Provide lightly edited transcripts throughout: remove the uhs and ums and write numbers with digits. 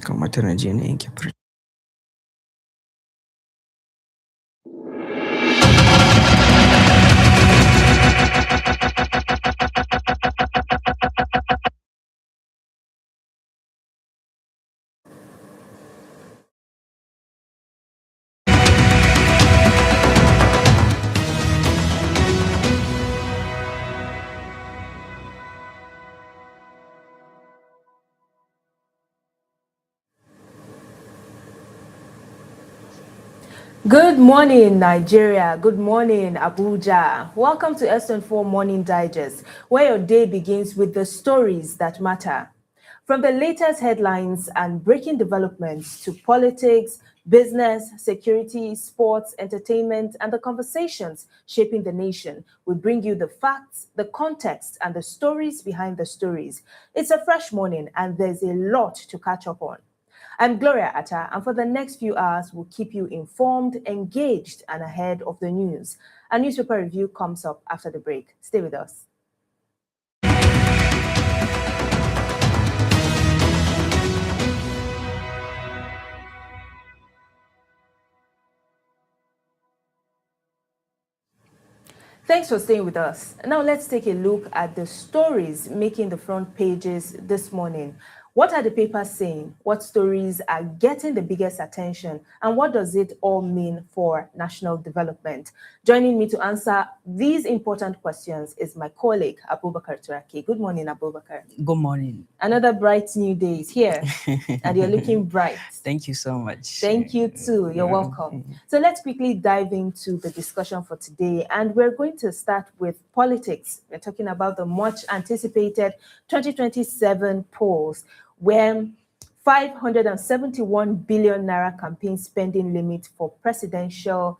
kamata na je na yanke farce. Good morning, Nigeria. Good morning, Abuja. Welcome to S24 Morning Digest, where your day begins with the stories that matter. From the latest headlines and breaking developments to politics, business, security, sports, entertainment, and the conversations shaping the nation, we bring you the facts, the context, and the stories behind the stories. It's a fresh morning, and there's a lot to catch up on. I'm Gloria Atta, and for the next few hours, we'll keep you informed, engaged, and ahead of the news. A newspaper review comes up after the break. Stay with us. Thanks for staying with us. Now let's take a look at the stories making the front pages this morning. What are the papers saying? What stories are getting the biggest attention? And what does it all mean for national development? Joining me to answer these important questions is my colleague, Abubakar Turaki. Good morning, Abubakar. Good morning. Another bright new day is here, and you're looking bright. Thank you so much. Thank you too. You're welcome. So let's quickly dive into the discussion for today. And we're going to start with politics. We're talking about the much anticipated 2027 polls, where 571 billion naira campaign spending limit for presidential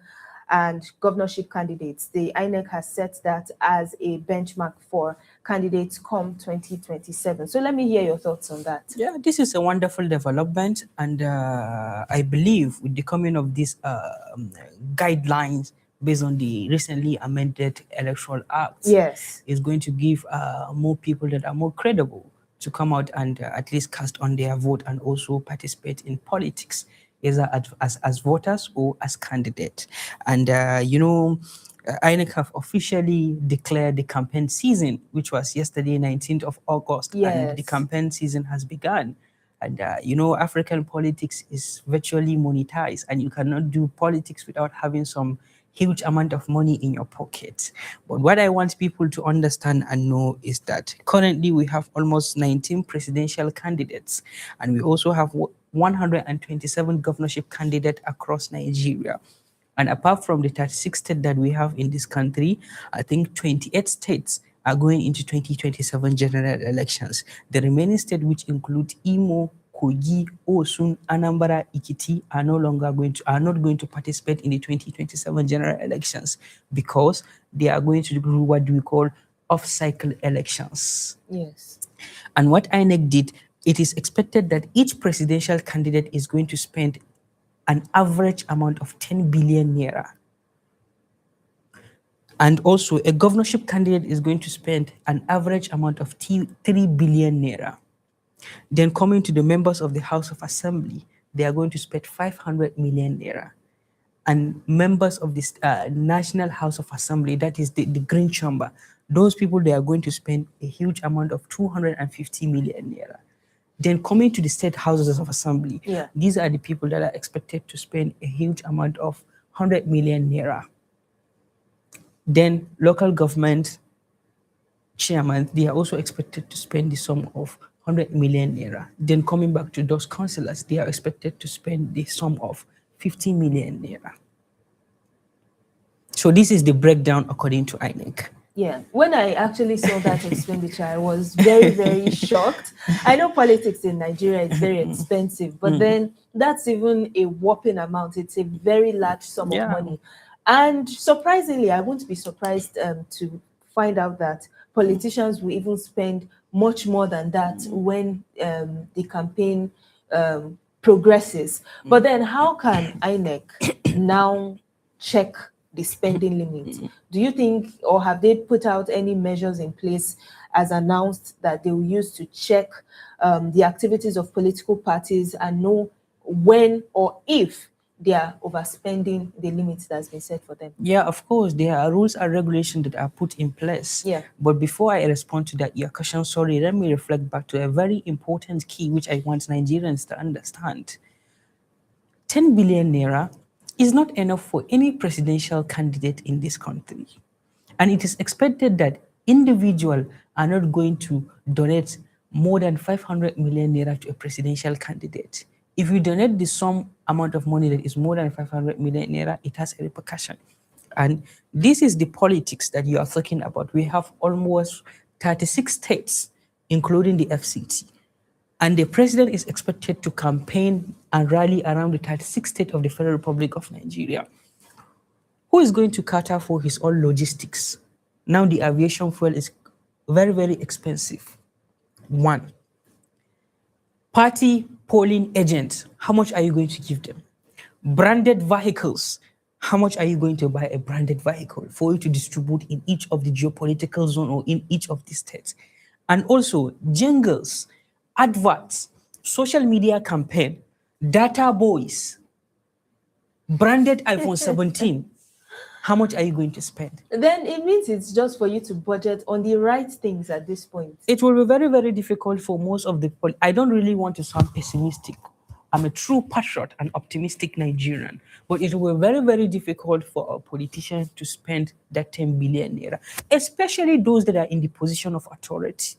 and governorship candidates. The INEC has set that as a benchmark for candidates come 2027. So let me hear your thoughts on that. Yeah, this is a wonderful development, and I believe with the coming of these guidelines based on the recently amended Electoral Act, yes, is going to give more people that are more credible to come out and at least cast on their vote and also participate in politics, either as voters or as candidates. And INEC have officially declared the campaign season, which was yesterday, 19th of August, yes, and the campaign season has begun. And African politics is virtually monetized, and you cannot do politics without having some huge amount of money in your pocket. But what I want people to understand and know is that currently we have almost 19 presidential candidates, and we also have 127 governorship candidates across Nigeria. And apart from the 36 states that we have in this country, I think 28 states are going into 2027 general elections. The remaining states, which include Imo, Kogi, Osun, Anambra, Ikiti, are not going to participate in the 2027 general elections because they are going to do what we call off-cycle elections. Yes. And what INEC did, it is expected that each presidential candidate is going to spend an average amount of 10 billion naira. And also a governorship candidate is going to spend an average amount of 3 billion naira. Then coming to the members of the House of Assembly, they are going to spend 500 million naira. And members of this National House of Assembly, that is the Green Chamber, those people, they are going to spend a huge amount of 250 million naira. Then coming to the state houses of assembly, these are the people that are expected to spend a huge amount of 100 million naira. Then local government chairman, they are also expected to spend the sum of 100 million naira. Then coming back to those councillors, they are expected to spend the sum of 50 million naira. So this is the breakdown according to INEC. Yeah, when I actually saw that expenditure, I was very, very shocked. I know politics in Nigeria is very expensive, but then that's even a whopping amount. It's a very large sum of money. And surprisingly, I won't be surprised to find out that politicians will even spend much more than that when the campaign progresses. But then how can INEC now check the spending limit. Do you think, or have they put out any measures in place as announced that they will use to check the activities of political parties and know when or if they are overspending the limits that's been set for them? Yeah, of course, there are rules and regulations that are put in place. Yeah. But before I respond to that, your question, sorry, let me reflect back to a very important key which I want Nigerians to understand. 10 billion naira is not enough for any presidential candidate in this country. And it is expected that individuals are not going to donate more than 500 million naira to a presidential candidate. If you donate the sum amount of money that is more than 500 million naira, it has a repercussion. And this is the politics that you are talking about. We have almost 36 states, including the FCT. And the president is expected to campaign and rally around the 36th state of the Federal Republic of Nigeria. Who is going to cater for his own logistics? Now the aviation fuel is very, very expensive. One. Party polling agents, how much are you going to give them? Branded vehicles, how much are you going to buy a branded vehicle for you to distribute in each of the geopolitical zone or in each of the states? And also jingles, adverts, social media campaign, data boys, branded iPhone 17. How much are you going to spend? Then it means it's just for you to budget on the right things at this point. It will be very, very difficult for most of the people. I don't really want to sound pessimistic. I'm a true patriot and optimistic Nigerian. But it will be very, very difficult for our politicians to spend that 10 billion naira, especially those that are in the position of authority.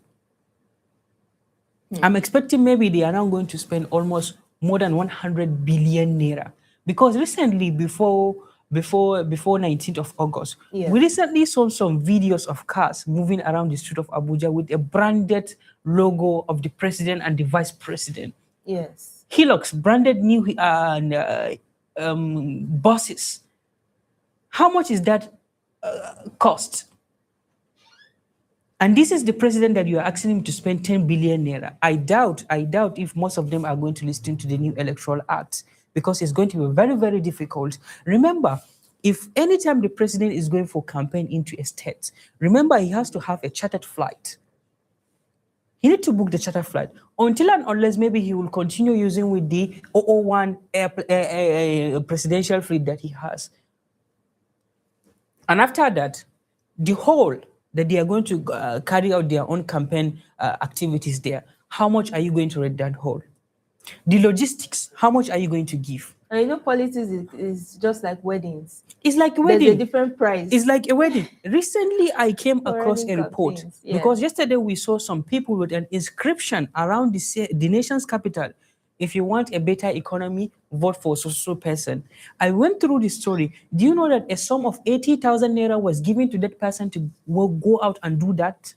I'm expecting maybe they are now going to spend almost more than 100 billion naira. Because recently, before 19th of August, Yeah. we recently saw some videos of cars moving around the street of Abuja with a branded logo of the president and the vice president. Yes. Hilux branded new buses. How much is that cost? And this is the president that you are asking him to spend 10 billion naira. I doubt if most of them are going to listen to the new electoral act, because it's going to be very, very difficult. Remember, if anytime the president is going for campaign into a state, remember he has to have a chartered flight. He needs to book the chartered flight until and unless maybe he will continue using with the 001 presidential fleet that he has. And after that, the whole that they are going to carry out their own campaign activities there, how much are you going to rent that hall? The logistics, how much are you going to give? And you know, politics is just like weddings. It's like a wedding. There's a different price. It's like a wedding. Recently, I came For across a running report campaigns, yeah. because yesterday we saw some people with an inscription around the nation's capital. If you want a better economy, vote for so person. I went through the story. Do you know that a sum of 80,000 naira was given to that person to go out and do that?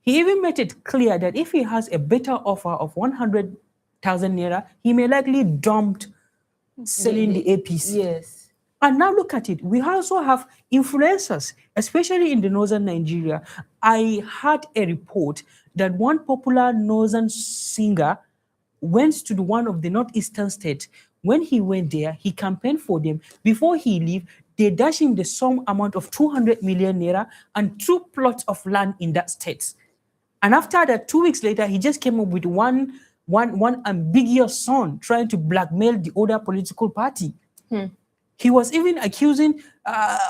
He even made it clear that if he has a better offer of 100,000 naira, he may likely dump selling the APC. Yes. And now look at it. We also have influencers, especially in the northern Nigeria. I had a report that one popular northern singer went to one of the northeastern states. When he went there, he campaigned for them. Before he leave, they dash him the sum amount of 200 million naira and 2 plots of land in that state. And after that, 2 weeks later, he just came up with one ambiguous song trying to blackmail the other political party. He was even accusing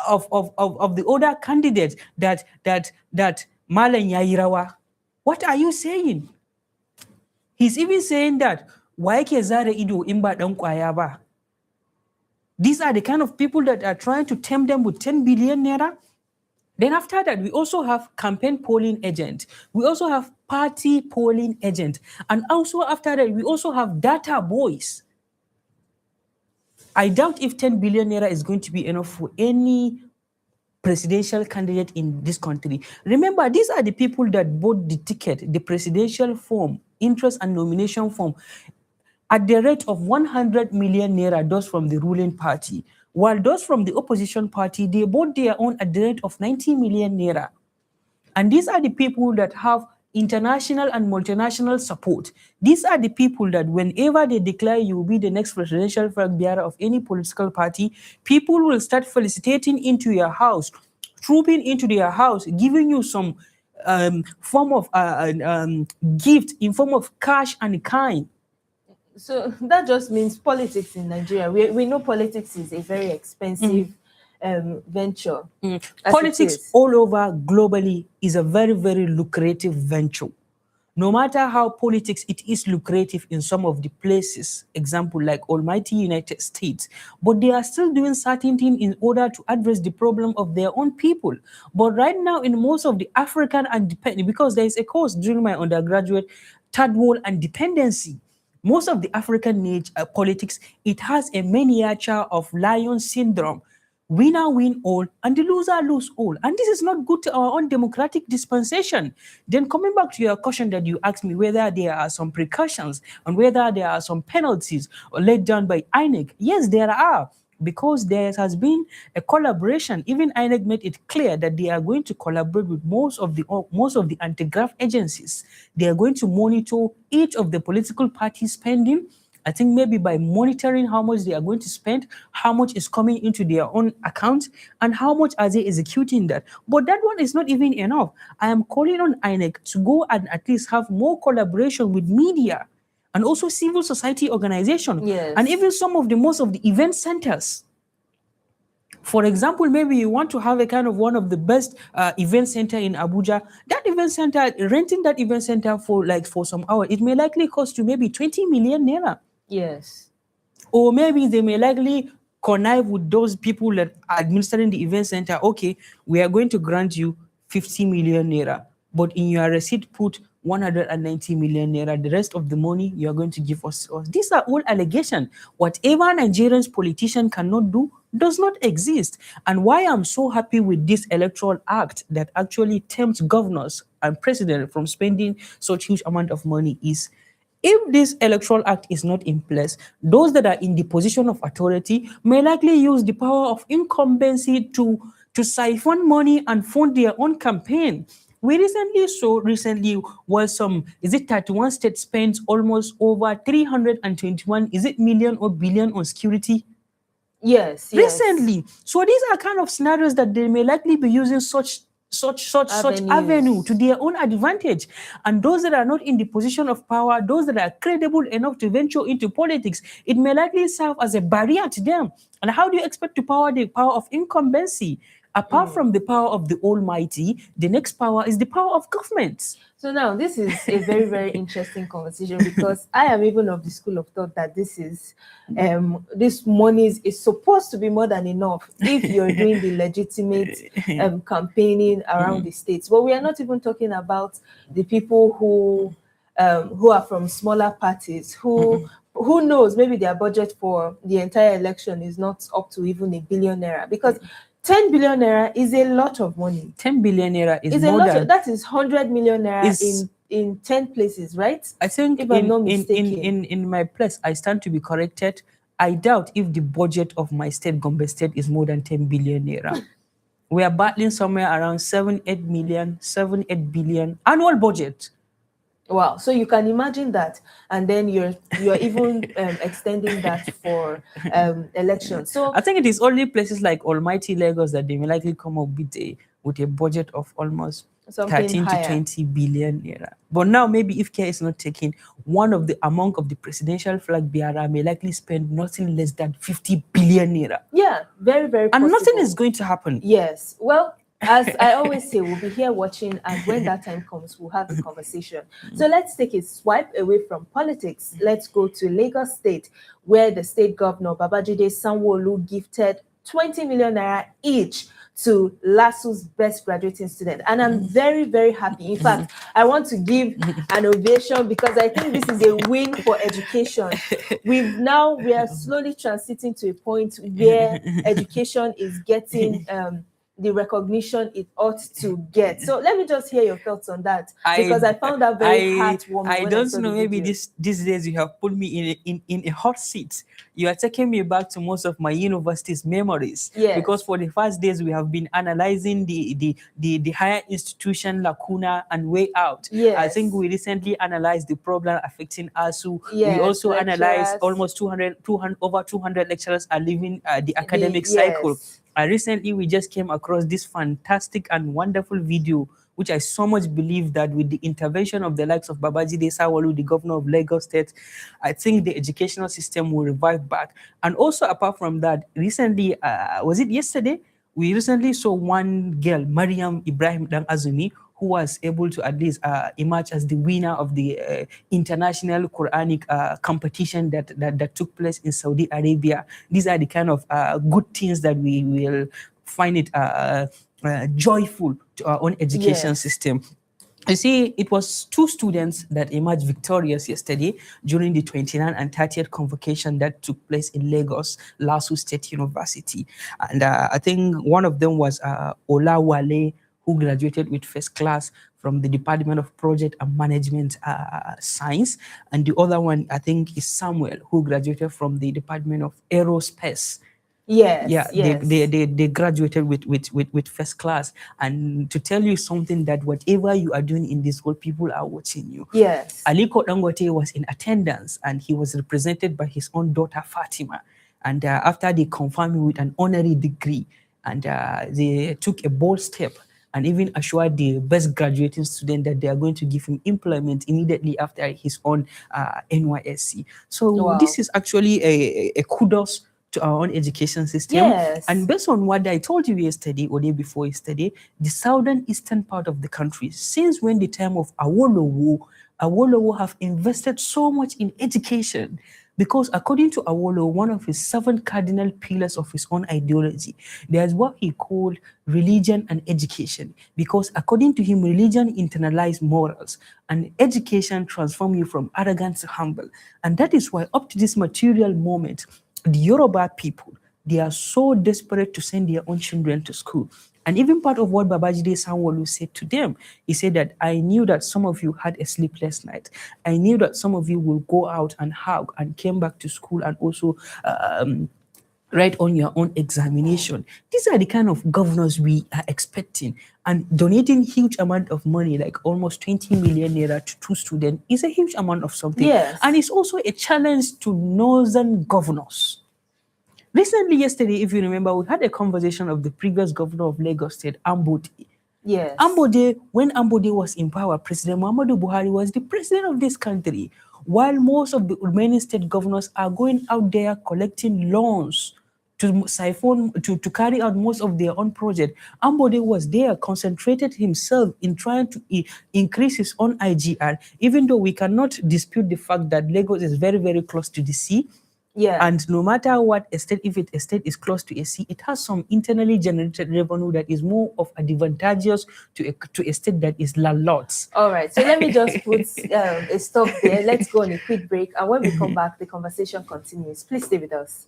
of the other candidates that Malan Yairawa. What are you saying? He's even saying that wa yake zare ido in ba dan kwaya ba. These are the kind of people that are trying to tempt them with 10 billion naira. Then after that, we also have campaign polling agent. We also have party polling agent. And also after that, we also have data boys. I doubt if 10 billion naira is going to be enough for any presidential candidate in this country. Remember, these are the people that bought the ticket, the presidential form, interest and nomination form, at the rate of 100 million naira, those from the ruling party. While those from the opposition party, they bought their own at the rate of 90 million naira. And these are the people that have international and multinational support. These are the people that whenever they declare you will be the next presidential flag bearer of any political party, people will start felicitating into your house, trooping into their house, giving you some form of gift in form of cash and kind. So that just means politics in Nigeria. We know politics is a very expensive venture. Politics all over globally is a very, very lucrative venture. No matter how politics it is lucrative in some of the places, example like almighty United States, but they are still doing certain things in order to address the problem of their own people. But right now in most of the African and because there is a course during my undergraduate, third world and dependency, most of the African politics, it has a miniature of lion syndrome. Winner win all and the loser lose all. And this is not good to our own democratic dispensation. Then coming back to your question that you asked me whether there are some precautions and whether there are some penalties laid down by INEC. Yes, there are, because there has been a collaboration. Even INEC made it clear that they are going to collaborate with most of the anti-graft agencies. They are going to monitor each of the political parties' spending. I think maybe by monitoring how much they are going to spend, how much is coming into their own account, and how much are they executing that. But that one is not even enough. I am calling on INEC to go and at least have more collaboration with media and also civil society organization, and even most of the event centers. For example, maybe you want to have a kind of one of the best event center in Abuja. That event center, renting that event center for some hours, it may likely cost you maybe 20 million naira. Yes. Or maybe they may likely connive with those people that are administering the event center. Okay, we are going to grant you 50 million naira, but in your receipt put 190 million naira. The rest of the money you are going to give us. These are all allegations. Whatever Nigerians politician cannot do does not exist. And why I'm so happy with this electoral act that actually tempts governors and president from spending such huge amount of money is, if this electoral act is not in place, those that are in the position of authority may likely use the power of incumbency to siphon money and fund their own campaign. We recently was 31 states spent almost over 321, million or billion on security? Yes. Recently. So these are kind of scenarios that they may likely be using such avenue to their own advantage. And those that are not in the position of power, those that are credible enough to venture into politics, it may likely serve as a barrier to them. And how do you expect to power the power of incumbency? Apart from the power of the Almighty, the next power is the power of governments. So now this is a very, very interesting conversation, because I am even of the school of thought that this money is supposed to be more than enough if you're doing the legitimate campaigning around the states. But we are not even talking about the people who are from smaller parties who knows, maybe their budget for the entire election is not up to even a billion naira, because 10 billion naira is a lot of money. 10 billion naira is a more lot than... that is 100 million naira in 10 places, right? I think if I'm not mistaken. In my place, I stand to be corrected. I doubt if the budget of my state, Gombe State, is more than 10 billion naira. We are battling somewhere around 7-8 billion annual budget. Wow. So you can imagine that. And then you're even extending that for elections. So I think it is only places like Almighty Lagos that they may likely come up with a budget of almost 13 to 20 billion naira. But now maybe if care is not taken, among the presidential flag bearer may likely spend nothing less than 50 billion naira. Yeah, very, very possible. And nothing is going to happen. Yes. Well, as I always say, we'll be here watching, and when that time comes, we'll have the conversation. So let's take a swipe away from politics. Let's go to Lagos State, where the state governor, Babajide Sanwo-Olu, gifted 20 million naira each to LASU's best graduating student. And I'm very, very happy. In fact, I want to give an ovation, because I think this is a win for education. We are slowly transiting to a point where education is getting the recognition it ought to get. So let me just hear your thoughts on that, because I found that very heartwarming I when I don't saw know. the Maybe video. these days you have put me in a hot seat. You are taking me back to most of my university's memories, because Yes. for the first days we have been analyzing the higher institution lacuna and way out. I think Yes. we recently analyzed the problem affecting ASU. We Yes, also analyzed lecturers. almost 200 over 200 lecturers are leaving the The academic cycle. yes. Recently, we just came across this fantastic and wonderful video, which I so much believe that with the intervention of the likes of Babajide Sanwo-Olu, the governor of Lagos State, I think the educational system will revive back. And also, apart from that, recently, was it yesterday? We recently saw one girl, Mariam Ibrahim Dan Azumi, who was able to at least emerge as the winner of the international Quranic competition that took place in Saudi Arabia. These are the kind of good things that we will find it joyful to our own education Yes. system. You see, it was two students that emerged victorious yesterday during the 29th and 30th convocation that took place in Lagos, Lasu State University. And I think one of them was Olawale, who graduated with first class from the Department of Project and Management Science. And the other one, I think, is Samuel, who graduated from the Department of Aerospace. Yeah, Yes. they, they, Yes. they, they graduated with first class. And to tell you something, that whatever you are doing in this world, people are watching you. Yes. Aliko Dangote was in attendance, and he was represented by his own daughter Fatima. And after they confirmed him with an honorary degree, and they took a bold step and even assured the best graduating student that they are going to give him employment immediately after his own NYSC. So this Wow. is actually a kudos to our own education system. And Yes. based on what I told you yesterday or day before yesterday, the southern eastern part of the country, since when the time of Awolowo have invested so much in education, because according to Awolowo, one of his 7 cardinal pillars of his own ideology, there's what he called religion and education. Because according to him, religion internalized morals and education transform you from arrogant to humble. And that is why up to this material moment, the Yoruba people, they are so desperate to send their own children to school. And even part of what Babajide Sanwo-Olu said to them, he said that I knew that some of you had a sleepless night. I knew that some of you will go out and hug and came back to school and also write on your own examination. These are the kind of governors we are expecting. And donating huge amount of money, like almost 20 million naira to 2 students, is a huge amount of something. Yes. And it's also a challenge to northern governors. Recently, yesterday, if you remember, we had a conversation of the previous governor of Lagos State, Ambode. Yes. Ambode, when Ambode was in power, President Muhammadu Buhari was the president of this country, while most of the remaining state governors are going out there collecting loans to siphon, to carry out most of their own project. Ambode was there, concentrated himself in trying to increase his own IGR, even though we cannot dispute the fact that Lagos is very, very close to the sea. Yeah. And no matter what estate, if it estate is close to a sea, it has some internally generated revenue that is more of advantageous to a state that is landlocked. All right. So let me just put a stop there. Let's go on a quick break. And when we come back, the conversation continues. Please stay with us.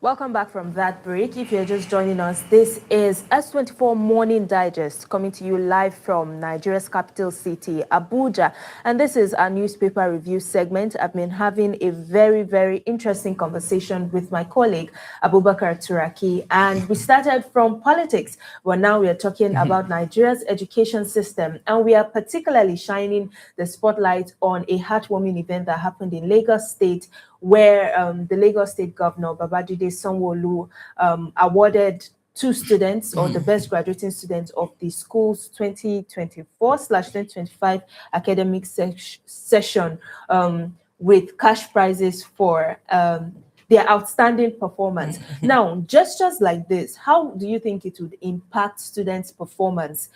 Welcome back from that break. If you're just joining us, this is S24 Morning Digest coming to you live from Nigeria's capital city, Abuja. And this is our newspaper review segment. I've been having a very, very interesting conversation with my colleague, Abubakar Turaki. And we started from politics, but now we are talking about Nigeria's education system. And we are particularly shining the spotlight on a heartwarming event that happened in Lagos State, where the Lagos State Governor, Babajide Sanwo-Olu, awarded 2 students, or the best graduating students of the school's 2024/2025 academic session, with cash prizes for their outstanding performance. Now, gestures like this, how do you think it would impact students' performance?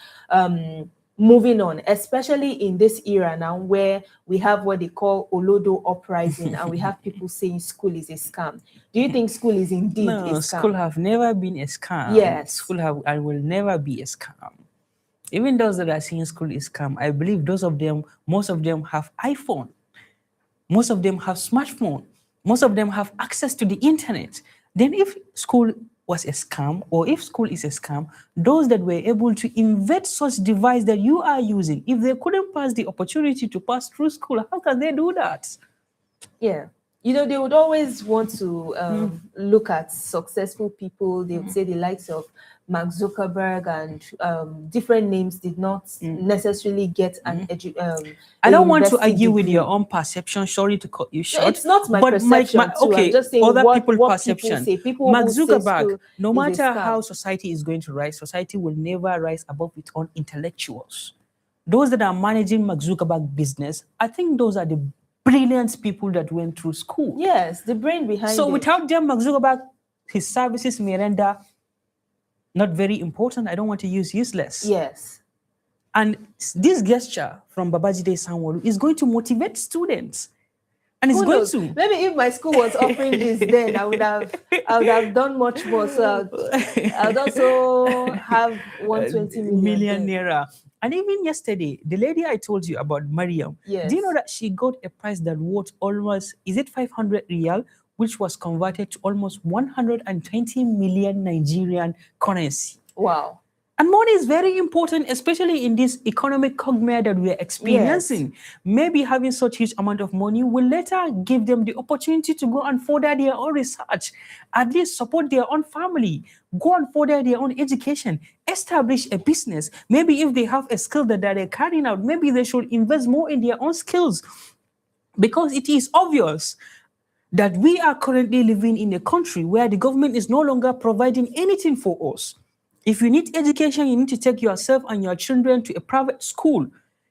moving on, especially in this era now where we have what they call Olodo uprising and we have people saying school is a scam. Do you think school is indeed a No, school scam? have never been a scam. Yes. School have and will never be a scam. Even those that are saying school is scam, I believe most of them have iPhone. Most of them have smartphone. Most of them have access to the internet. Then if school was a scam, or if school is a scam, those that were able to invent such device that you are using, if they couldn't pass the opportunity to pass through school, how can they do that? Yeah. You know, they would always want to look at successful people. They would say the likes of Mark Zuckerberg and different names did not necessarily get I a don't want to university argue with your degree. own perception. Sorry to cut you No, short, it's not my but perception too. I'm okay, just saying other what people people perception. say. People Mark who say Zuckerberg, school no is a matter how scam. society is going to rise, society will never rise above its own intellectuals. Those that are managing Mark Zuckerberg business, I think those are the brilliant people that went through school. Yes, the brain behind So it. without them, Mark Zuckerberg, his services may render not very important. I don't want to use useless. Yes. And this gesture from Babajide Sanwo-Olu is going to motivate students. And it's Who going knows? to. Maybe if my school was offering this, then I would have done much more. So I'd also have 120 million million then. naira. And even yesterday, the lady I told you about, Mariam, Yes. do you know that she got a price that worth almost, is it 500 real, which was converted to almost 120 million Nigerian currency? Wow. And money is very important, especially in this economic quagmire that we are experiencing. Yes. Maybe having such huge amount of money will later give them the opportunity to go and further their own research, at least support their own family, go and further their own education, establish a business. Maybe if they have a skill that they're carrying out, maybe they should invest more in their own skills, because it is obvious that we are currently living in a country where the government is no longer providing anything for us. If you need education, you need to take yourself and your children to a private school.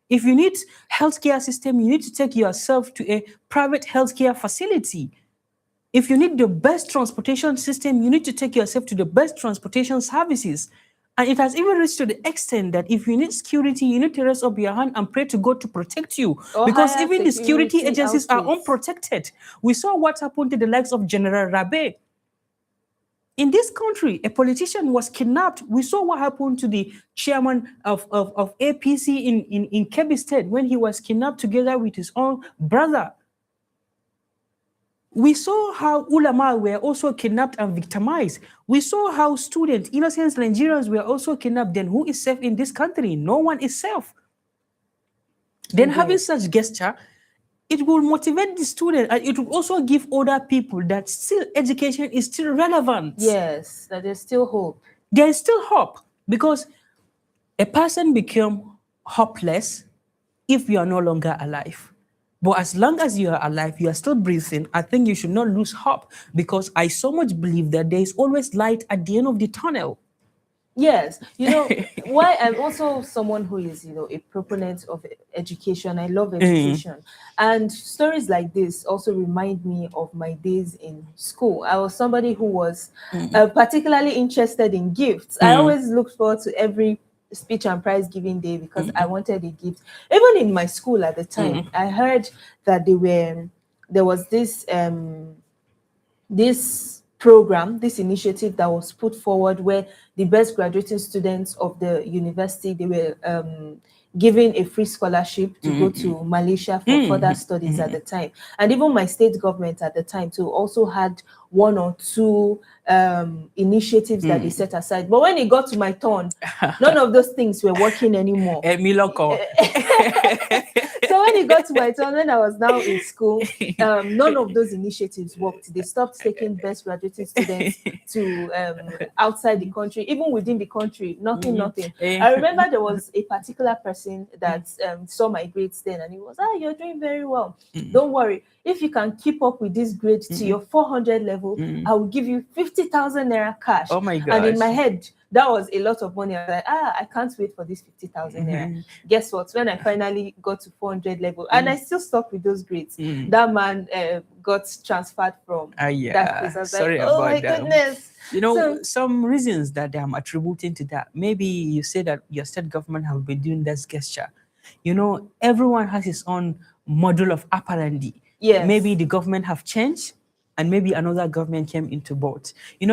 If you need healthcare system, you need to take yourself to a private healthcare facility. If you need the best transportation system, you need to take yourself to the best transportation services. And it has even reached to the extent that if you need security, you need to raise up your hand and pray to God to protect you. Or because even the security agencies are outfits. unprotected. We saw what happened to the likes of General Rabe. In this country, a politician was kidnapped. We saw what happened to the chairman of APC in Kebbi State when he was kidnapped together with his own brother. We saw how ulama were also kidnapped and victimized. We saw how students, innocent Nigerians were also kidnapped. Then who is safe in this country? No one is safe. Then having such gesture, it will motivate the student, and it will also give other people that still education is still relevant. Yes, that there's still hope. There is still hope, because a person becomes hopeless if you are no longer alive. But as long as you are alive, you are still breathing, I think you should not lose hope, because I so much believe that there is always light at the end of the tunnel. Yes, you know, why I'm also someone who is, you know, a proponent of education. I love education. And stories like this also remind me of my days in school. I was somebody who was particularly interested in gifts. I always looked forward to every speech and prize giving day because I wanted a gift. Even in my school at the time, I heard that there was this program, this initiative that was put forward where the best graduating students of the university, they were given a free scholarship to go to Malaysia for further studies at the time. And even my state government at the time too also had one or two initiatives that they set aside. But when it got to my turn, none of those things were working anymore. So when it got to my turn, when I was now in school, none of those initiatives worked. They stopped taking best graduating students to outside the country, even within the country, nothing. I remember there was a particular person that saw my grades then, and he was, you're doing very well. Don't worry. If you can keep up with this grade to your 400 level, I will give you 50,000 naira cash. Oh my God. And in my head, that was a lot of money. I was like, I can't wait for this 50,000 naira. Guess what? When I finally got to 400 level, and I still stuck with those grades, that man got transferred from that place. I was Sorry like, oh about my that. goodness. Some reasons that I'm attributing to that. Maybe you say that your state government have been doing this gesture. Everyone has his own model of operandi. Yes. Maybe the government have changed, and maybe another government came into board.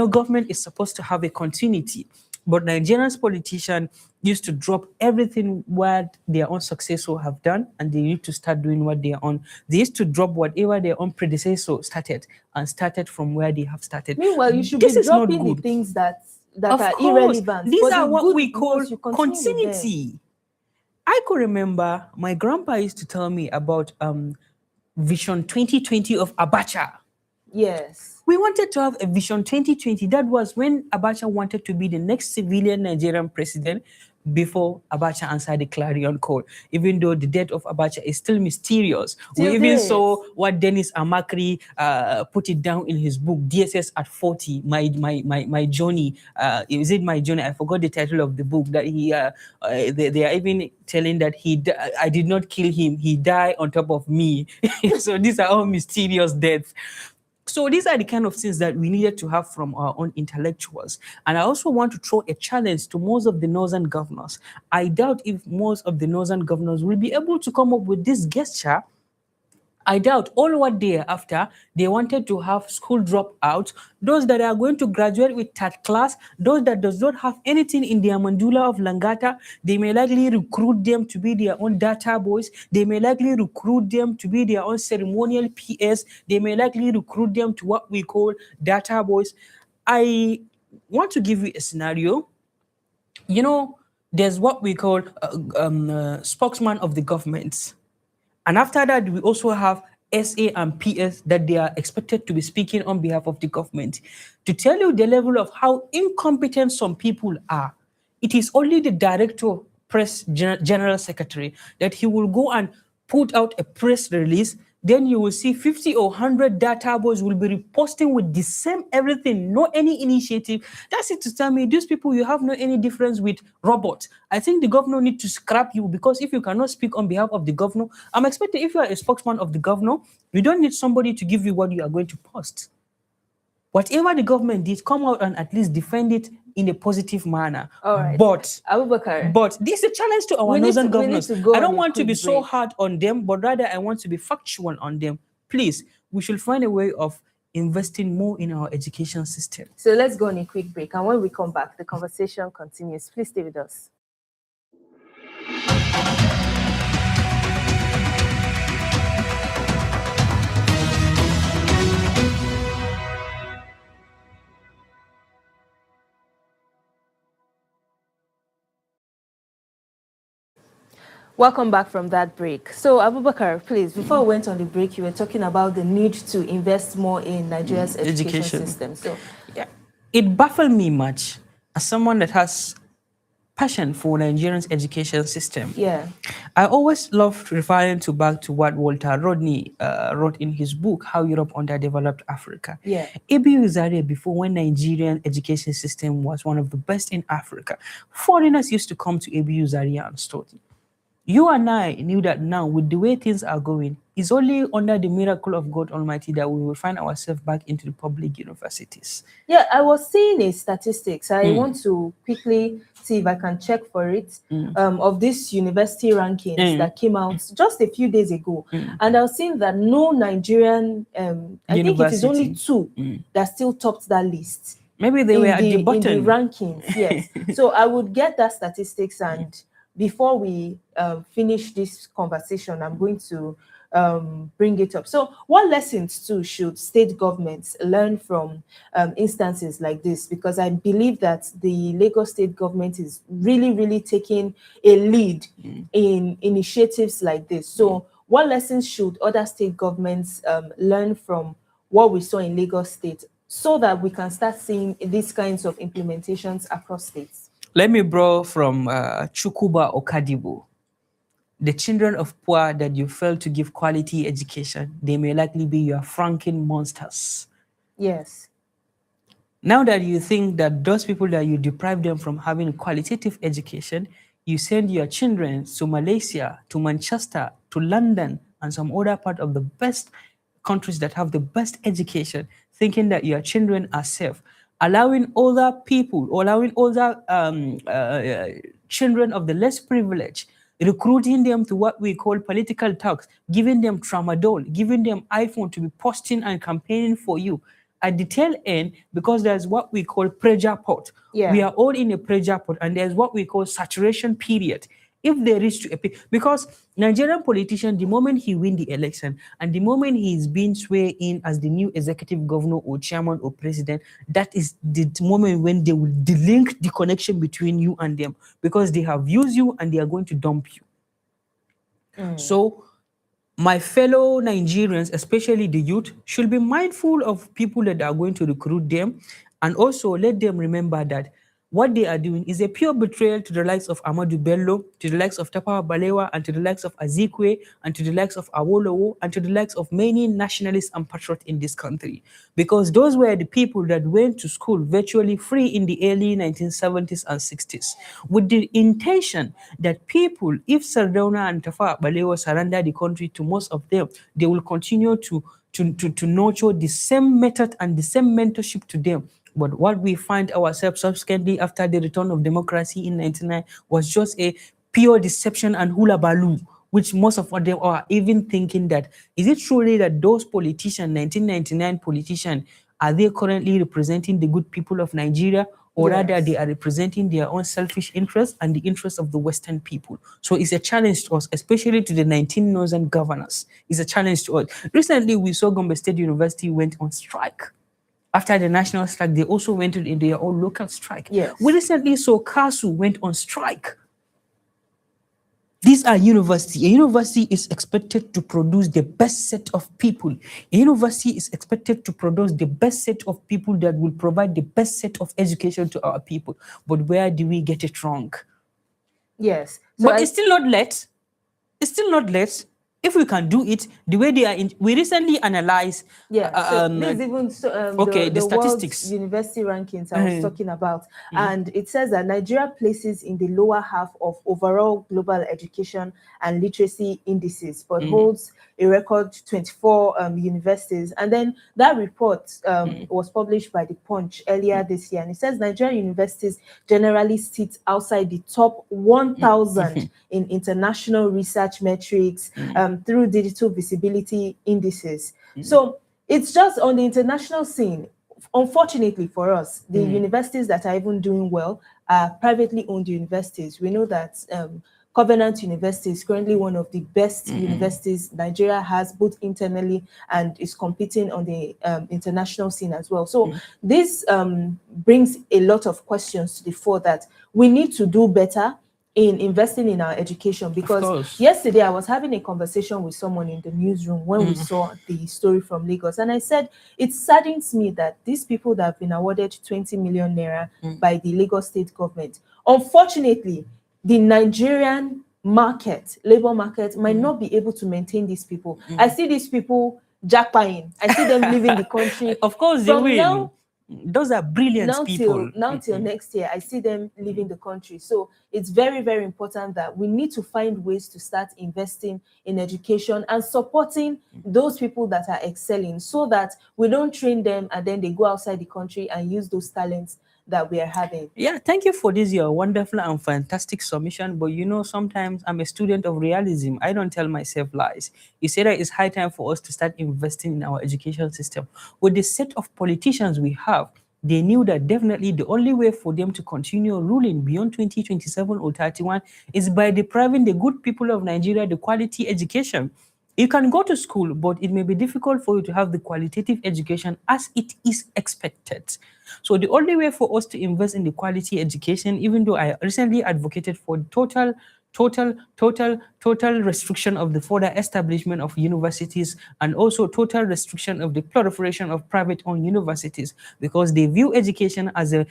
Government is supposed to have a continuity, but Nigerians politicians used to drop everything what their own successor have done, and they need to start doing what their own. They used to drop whatever their own predecessor started and started from where they have started. Meanwhile, you should This be is not dropping the good. things that Of are course, irrelevant. these but are the what good we call ones, you continue with them. continuity. I could remember my grandpa used to tell me about Vision 2020 of Abacha. Yes. We wanted to have a Vision 2020. That was when Abacha wanted to be the next civilian Nigerian president before Abacha answered the clarion call. Even though the death of Abacha is still mysterious. We even saw what Dennis Amakri put it down in his book, DSS at 40, My Journey. Is it My Journey? I forgot the title of the book. That they are even telling that I did not kill him. He died on top of me. So these are all mysterious deaths. So these are the kind of things that we needed to have from our own intellectuals. And I also want to throw a challenge to most of the northern governors. I doubt if most of the northern governors will be able to come up with this gesture. I doubt all what they are after. They wanted to have school dropouts, those that are going to graduate with third class, those that does not have anything in their mandula of Langata. They may likely recruit them to be their own data boys. They may likely recruit them to be their own ceremonial PS. They may likely recruit them to what we call data boys. I want to give you a scenario. There's what we call spokesman of the government. And after that, we also have SA and PS that they are expected to be speaking on behalf of the government. To tell you the level of how incompetent some people are, it is only the director, press general secretary, that he will go and put out a press release. Then you will see 50 or 100 data boys will be reposting with the same everything, no any initiative. That's it to tell me, these people, you have no any difference with robots. I think the governor need to scrap you, because if you cannot speak on behalf of the governor, I'm expecting if you are a spokesman of the governor, you don't need somebody to give you what you are going to post. Whatever the government did, come out and at least defend it in a positive manner. All right. But Abubakar, this is a challenge to our northern governors. I don't want to be so break. hard on them, but rather I want to be factual on them. Please, we should find a way of investing more in our education system. So let's go on a quick break. And when we come back, the conversation continues. Please stay with us. Welcome back from that break. So, Abubakar, please, before we went on the break, you were talking about the need to invest more in Nigeria's education system. So, yeah, it baffled me much as someone that has passion for Nigerian's education system. Yeah, I always loved referring back to what Walter Rodney wrote in his book, How Europe Underdeveloped Africa. Yeah, ABU Zaria, before, when Nigerian education system was one of the best in Africa, foreigners used to come to ABU Zaria and study. You and I knew that now, with the way things are going, it's only under the miracle of God Almighty that we will find ourselves back into the public universities. Yeah, I was seeing a statistics. I want to quickly see if I can check for it, of this university rankings that came out just a few days ago. And I was seeing that no Nigerian, I think it is only 2 that still topped that list. Maybe they were at the bottom. In the rankings, yes. So I would get that statistics, and before we finish this conversation, I'm going to bring it up. So what lessons too should state governments learn from instances like this? Because I believe that the Lagos state government is really, really taking a lead in initiatives like this. So what lessons should other state governments learn from what we saw in Lagos state, so that we can start seeing these kinds of implementations across states? Let me borrow from Chukuba Okadibo. The children of poor that you fail to give quality education, they may likely be your franking monsters. Yes. Now that you think that those people that you deprive them from having qualitative education, you send your children to Malaysia, to Manchester, to London, and some other part of the best countries that have the best education, thinking that your children are safe, allowing other people, allowing other children of the less privileged, recruiting them to what we call political talks, giving them tramadol, giving them iPhone to be posting and campaigning for you. At the tail end, because there's what we call pressure pot. We Yeah. are all in a pressure pot, and there's what we call saturation period. If they reach to a peak, because Nigerian politician, the moment he win the election and the moment he is being swear in as the new executive governor or chairman or president, that is the moment when they will delink the connection between you and them, because they have used you and they are going to dump you. So my fellow Nigerians, especially the youth, should be mindful of people that are going to recruit them, and also let them remember that what they are doing is a pure betrayal to the likes of Amadou Bello, to the likes of Tafawa Balewa, and to the likes of Azikwe, and to the likes of Awolowo, and to the likes of many nationalists and patriots in this country. Because those were the people that went to school virtually free in the early 1970s and 60s, with the intention that people, if Sardauna and Tafawa Balewa surrender the country to most of them, they will continue to nurture the same method and the same mentorship to them. But what we find ourselves subsequently after the return of democracy in 99 was just a pure deception and hula baloo, which most of them are even thinking that, is it truly that those politicians, 1999 politicians, are they currently representing the good people of Nigeria, or rather they Yes. are representing their own selfish interests and the interests of the Western people? So it's a challenge to us, especially to the 19 northern governors. It's a challenge to us. Recently, we saw Gombe State University went on strike. After the national strike, they also went in their own local strike. We Yes. recently saw KASU went on strike. These are university. A university is expected to produce the best set of people. A university is expected to produce the best set of people that will provide the best set of education to our people. But where do we get it wrong? Yes. So But it's still not late. It's still not late. If we can do it the way they are in, we recently analyzed yeah, so this is even so, okay, the the world's statistics. university rankings I was Uh, talking about, and it says that Nigeria places in the lower half of overall global education and literacy indices, but holds a record 24 universities. And then that report was published by the Punch earlier this year, and it says Nigerian universities generally sit outside the top 1,000 in international research metrics through digital visibility indices. So it's just on the international scene. Unfortunately for us, the universities that are even doing well are privately owned universities. We know that Covenant University is currently one of the best universities Nigeria has, both internally and is competing on the international scene as well. So this brings a lot of questions to the fore that we need to do better in investing in our education, because yesterday I was having a conversation with someone in the newsroom when we saw the story from Lagos, and I said it saddens me that these people that have been awarded 20 million naira by the Lagos state government, unfortunately the Nigerian market, labor market, might not be able to maintain these people. I see these people jackpying, I see them leaving the country. Of course they From will. now Those are brilliant people. now till next year, I see them leaving the country. So it's very, very important that we need to find ways to start investing in education and supporting those people that are excelling, so that we don't train them and then they go outside the country and use those talents that we are having. Yeah, thank you for this, your wonderful and fantastic submission. But you know, sometimes I'm a student of realism. I don't tell myself lies. You say that it's high time for us to start investing in our education system. With the set of politicians we have, they knew that definitely the only way for them to continue ruling beyond 2027 or 31 is by depriving the good people of Nigeria the quality education. You can go to school, but it may be difficult for you to have the qualitative education as it is expected. So the only way for us to invest in the quality education, even though I recently advocated for total restriction of the further establishment of universities, and also total restriction of the proliferation of private-owned universities, because they view education as a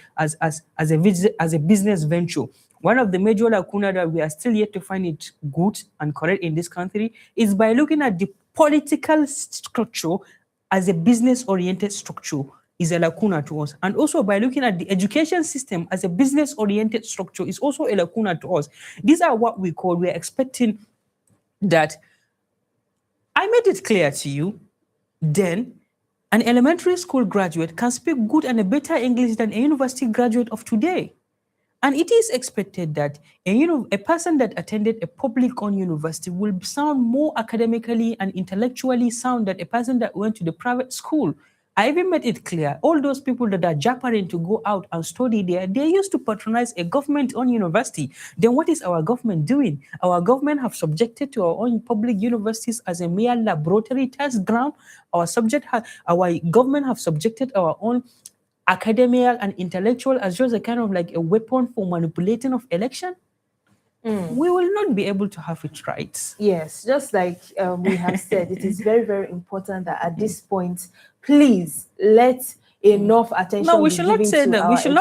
business venture. One of the major lacuna that we are still yet to find it good and correct in this country is by looking at the political structure as a business-oriented structure. is a lacuna to us. And also by looking at the education system as a business-oriented structure is also a lacuna to us. These are what we're expecting that I made it clear to you then an elementary school graduate can speak good and a better English than a university graduate of today. And it is expected that a person that attended a public-owned university will sound more academically and intellectually sound than a person that went to the private school. I even made it clear, all those people that are jabbering to go out and study there, they used to patronize a government-owned university. Then what is our government doing? Our government have subjected to our own public universities as a mere laboratory test ground. Our government have subjected our own academia and intellectual as just a kind of like a weapon for manipulating of election. We will not be able to have it right. Yes, just like we have said, it is very, very important that at this point, please let enough attention. No, we be should not given say to that. our We should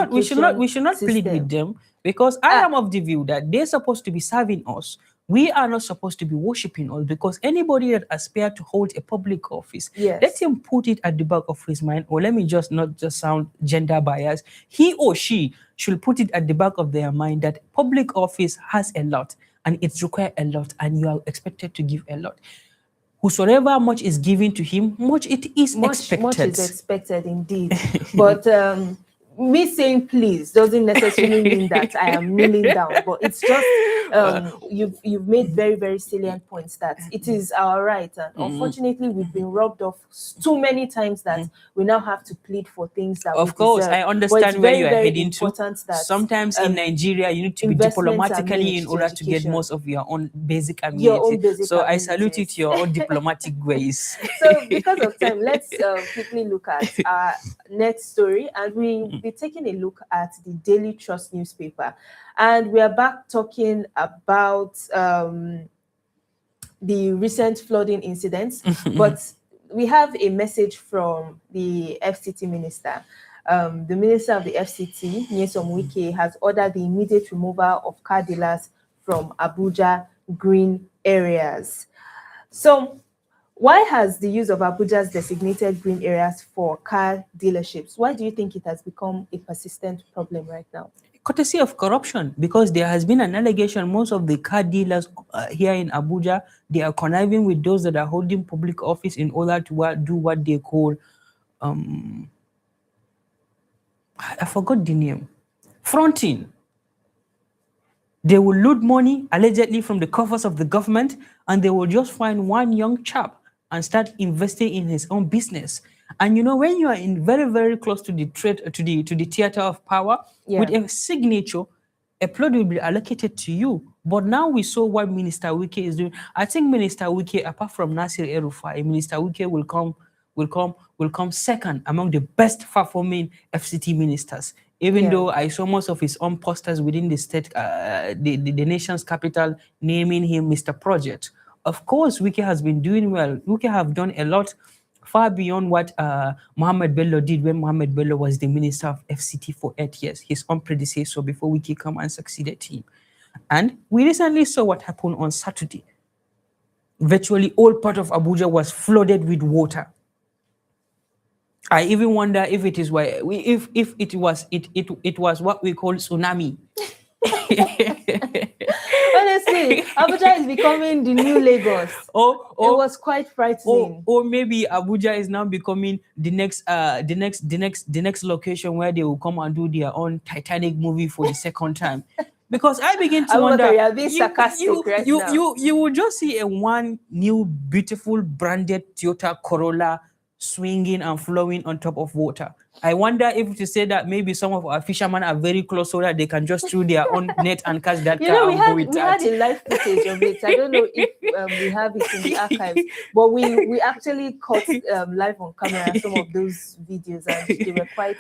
not plead system. with them because I am of the view that they're supposed to be serving us. We are not supposed to be worshiping us because anybody that aspires to hold a public office, Yes. let him put it at the back of his mind, or let me just not just sound gender biased. He or she should put it at the back of their mind that public office has a lot and it's required a lot and you are expected to give a lot. Whosoever much is given to him, much it is expected. Much is expected indeed. But me saying please doesn't necessarily mean that I am kneeling down, but it's just you've made very, very salient points that it is our right, and unfortunately we've been robbed of too many times that we now have to plead for things that of course deserve. I understand where you are heading to. That, sometimes in Nigeria you need to be diplomatically in order to get most of your own basic amenities. So I salute you to your own diplomatic ways. So because of time, let's quickly look at our next story, and we'll be taking a look at the Daily Trust newspaper, and we are back talking about the recent flooding incidents. But we have a message from the FCT minister. The minister of the FCT, Nyesom Wike, has ordered the immediate removal of car dealers from Abuja green areas. So why has the use of Abuja's designated green areas for car dealerships, why do you think it has become a persistent problem right now? Courtesy of corruption, because there has been an allegation most of the car dealers here in Abuja, they are conniving with those that are holding public office in order to do what they call, I forgot the name, fronting. They will loot money allegedly from the coffers of the government, and they will just find one young chap and start investing in his own business. And when you are in very, very close to the theater of power, with a signature, a plot will be allocated to you. But now we saw what Minister Wike is doing. I think Minister Wike, apart from Nasir El-Rufai, Minister Wike will come second among the best performing FCT ministers. Even though I saw most of his own posters within the state, the nation's capital, naming him Mr. Project. Of course, Wike has been doing well. Wike have done a lot far beyond what Mohammed Bello did when Mohammed Bello was the minister of FCT for 8 years, his own predecessor before Wike come and succeeded him. And we recently saw what happened on Saturday. Virtually all part of Abuja was flooded with water. I even wonder if it is why if it was what we call tsunami. Honestly, Abuja is becoming the new Lagos. It was quite frightening. Or maybe Abuja is now becoming the next location where they will come and do their own Titanic movie for the second time. Because I begin to wonder, you are being sarcastic right now. You will just see a one new beautiful branded Toyota Corolla swinging and flowing on top of water. I wonder if to say that maybe some of our fishermen are very close so that they can just throw their own net and catch that car we and go with we that. had a live footage of it. I don't know if we have it in the archives, but we actually caught live on camera some of those videos, and they were quite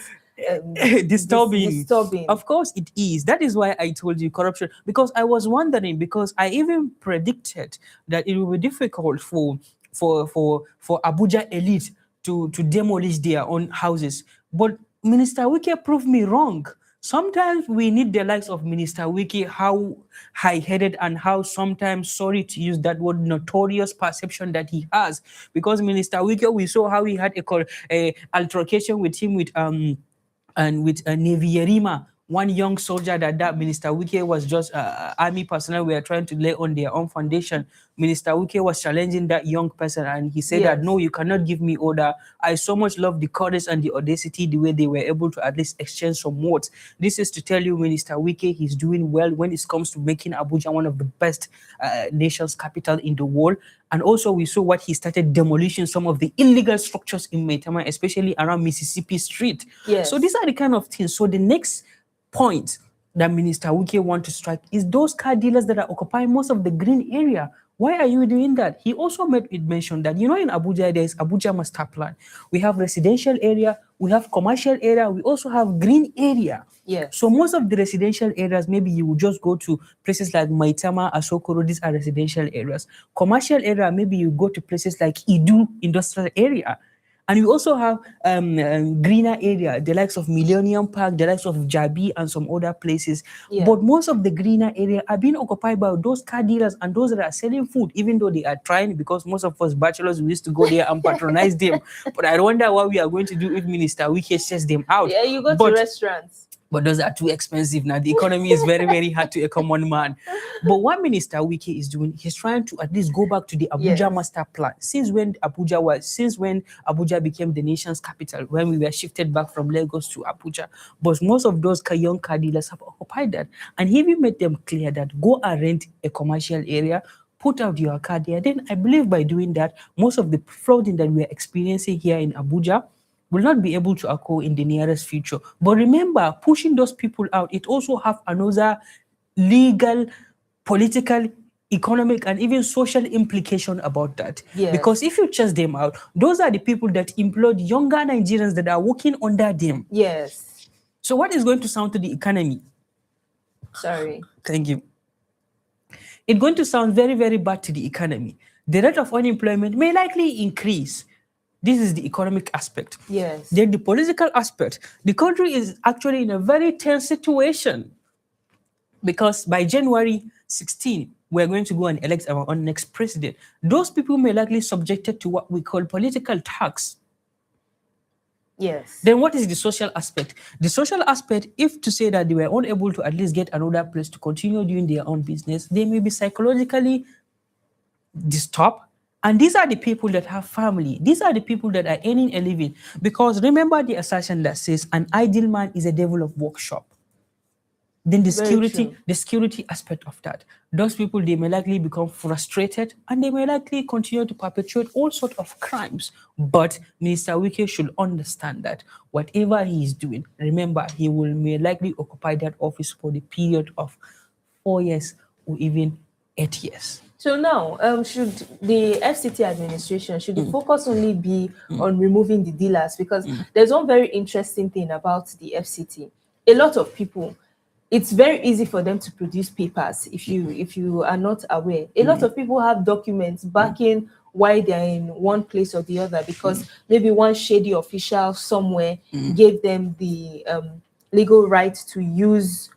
disturbing. Disturbing. Of course it is. That is why I told you corruption, because I was wondering, because I even predicted that it will be difficult for Abuja elite to demolish their own houses. But Minister Wike proved me wrong, Sometimes we need the likes of Minister Wiki, how high-headed and how sometimes, sorry to use that word, notorious perception that he has. Because Minister Wiki, we saw how he had a altercation with him with Navy Yerima, one young soldier that Minister Wike was just army personnel were trying to lay on their own foundation. Minister Wike was challenging that young person and he said that, Yes. no, you cannot give me order. I so much love the courage and the audacity, the way they were able to at least exchange some words. This is to tell you Minister Wike, he's doing well when it comes to making Abuja one of the best nation's capital in the world. And also we saw what he started demolishing some of the illegal structures in Maitama, especially around Mississippi Street. Yes. So these are the kind of things. So the next point that Minister Wike want to strike is those car dealers that are occupying most of the green area. Why are you doing that? He also made it mention that, in Abuja, there is Abuja Master Plan. We have residential area, we have commercial area, we also have green area. Yes. So most of the residential areas, maybe you will just go to places like Maitama, Asokoro, these are residential areas. Commercial area, maybe you go to places like Idu Industrial Area. And we also have greener area, the likes of Millennium Park, the likes of Jabi and some other places. Yeah. But most of the greener area are being occupied by those car dealers and those that are selling food, even though they are trying, because most of us bachelors, we used to go there and patronize them. But I wonder what we are going to do if Minister Wike sets them out. Yeah, you go to restaurants. But those are too expensive now. The economy is very, very hard to a common man. But what Minister Wike is doing, he's trying to at least go back to the Abuja Master Plan. Since when Abuja became the nation's capital, when we were shifted back from Lagos to Abuja. But most of those young car dealers have occupied that. And he even made them clear that go and rent a commercial area, put out your car there. Then I believe by doing that, most of the flooding that we are experiencing here in Abuja will not be able to occur in the nearest future. But remember, pushing those people out, it also have another legal, political, economic, and even social implication about that. Yes. Because if you chase them out, those are the people that employed younger Nigerians that are working under them. Yes. So what is going to sound to the economy? Sorry. Thank you. It's going to sound very, very bad to the economy. The rate of unemployment may likely increase. This is the economic aspect. Yes. Then the political aspect. The country is actually in a very tense situation because by January 16, we're going to go and elect our own next president. Those people may likely subjected to what we call political tax. Yes. Then what is the social aspect? The social aspect, if to say that they were unable to at least get another place to continue doing their own business, they may be psychologically disturbed. And these are the people that have family. These are the people that are earning a living. Because remember the assertion that says an idle man is a devil of workshop. Then the security aspect of that. Those people, they may likely become frustrated and they may likely continue to perpetuate all sorts of crimes. But Minister Wike should understand that whatever he is doing, remember, he will may likely occupy that office for the period of 4 years or even 8 years. So now, should the FCT administration, should the focus only be on removing the dealers? Because there's one very interesting thing about the FCT. A lot of people, it's very easy for them to produce papers if you are not aware. A lot of people have documents backing why they're in one place or the other because maybe one shady official somewhere gave them the legal right to use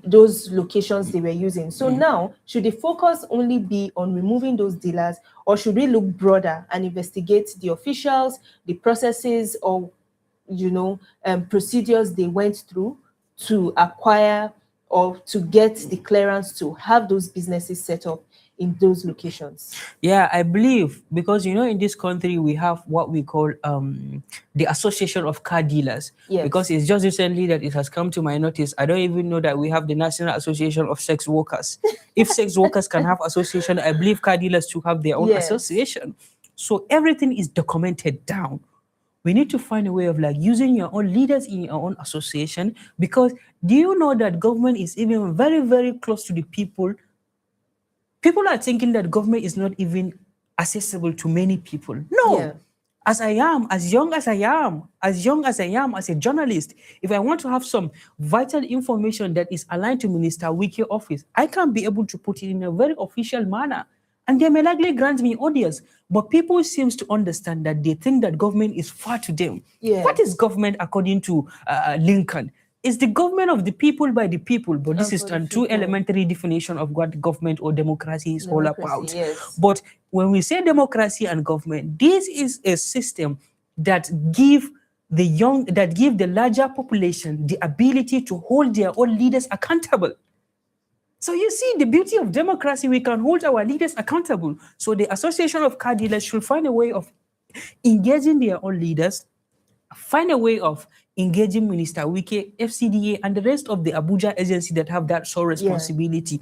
those locations they were using. So now, should the focus only be on removing those dealers, or should we look broader and investigate the officials, the processes, or procedures they went through to acquire or to get the clearance to have those businesses set up in those locations? Yeah, I believe because in this country we have what we call the Association of Car Dealers. Yes. Because it's just recently that it has come to my notice. I don't even know that we have the National Association of Sex Workers. If sex workers can have association, I believe car dealers should have their own association. So everything is documented down. We need to find a way of using your own leaders in your own association, because do you know that government is even very, very close to the people? People are thinking that government is not even accessible to many people. No. Yeah. As young as I am as a journalist, if I want to have some vital information that is aligned to Minister Wike office, I can be able to put it in a very official manner. And they may likely grant me audience. But people seem to understand that they think that government is far to them. Yeah. What is government according to Lincoln? It's the government of the people by the people, but this And is for the a too people, elementary definition of what government or democracy is all democracy, about. yes. But when we say democracy and government, this is a system that give the larger population the ability to hold their own leaders accountable. So you see, the beauty of democracy, we can hold our leaders accountable. So the Association of Car Dealers should find a way of engaging their own leaders, find a way of engaging Minister Wike, FCDA, and the rest of the Abuja agency that have that sole Yeah. responsibility.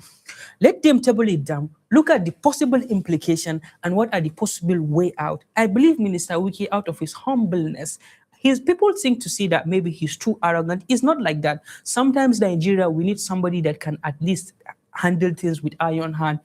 Let them table it down, look at the possible implication and what are the possible way out. I believe Minister Wike, out of his humbleness, his people think to see that maybe he's too arrogant. It's not like that. Sometimes Nigeria, we need somebody that can at least handle things with iron hand.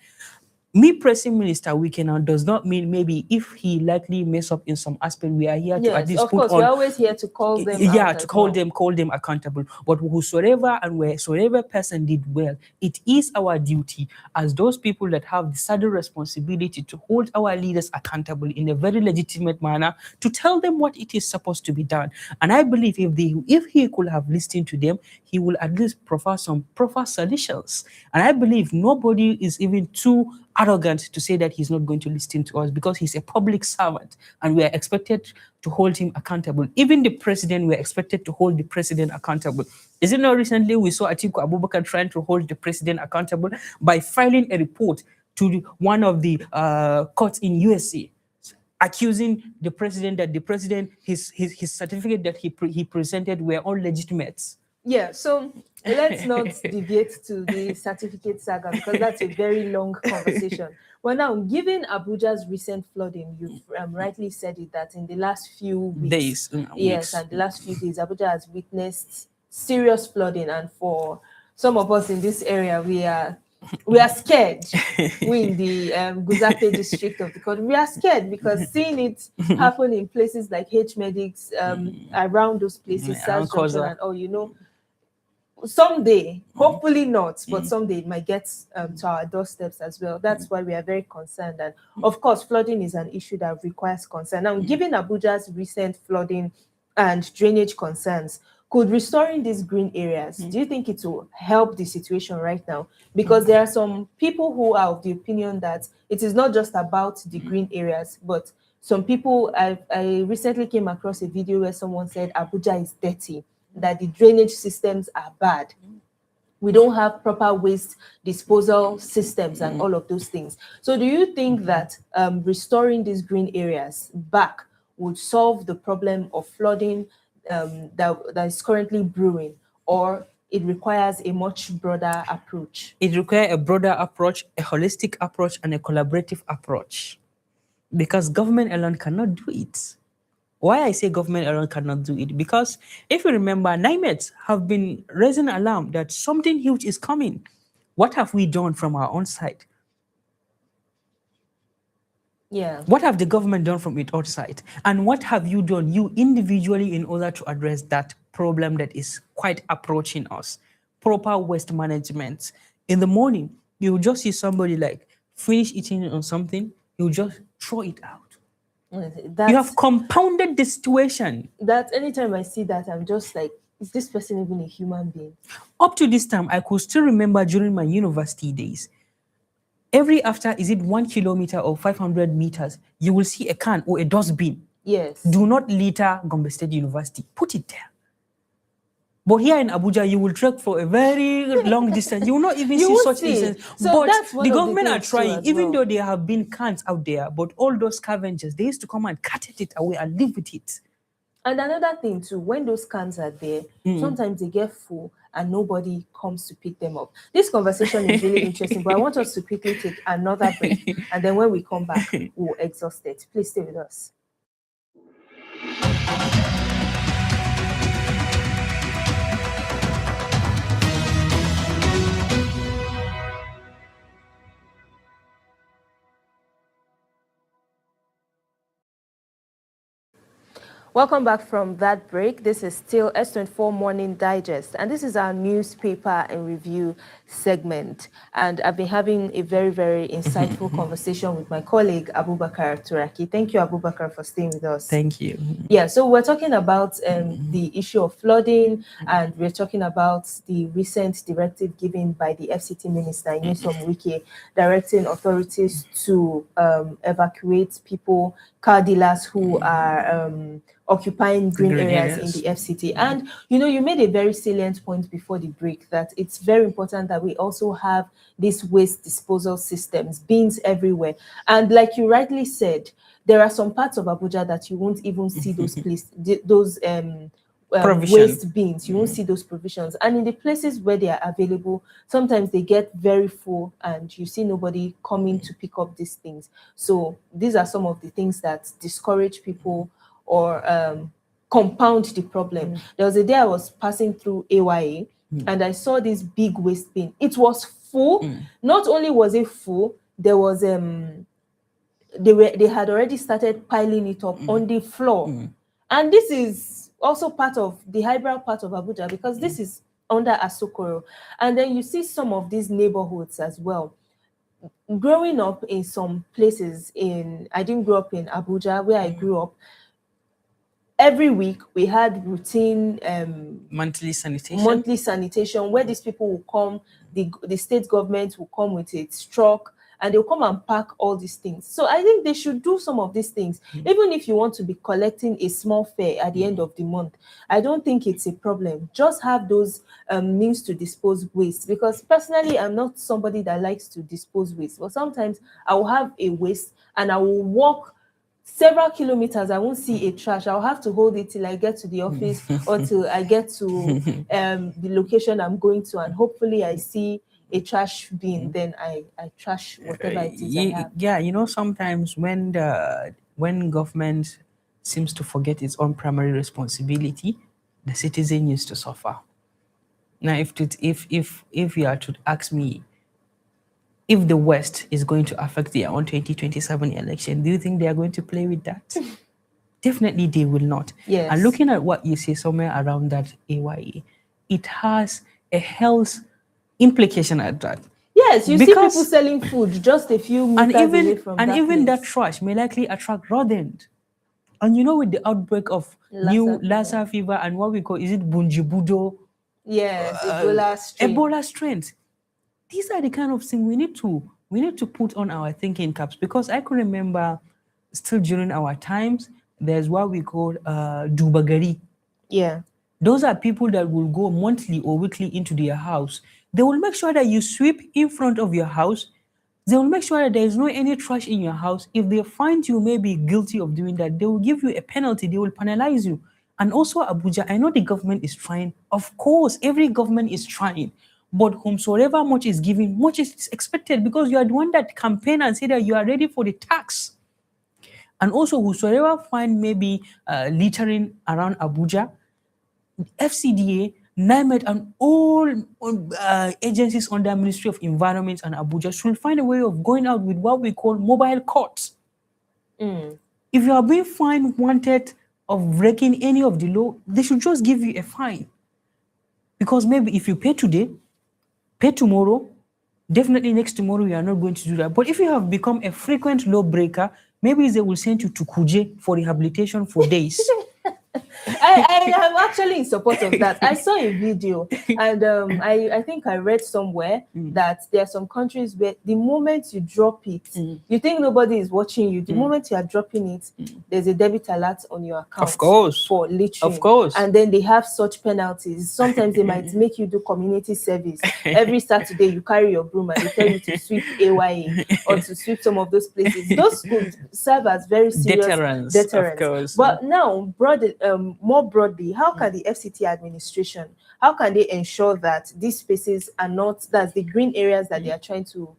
Me pressing Minister Wike now does not mean maybe if he likely mess up in some aspect, we are here to at Yes, least of put course. We're on, always here to call them yeah, out to as well. call them accountable. But whosoever and wheresoever person did well, it is our duty as those people that have the saddle responsibility to hold our leaders accountable in a very legitimate manner, to tell them what it is supposed to be done. And I believe if he could have listened to them, he will at least proffer some proper solutions. And I believe nobody is even too arrogant to say that he's not going to listen to us, because he's a public servant and we are expected to hold him accountable. Even the president, we're expected to hold the president accountable. Is it not recently we saw Atiku Abubakar trying to hold the president accountable by filing a report to one of the courts in USA, accusing the president that the president, his certificate that he presented were all legitimate. Yeah, so let's not deviate to the certificate saga because that's a very long conversation. Well, now, given Abuja's recent flooding, you've rightly said it that in the last few weeks, yes, and the last few days, Abuja has witnessed serious flooding, and for some of us in this area, we are scared. We in the Guzate district of the country, we are scared because seeing it happen in places like H Medics, around those places, South Junction, and all, someday, hopefully not, but someday it might get to our doorsteps as well. That's why we are very concerned. And of course, flooding is an issue that requires concern. Now, given Abuja's recent flooding and drainage concerns, could restoring these green areas, do you think it will help the situation right now? Because there are some people who are of the opinion that it is not just about the green areas, but some people, I recently came across a video where someone said Abuja is dirty, that the drainage systems are bad. We don't have proper waste disposal systems and all of those things. So do you think that restoring these green areas back would solve the problem of flooding that is currently brewing, or it requires a much broader approach? It requires a broader approach, a holistic approach, and a collaborative approach, because government alone cannot do it. Why I say government alone cannot do it? Because if you remember, NIMET have been raising alarm that something huge is coming. What have we done from our own side? Yeah. What have the government done from its outside? And what have you done, you individually, in order to address that problem that is quite approaching us? Proper waste management. In the morning, you will just see somebody like finish eating on something, you just throw it out. You have compounded the situation. That anytime I see that, I'm just like, is this person even a human being? Up to this time, I could still remember during my university days, every after, is it 1 kilometer or 500 meters, you will see a can or a dustbin. Yes. Do not litter Gombe State University. Put it there. But here in Abuja, you will trek for a very long distance. You will not even see such instances. So but that's one the of government are things too, trying, as even well. though there have been cans out there, but all those scavengers, they used to come and cut it away and live with it. And another thing too, when those cans are there, sometimes they get full and nobody comes to pick them up. This conversation is really interesting, but I want us to quickly take another break. And then when we come back, we'll exhaust it. Please stay with us. Welcome back from that break. This is still S24 Morning Digest, and this is our newspaper and review segment. And I've been having a very, very insightful conversation with my colleague, Abubakar Turaki. Thank you, Abubakar, for staying with us. Thank you. Yeah, so we're talking about the issue of flooding, and we're talking about the recent directive given by the FCT Minister, Nyesom Wike, directing authorities to evacuate people, car dealers who are occupying green areas in the FCT. And, you made a very salient point before the break that it's very important that we also have these waste disposal systems, bins everywhere. And like you rightly said, there are some parts of Abuja that you won't even see those waste bins. You won't see those provisions. And in the places where they are available, sometimes they get very full and you see nobody coming to pick up these things. So these are some of the things that discourage people or compound the problem. There was a day I was passing through AYA and I saw this big waste bin. It was full. Not only was it full, there was they had already started piling it up on the floor. And this is also part of the highbrow part of Abuja, because this is under Asokoro. And then you see some of these neighborhoods as well. Growing up in some places I didn't grow up in Abuja, where I grew up, every week we had routine monthly sanitation where these people will come, the state government will come with its truck and they'll come and pack all these things. So I think they should do some of these things. Even if you want to be collecting a small fare at the end of the month, I don't think it's a problem. Just have those means to dispose waste, because personally I'm not somebody that likes to dispose waste, but sometimes I will have a waste and I will walk several kilometers, I won't see a trash. I'll have to hold it till I get to the office or till I get to the location I'm going to, and hopefully I see a trash bin, then I trash whatever it is I have. Yeah, sometimes when government seems to forget its own primary responsibility, the citizen used to suffer. Now, if you are to ask me, if the West is going to affect their own 2027 election, do you think they are going to play with that? Definitely they will not. Yes. And looking at what you say somewhere around that AYA, it has a health implication at that. Yes, you see people selling food just a few meters away from that place. And even that trash may likely attract rodents. And with the outbreak of new Lassa fever and what we call, is it Bunjibudo? Yes, Ebola strains. These are the kind of things we need to put on our thinking caps, because I can remember still during our times, there's what we call Dubagari. Yeah. Those are people that will go monthly or weekly into their house. They will make sure that you sweep in front of your house. They will make sure that there is no any trash in your house. If they find you may be guilty of doing that, they will give you a penalty. They will penalize you. And also Abuja, I know the government is trying. Of course, every government is trying. But whomsoever much is given, much is expected, because you are the one that campaign and say that you are ready for the tax. And also, whosoever find maybe littering around Abuja, FCDA, NIMET, and all agencies under Ministry of Environment and Abuja should find a way of going out with what we call mobile courts. If you are being fined, wanted of breaking any of the law, they should just give you a fine. Because maybe if you pay today, pay tomorrow, definitely next tomorrow you are not going to do that. But if you have become a frequent law breaker, maybe they will send you to Kuje for rehabilitation for days. I am actually in support of that. I saw a video and I think I read somewhere that there are some countries where the moment you drop it, you think nobody is watching you. The moment you are dropping it, there's a debit alert on your account. Of course. For littering. Of course. And then they have such penalties. Sometimes they might make you do community service. Every Saturday you carry your broom and they tell you to sweep AYA or to sweep some of those places. Those could serve as very serious deterrents. Of course. But now, more broadly, how can the FCT administration, how can they ensure that these spaces are not, that's the green areas that they are trying to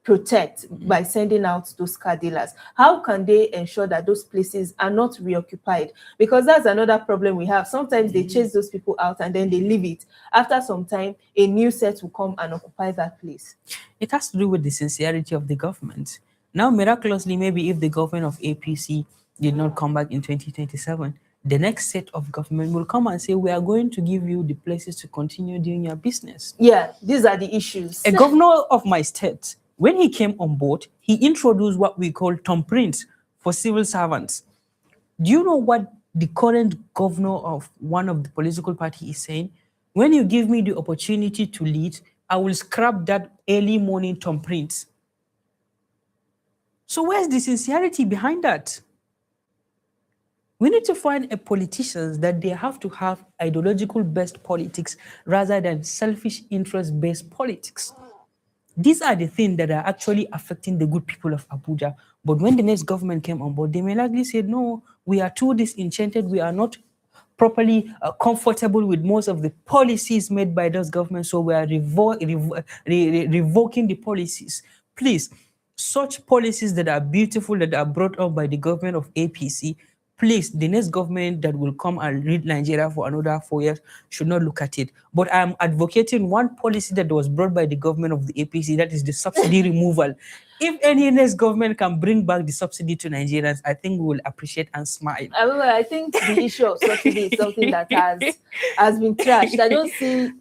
protect by sending out those car dealers? How can they ensure that those places are not reoccupied? Because that's another problem we have. Sometimes they chase those people out and then they leave it. After some time, a new set will come and occupy that place. It has to do with the sincerity of the government. Now, miraculously, maybe if the government of APC did not come back in 2027, the next set of government will come and say, we are going to give you the places to continue doing your business. Yeah, these are the issues. A governor of my state, when he came on board, he introduced what we call thumbprints for civil servants. Do you know what the current governor of one of the political party is saying? When you give me the opportunity to lead, I will scrap that early morning thumbprints. So where's the sincerity behind that? We need to find a politicians that they have to have ideological based politics rather than selfish interest based politics. These are the things that are actually affecting the good people of Abuja. But when the next government came on board, they may likely say, no, we are too disenchanted. We are not properly comfortable with most of the policies made by those governments. So we are revoking the policies. Please, such policies that are beautiful, that are brought up by the government of APC, please, the next government that will come and lead Nigeria for another 4 years should not look at it. But I'm advocating one policy that was brought by the government of the APC, that is the subsidy removal. If any next government can bring back the subsidy to Nigerians, I think we will appreciate and smile. I think the issue of subsidy is something that has been trashed. I don't see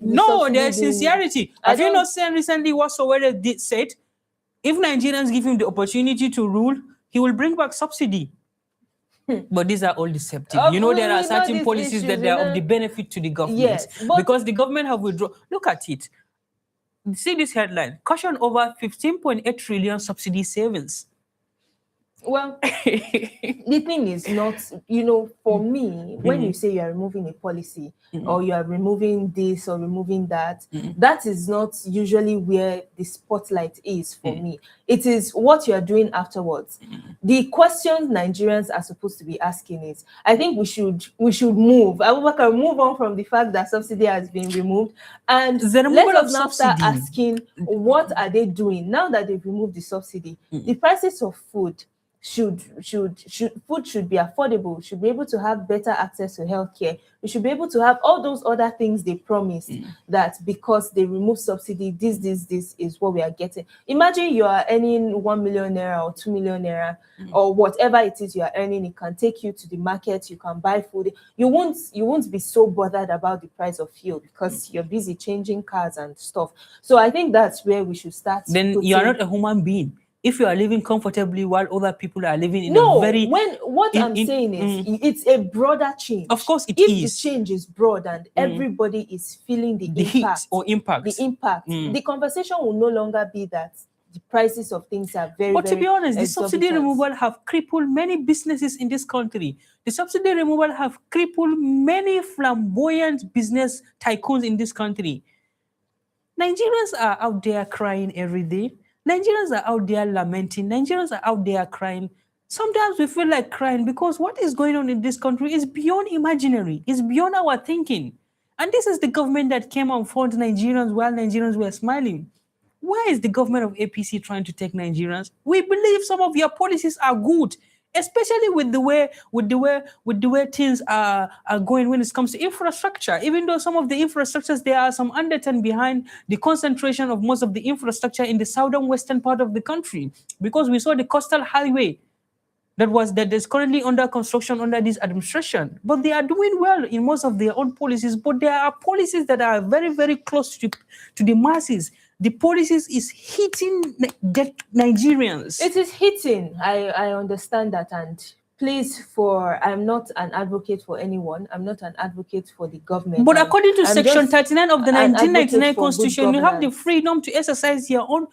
there's sincerity. Have you not seen recently what Sowore did said? If Nigerians give him the opportunity to rule, he will bring back subsidy. But these are all deceptive. There are certain policies that are of the benefit to the government. Yes, because the government have withdrawn. Look at it. See this headline: caution over 15.8 trillion subsidy savings. Well, the thing is not, for me, when you say you are removing a policy or you are removing this or removing that, that is not usually where the spotlight is for me. It is what you are doing afterwards. The question Nigerians are supposed to be asking is, I think we should move. Abubakar, move on from the fact that subsidy has been removed, and let us now start asking, what are they doing now that they've removed the subsidy? The prices of food should be affordable, should be able to have better access to healthcare. We should be able to have all those other things they promised, that because they remove subsidy, this is what we are getting. Imagine you are earning 1 million naira or 2 million naira or whatever it is you are earning. It can take you to the market, you can buy food. You won't be so bothered about the price of fuel because you're busy changing cars and stuff. So I think that's where we should start. Then you are not a human being. If you are living comfortably while other people are living in a very... I'm saying is it's a broader change. Of course it is. If the change is broad and everybody is feeling the impact. The impact. The conversation will no longer be that the prices of things are very, But to be honest, the exorbitant. subsidy removal have crippled many businesses in this country. The subsidy removal have crippled many flamboyant business tycoons in this country. Nigerians are out there crying every day. Nigerians are out there lamenting. Nigerians are out there crying. Sometimes we feel like crying because what is going on in this country is beyond imaginary. It's beyond our thinking. And this is the government that came and fought Nigerians while Nigerians were smiling. Where is the government of APC trying to take Nigerians? We believe some of your policies are good, especially with the way things are going when it comes to infrastructure. Even though some of the infrastructures, there are some undertone behind the concentration of most of the infrastructure in the southern western part of the country, because we saw the coastal highway that is currently under construction under this administration. But they are doing well in most of their own policies. But there are policies that are very, very close to the masses. The policies is hitting Nigerians. It is hitting. I understand that. And please, I'm not an advocate for anyone. I'm not an advocate for the government. But according to Section 39 of the 1999 Constitution, you have the freedom to exercise your own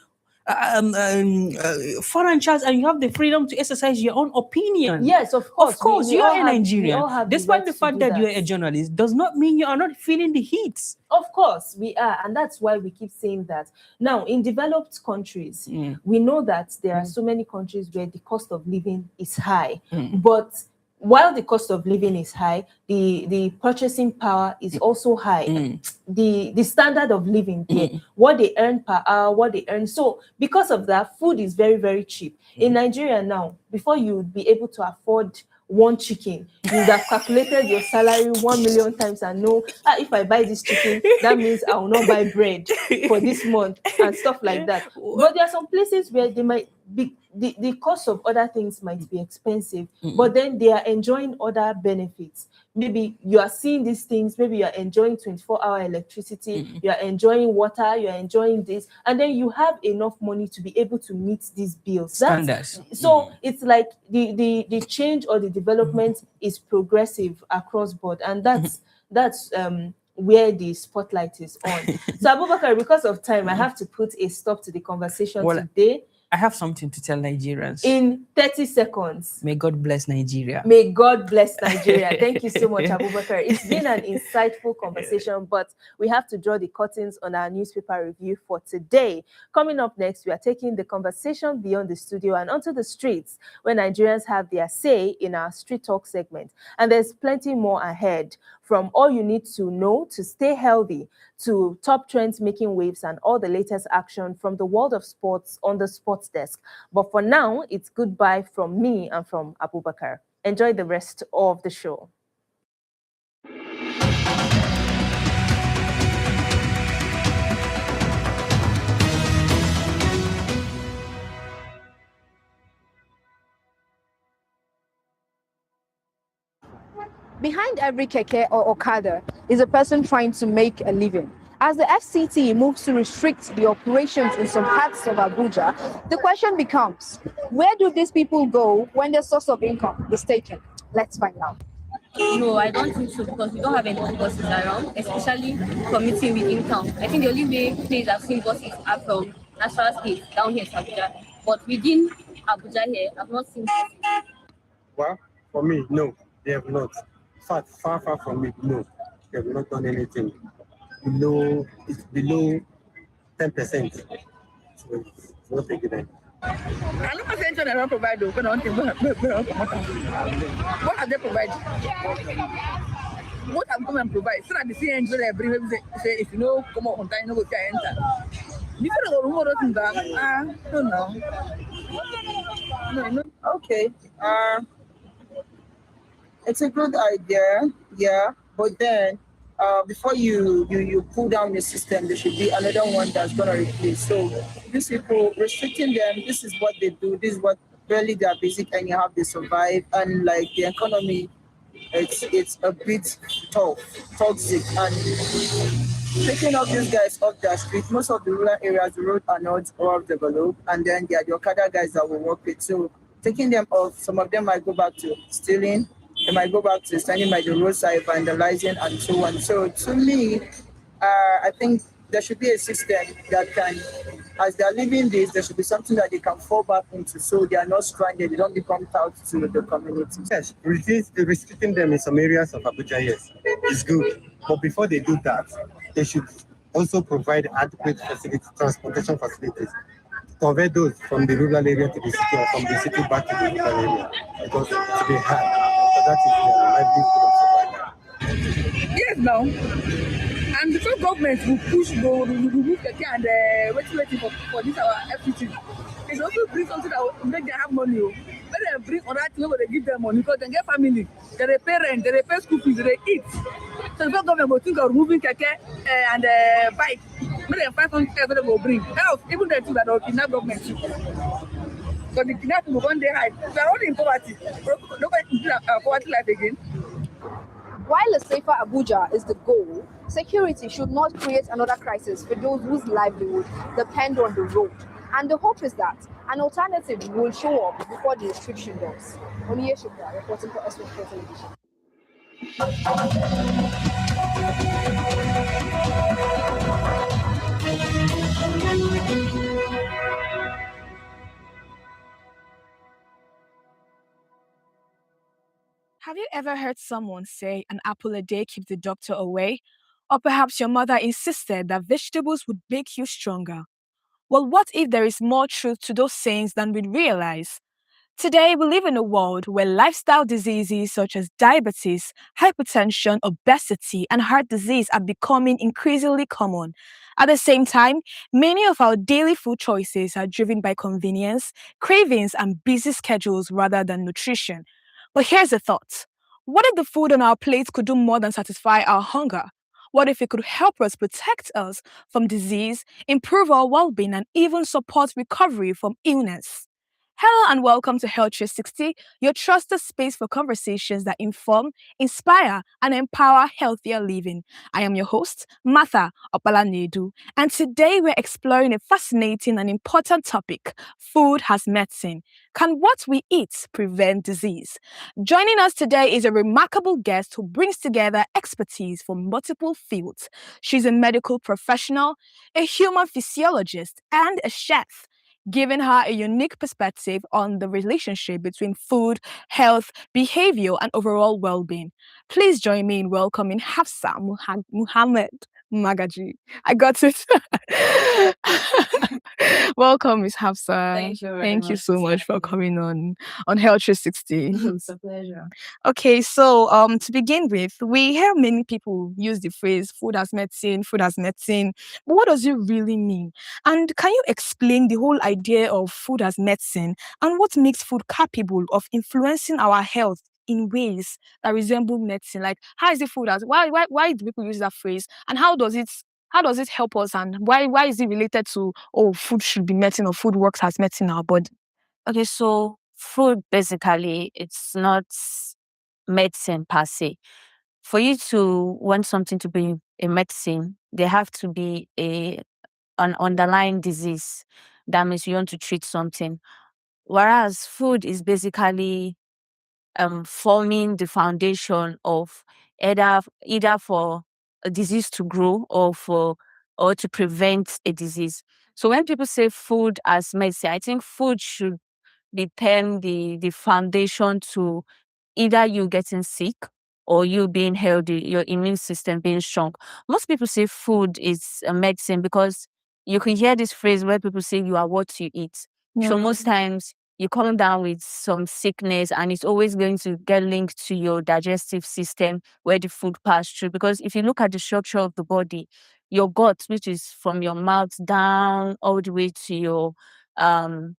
franchise, and you have the freedom to exercise your own opinion. Yes, of course. Of course, you are a Nigerian. Despite the fact that you are a journalist, does not mean you are not feeling the heat. Of course, we are. And that's why we keep saying that. Now, in developed countries, we know that there are so many countries where the cost of living is high. But while the cost of living is high, the purchasing power is also high. The standard of living there, what they earn per hour, what they earn. So because of that, food is very, very cheap. In Nigeria now, before you would be able to afford one chicken, you would have calculated your salary 1 million times and know, if I buy this chicken, that means I will not buy bread for this month and stuff like that. But there are some places where they might be the cost of other things might be expensive, but then they are enjoying other benefits. Maybe you are seeing these things, maybe you are enjoying 24-hour electricity, you are enjoying water, you are enjoying this, and then you have enough money to be able to meet these bills. That's Standards. so it's like the change or the development is progressive across board, and that's where the spotlight is on. So Abubakar, because of time, I have to put a stop to the conversation Well, today I have something to tell Nigerians. in 30 seconds. May God bless Nigeria. May God bless Nigeria. Thank you so much, Abubakar. It's been an insightful conversation, but we have to draw the curtains on our newspaper review for today. Coming up next, we are taking the conversation beyond the studio and onto the streets, where Nigerians have their say in our Street Talk segment. And there's plenty more ahead, from all you need to know to stay healthy, to top trends making waves, and all the latest action from the world of sports on the sports desk. But for now, it's goodbye from me and from Abubakar. Enjoy the rest of the show. Behind every keke or okada is a person trying to make a living. As the FCT moves to restrict the operations in some parts of Abuja, the question becomes, where do these people go when their source of income is taken? Let's find out. No, I don't think so, because we don't have any buses around, especially commuting within town. I think the only place I've seen buses are from National State down here in Abuja. But within Abuja here, I've not seen buses. Well, for me, no, they have not. Far from it, no. They have not done anything. It's below 10%. So it's not a good idea. I don't think they don't provide though. What have they provided? What have government provide? So that the CNG they bring say if you know come on time, you know go enter. Before they go rumor things don't know. No. Okay. It's a good idea, yeah. But then before you pull down the system, there should be another one that's gonna replace. So these people restricting them, this is what they do, this is what barely their basic and you have they survive, and like the economy it's a bit toxic, and taking off these guys off their street. Most of the rural areas, the roads are not well developed, and then there are the Okada guys that will work it. So taking them off, some of them might go back to stealing, they might go back to standing by the roadside, vandalizing, and so on. So to me, I think there should be a system that can, as they're living this, there should be something that they can fall back into, so they are not stranded, they don't become out to the community. Yes, restricting them in some areas of Abuja, yes, is good. But before they do that, they should also provide adequate transportation facilities to convert those from the rural area to the city, or from the city back to the rural area, because it's been hard. So that is the livelihood of survival. Yes, now. And the federal government will push go remove keke and waiting for this our FCT. It also bring something that will make them have money. When they bring other things where they give them money, because they get family, they pay rent, they pay school fees, they eat. So the federal government will think of removing keke and bike. When they find something else they will bring. Else, even they think that they'll kidnap government too. So the kidnapping will one day hide. We are only in poverty. Nobody in poverty life again. While a safer Abuja is the goal, security should not create another crisis for those whose livelihood depend on the road. And the hope is that an alternative will show up before the restriction does. Oniye Shukra, reporting for S1 Television. Have you ever heard someone say an apple a day keeps the doctor away? Or perhaps your mother insisted that vegetables would make you stronger? Well, what if there is more truth to those sayings than we realize? Today, we live in a world where lifestyle diseases such as diabetes, hypertension, obesity, and heart disease are becoming increasingly common. At the same time, many of our daily food choices are driven by convenience, cravings, and busy schedules rather than nutrition. But here's the thought. What if the food on our plates could do more than satisfy our hunger? What if it could help us protect us from disease, improve our well being, and even support recovery from illness? Hello and welcome to Health 360, your trusted space for conversations that inform, inspire, and empower healthier living. I am your host, Martha Opalanedu, and today we're exploring a fascinating and important topic: food as medicine. Can what we eat prevent disease? Joining us today is a remarkable guest who brings together expertise from multiple fields. She's a medical professional, a human physiologist, and a chef, giving her a unique perspective on the relationship between food, health, behavior, and overall well being. Please join me in welcoming Hafsa Muhammad Magaji. I got it. Welcome, Miss Hafsa. Thank you so much for coming on Health 360. It's a pleasure. Okay, so to begin with, we hear many people use the phrase food as medicine, food as medicine. But what does it really mean? And can you explain the whole idea of food as medicine and what makes food capable of influencing our health in ways that resemble medicine? Like, how is it food as why do people use that phrase, and how does it help us, and why is it related to, oh, food should be medicine or food works as medicine in our body? Okay, so food basically it's not medicine per se. For you to want something to be a medicine, there have to be an underlying disease. That means you want to treat something. Whereas food is basically forming the foundation of either for a disease to grow or to prevent a disease. So when people say food as medicine, I think food should become the foundation to either you getting sick or you being healthy, your immune system being strong. Most people say food is a medicine because you can hear this phrase where people say you are what you eat. So most times you come down with some sickness and it's always going to get linked to your digestive system where the food passed through. Because if you look at the structure of the body, your gut, which is from your mouth down all the way to your um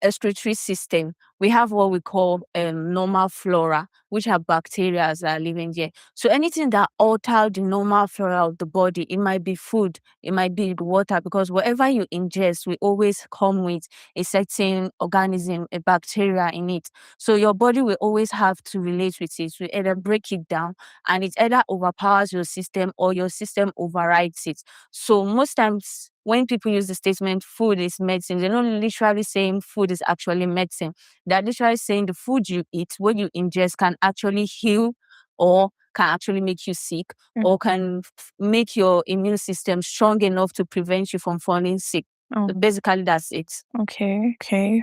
excretory system, we have what we call normal flora, which are bacteria that are living there. So anything that alter the normal flora of the body, it might be food, it might be the water, because whatever you ingest will always come with a certain organism, a bacteria in it. So your body will always have to relate with it, will either break it down, and it either overpowers your system or your system overrides it. So most times when people use the statement food is medicine, they're not literally saying food is actually medicine. They're literally saying the food you eat, what you ingest, can actually heal or can actually make you sick or can make your immune system strong enough to prevent you from falling sick. Oh. So basically, that's it. Okay.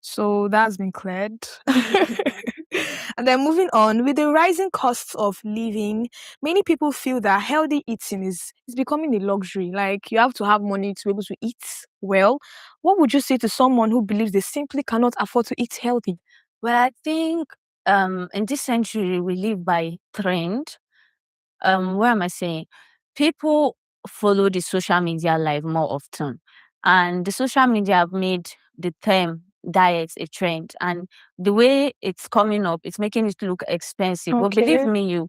So that's been cleared. And then moving on, with the rising costs of living, many people feel that healthy eating is becoming a luxury. Like, you have to have money to be able to eat well. What would you say to someone who believes they simply cannot afford to eat healthy? Well, I think in this century we live by trend. What am I saying? People follow the social media life more often, and the social media have made the term diet a trend, and the way it's coming up, it's making it look expensive. But believe Okay. me,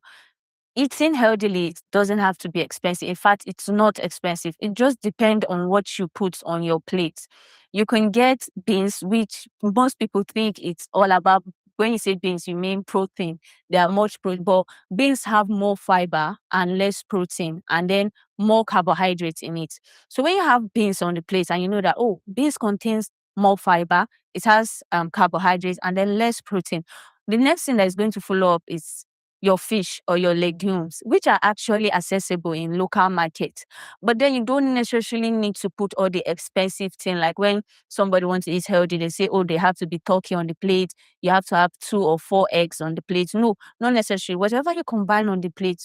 eating healthily doesn't have to be expensive. In fact, it's not expensive. It just depends on what you put on your plate. You can get beans, which most people think it's all about. When you say beans, you mean protein. There are much protein, but beans have more fiber and less protein, and then more carbohydrates in it. So when you have beans on the plate and you know that, oh, beans contains more fiber, it has carbohydrates and then less protein. The next thing that is going to follow up is your fish or your legumes, which are actually accessible in local markets. But then you don't necessarily need to put all the expensive thing. Like when somebody wants to eat healthy, they say, oh, they have to be turkey on the plate. You have to have 2 or 4 eggs on the plate. No, not necessarily. Whatever you combine on the plate,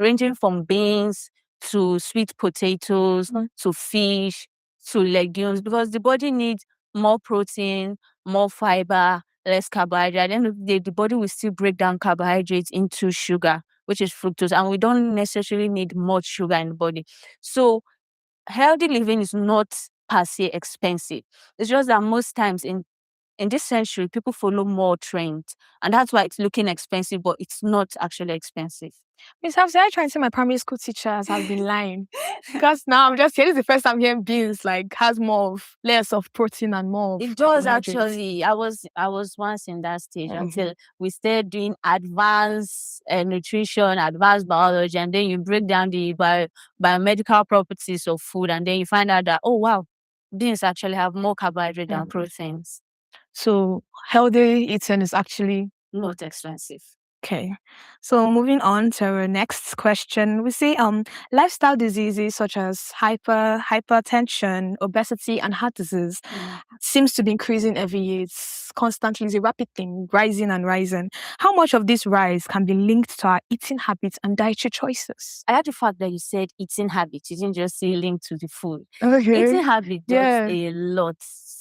ranging from beans to sweet potatoes to fish to legumes, because the body needs more protein, more fiber, less carbohydrate. At the end of the day, the body will still break down carbohydrates into sugar, which is fructose, and we don't necessarily need much sugar in the body. So healthy living is not per se expensive. It's just that most times in in this century, people follow more trends. And that's why it's looking expensive, but it's not actually expensive. Miss Hafsa, I trying to say my primary school teachers have been lying. Because now I'm just here. This is the first time hearing beans like has more of layers of protein and more of It does carbohydrates. actually. I was once in that stage until we started doing advanced nutrition, advanced biology, and then you break down the biomedical properties of food, and then you find out that, oh wow, beans actually have more carbohydrate than proteins. So healthy eating is actually Not expensive. okay. So moving on to our next question, we see lifestyle diseases such as hypertension, obesity, and heart disease seems to be increasing every year. It's constantly it's a rapid thing, rising and rising. How much of this rise can be linked to our eating habits and dietary choices? I like the fact that you said eating habits. You didn't just say linked to the food. Okay. Eating habit does a lot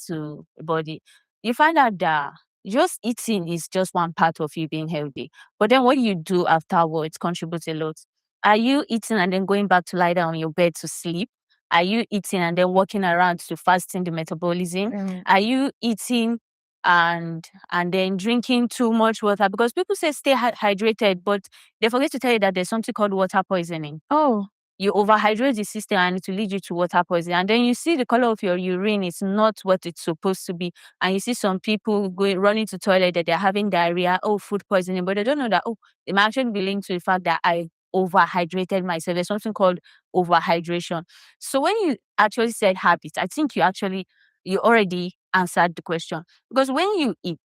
to the body. You find out that just eating is just one part of you being healthy. But then what you do afterwards contributes a lot. Are you eating and then going back to lie down on your bed to sleep? Are you eating and then walking around to fasting the metabolism? Are you eating and then drinking too much water? Because people say stay hydrated, but they forget to tell you that there's something called water poisoning. Oh. You overhydrate the system and it will lead you to water poisoning. And then you see the color of your urine is not what it's supposed to be. And you see some people running to toilet that they're having diarrhea, food poisoning, but they don't know that, it might actually be linked to the fact that I overhydrated myself. There's something called overhydration. So when you actually said habits, I think you already answered the question. Because when you eat,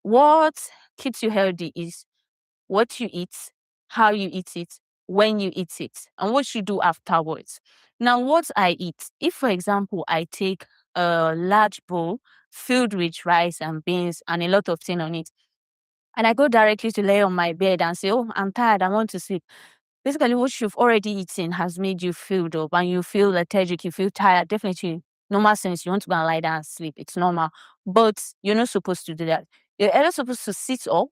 what keeps you healthy is what you eat, how you eat it, when you eat it, and what you do afterwards. Now, what I eat, if for example, I take a large bowl filled with rice and beans and a lot of things on it, and I go directly to lay on my bed and say, I'm tired, I want to sleep. Basically, what you've already eaten has made you filled up and you feel lethargic, you feel tired. Definitely, normal sense, you want to go and lie down and sleep. It's normal. But you're not supposed to do that. You're either supposed to sit up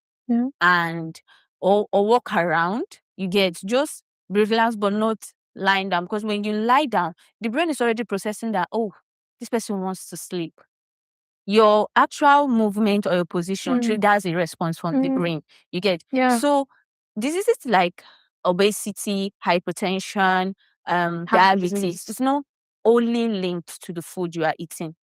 and or walk around. You get just relax, but not lying down. Because when you lie down, the brain is already processing that, this person wants to sleep. Your actual movement or your position triggers a response from the brain. You get so diseases like obesity, hypertension, diabetes, it's not only linked to the food you are eating.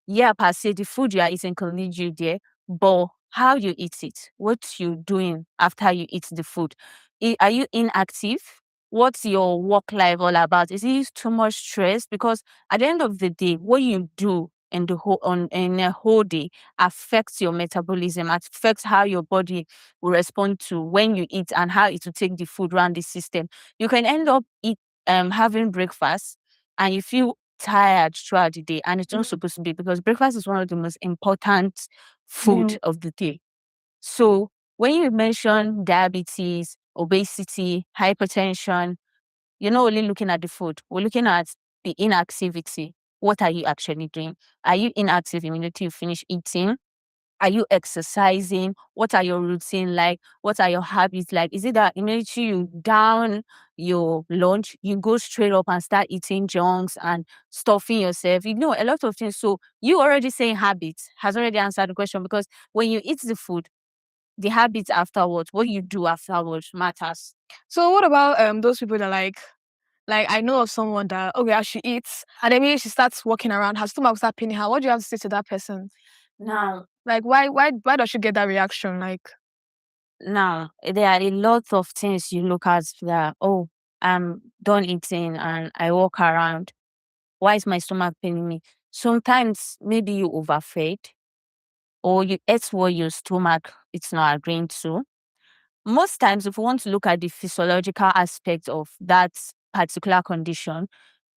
Yeah, per se, the food you are eating can lead you there, but how you eat it, what you doing after you eat the food. Are you inactive? What's your work life all about? Is it too much stress? Because at the end of the day, what you do in a whole day affects your metabolism, affects how your body will respond to when you eat and how it will take the food around the system. You can end up having breakfast and you feel tired throughout the day, and it's not supposed to be, because breakfast is one of the most important food of the day. So when you mention diabetes, obesity, hypertension, you're not only looking at the food, we're looking at the inactivity. What are you actually doing? Are you inactive immediately you finish eating? Are you exercising? What are your routine like? What are your habits like? Is it that immediately you down your lunch, you go straight up and start eating junks and stuffing yourself? You know, a lot of things. So you already saying habits has already answered the question, because when you eat the food, the habits afterwards, what you do afterwards matters. So what about those people that like I know of someone that as she eats and then maybe she starts walking around, her stomach will start paining her. What do you have to say to that person? Now, Like why does she get that reaction? Like now there are a lot of things you look at that, I'm done eating and I walk around. Why is my stomach paining me? Sometimes maybe you overfed or you ate what your stomach it's not agreeing to. Most times, if we want to look at the physiological aspect of that particular condition,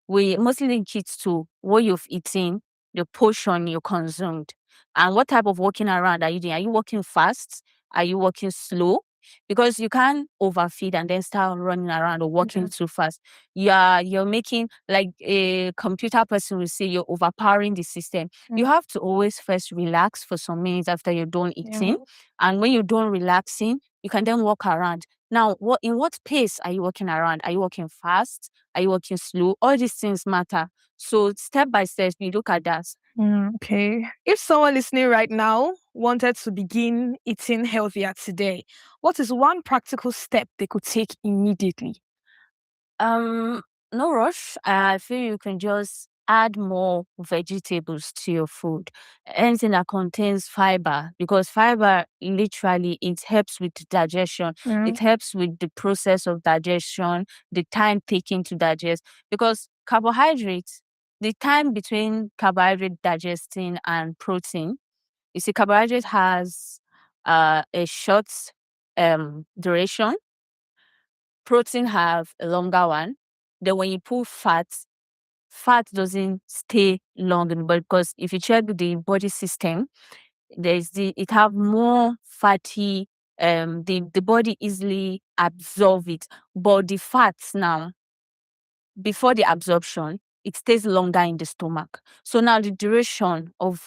we mostly link it to what you've eaten, the portion you consumed, and what type of walking around are you doing. Are you walking fast? Are you walking slow? Because you can't overfeed and then start running around or walking too fast. You're making, like a computer person will say, you're overpowering the system. You have to always first relax for some minutes after you're done eating. And when you're done relaxing, you can then walk around. Now, in what pace are you walking around? Are you walking fast? Are you walking slow? All these things matter. So step by step, we look at that. Okay. If someone listening right now wanted to begin eating healthier today, what is one practical step they could take immediately? Um, no rush. I feel you can just add more vegetables to your food. Anything that contains fiber, because fiber literally it helps with digestion. Mm. It helps with the process of digestion, the time taken to digest. Because carbohydrates, the time between carbohydrate digesting and protein, you see, carbohydrate has a short duration. Protein have a longer one. Then when you put fat doesn't stay long in the body, because if you check the body system, it have more fatty, the body easily absorb it. But the fats now, before the absorption, it stays longer in the stomach. So now the duration of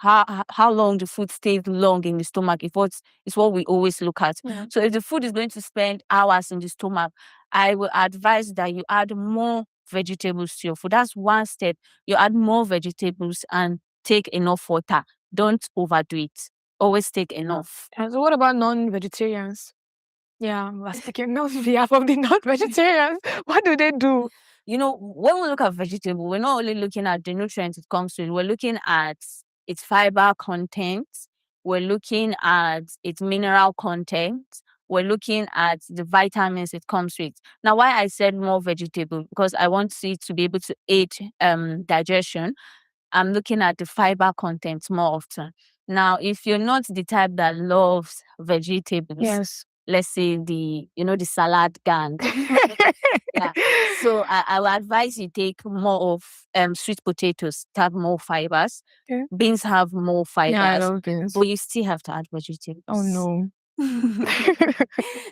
how long the food stays long in the stomach is what we always look at. Yeah. So if the food is going to spend hours in the stomach, I will advise that you add more vegetables to your food. That's one step. You add more vegetables and take enough water. Don't overdo it. Always take enough. And so what about non-vegetarians? Yeah, we're speaking on behalf of the non-vegetarians. What do they do? You know, when we look at vegetable, we're not only looking at the nutrients it comes with, we're looking at its fiber content, we're looking at its mineral content, we're looking at the vitamins it comes with. Now, why I said more vegetable, because I want it to be able to aid digestion, I'm looking at the fiber content more often. Now, if you're not the type that loves vegetables, Yes. let's say the salad gang. Yeah. So I will advise you take more of sweet potatoes to have more fibers. Okay. Beans have more fibers. Yeah, I love beans. But you still have to add vegetables. Oh no.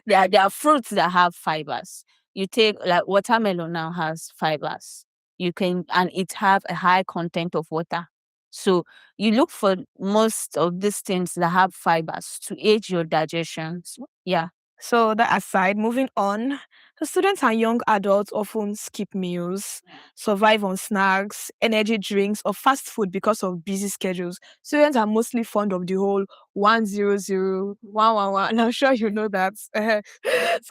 There are fruits that have fibers. You take like watermelon now has fibers. And it have a high content of water. So you look for most of these things that have fibers to aid your digestion. Yeah. So that aside, moving on, so students and young adults often skip meals, survive on snacks, energy drinks, or fast food because of busy schedules. Students are mostly fond of the whole 100, 111. And I'm sure you know that. So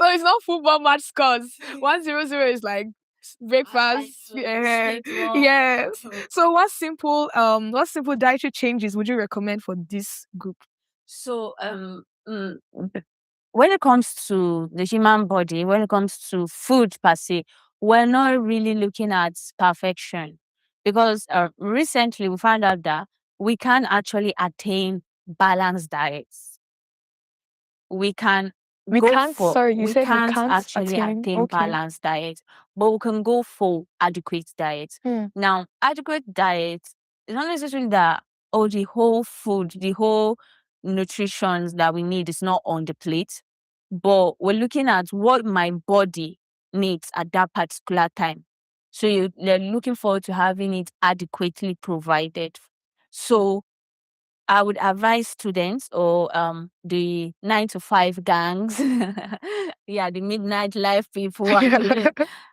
it's not football match scores. 100 is like breakfast. Yes. So what simple dietary changes would you recommend for this group? So when it comes to the human body, when it comes to food per se, we're not really looking at perfection, because recently we found out that we can actually attain balanced diets. We can We go can't. for Sorry, you we said we can't can't actually attain. attain Okay. balanced diet, but we can go for adequate diet. Now, adequate diet is not necessarily that the whole food, the whole nutrition that we need is not on the plate, but we're looking at what my body needs at that particular time. So you're looking forward to having it adequately provided. So I would advise students or the 9 to 5 gangs, yeah, the midnight life people.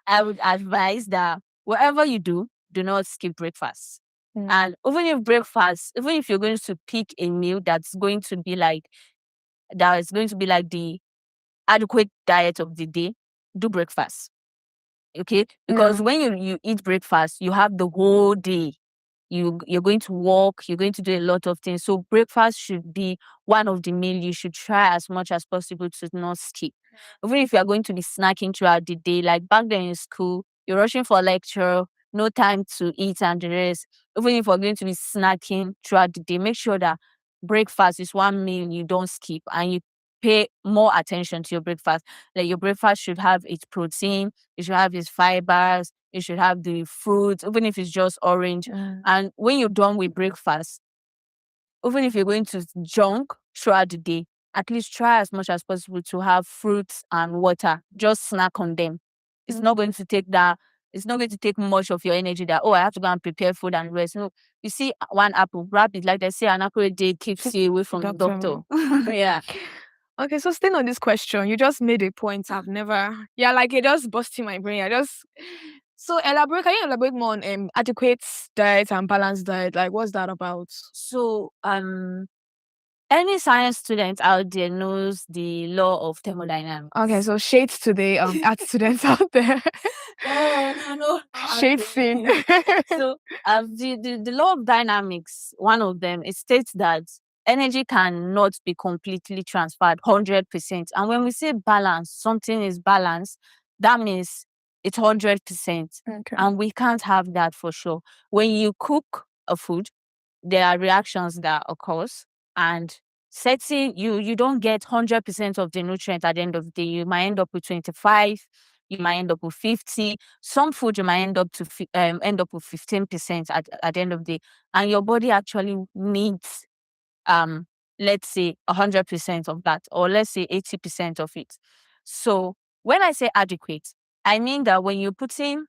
I would advise that whatever you do not skip breakfast. And even if you're going to pick a meal that is going to be like the adequate diet of the day, do breakfast. Okay? Because when you eat breakfast, you have the whole day. You're going to walk, you're going to do a lot of things. So breakfast should be one of the meal you should try as much as possible to not skip. Even if you are going to be snacking throughout the day, like back then in school, you're rushing for lecture, no time to eat and the rest. Even if you're going to be snacking throughout the day, make sure that breakfast is one meal you don't skip and you pay more attention to your breakfast. Like your breakfast should have its protein, it should have its fibers, it should have the fruits, even if it's just orange. And when you're done with breakfast, even if you're going to junk throughout the day, at least try as much as possible to have fruits and water. Just snack on them. It's not going to take that. It's not going to take much of your energy that, I have to go and prepare food and rest. No, you see one apple, grab it. Like they say, an apple a day keeps you away from the doctor. Yeah. Okay, so staying on this question, you just made a point I've never, like it just busted my brain. So can you elaborate more on adequate diet and balanced diet? Like, what's that about? So any science student out there knows the law of thermodynamics. Okay, so shades to the art students out there. No, Shade scene. So the law of dynamics, one of them, it states that energy cannot be completely transferred 100%. And when we say balance, something is balanced, that means it's 100%. Okay. And we can't have that for sure. When you cook a food, there are reactions that occurs, and setting you don't get 100% of the nutrient at the end of the day. You might end up with 25, you might end up with 50. Some food you might end up with 15% at the end of the day, and your body actually needs let's say 100% of that, or let's say 80% of it. So when I say adequate, I mean that when you put in,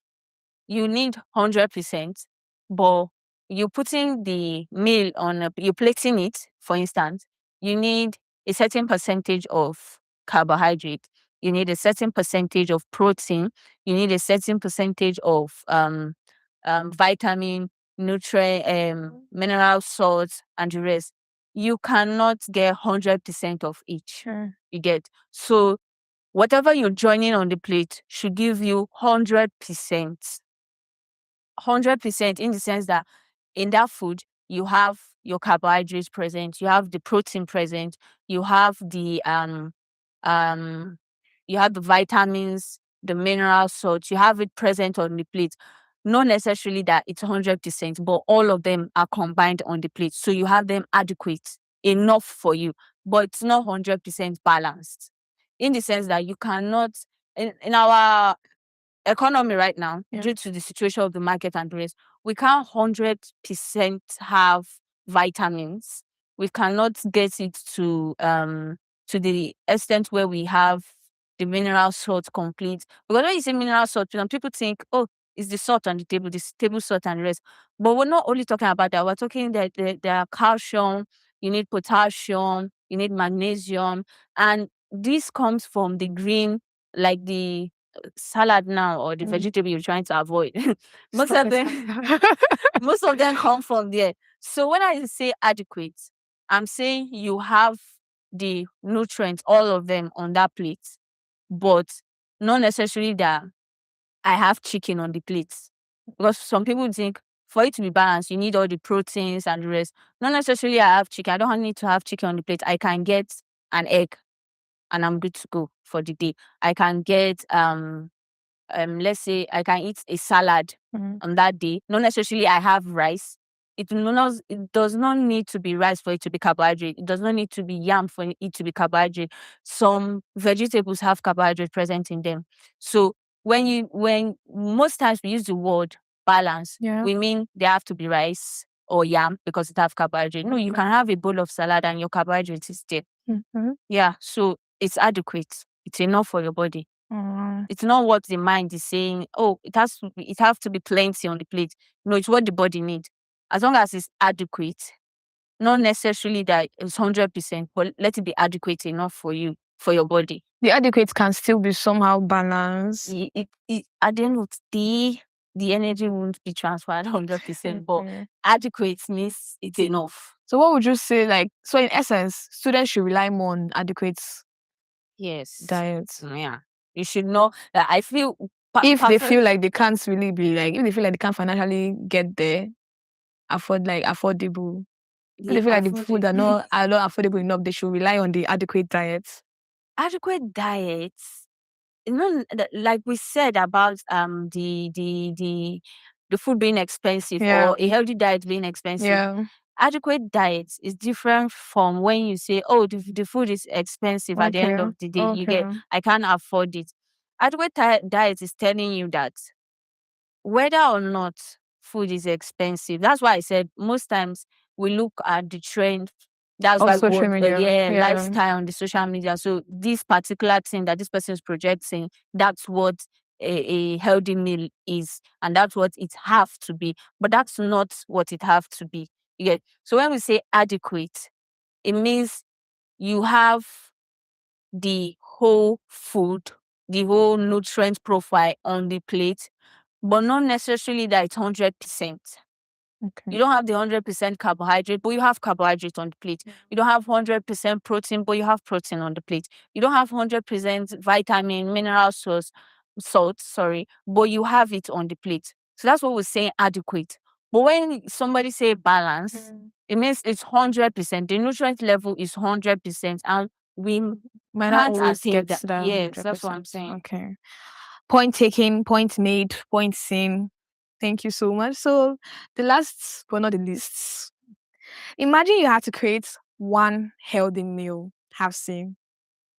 you need 100%, but you're putting the meal on, you're plating it, for instance, you need a certain percentage of carbohydrate, you need a certain percentage of protein, you need a certain percentage of vitamin, nutrient, mineral salts, and the rest. You cannot get 100% of each. You get. So whatever you're joining on the plate should give you 100%. 100% in the sense that in that food, you have your carbohydrates present, you have the protein present, you have the vitamins, the mineral salts, you have it present on the plate. Not necessarily that it's 100%, but all of them are combined on the plate. So you have them adequate, enough for you, but it's not 100% balanced. In the sense that you cannot, in our economy right now, due to the situation of the market and the rest, we can't 100% have vitamins. We cannot get it to the extent where we have the mineral salt complete. Because when you say mineral salt, people think, oh, it's the salt on the table, this table salt and the rest. But we're not only talking about that. We're talking that there are calcium, you need potassium, you need magnesium, and this comes from the green, like the salad now, or the vegetable you're trying to avoid. most of them come from there. So when I say adequate, I'm saying you have the nutrients, all of them on that plate, but not necessarily that I have chicken on the plate. Because some people think for it to be balanced, you need all the proteins and the rest. Not necessarily I have chicken. I don't need to have chicken on the plate. I can get an egg and I'm good to go for the day. I can get let's say I can eat a salad on that day. Not necessarily I have rice. It does not need to be rice for it to be carbohydrate. It does not need to be yam for it to be carbohydrate. Some vegetables have carbohydrate present in them. So when most times we use the word balance, we mean they have to be rice or yam because it have carbohydrate. No, you can have a bowl of salad and your carbohydrate is there. Yeah, so it's adequate. It's enough for your body. It's not what the mind is saying, oh, it has to be plenty on the plate. No, it's what the body needs. As long as it's adequate, not necessarily that it's 100%, but let it be adequate enough for you, for your body. The adequate can still be somehow balanced. At the end of the day, the energy won't be transferred 100%, but adequate means it's enough. So what would you say, like, so in essence, students should rely more on adequate diets? Yeah. You should know that I feel if they feel like they can't really be like, if they feel like they can't financially get there, affordable. If they feel like the food are not affordable enough, they should rely on the adequate diets. Adequate diets, like we said about the food being expensive, or a healthy diet being expensive. Adequate diet is different from when you say, oh, the food is expensive. At the end of the day, you get, I can't afford it. Adequate diet is telling you that whether or not food is expensive, that's why I said most times we look at the trend. That's why social media. Lifestyle on the social media. So this particular thing that this person is projecting, that's what a healthy meal is, and that's what it have to be. But that's not what it have to be. Yeah. So when we say adequate, it means you have the whole food, the whole nutrient profile on the plate, but not necessarily that it's 100%. Okay. You don't have the 100% carbohydrate, but you have carbohydrate on the plate. You don't have 100% protein, but you have protein on the plate. You don't have 100% vitamin, mineral salt, sorry, but you have it on the plate. So that's what we're saying adequate. But when somebody say balance, it means it's 100%. The nutrient level is 100%, and we Might not can't always attain get that. to that Yes, that's what I'm 100%. saying. Okay. Point taken, point made, point seen. Thank you so much. So the last but not the least, imagine you had to create one healthy meal, have seen,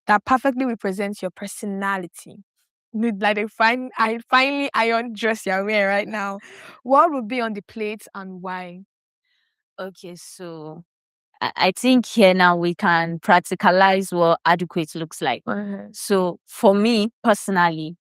that perfectly represents your personality. Like I finally iron dress you're wearing right now. What would be on the plate and why? Okay, so I think here now we can practicalize what adequate looks like. So for me personally,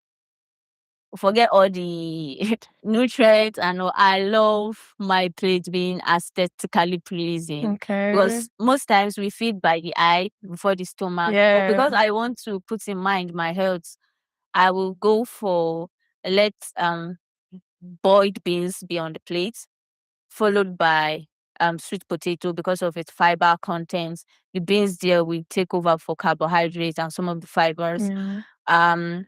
forget all the nutrients and all, I love my plate being aesthetically pleasing. Okay. Because most times we feed by the eye before the stomach. But because I want to put in mind my health, I will go for let boiled beans be on the plate, followed by sweet potato because of its fiber content. The beans there will take over for carbohydrates and some of the fibers.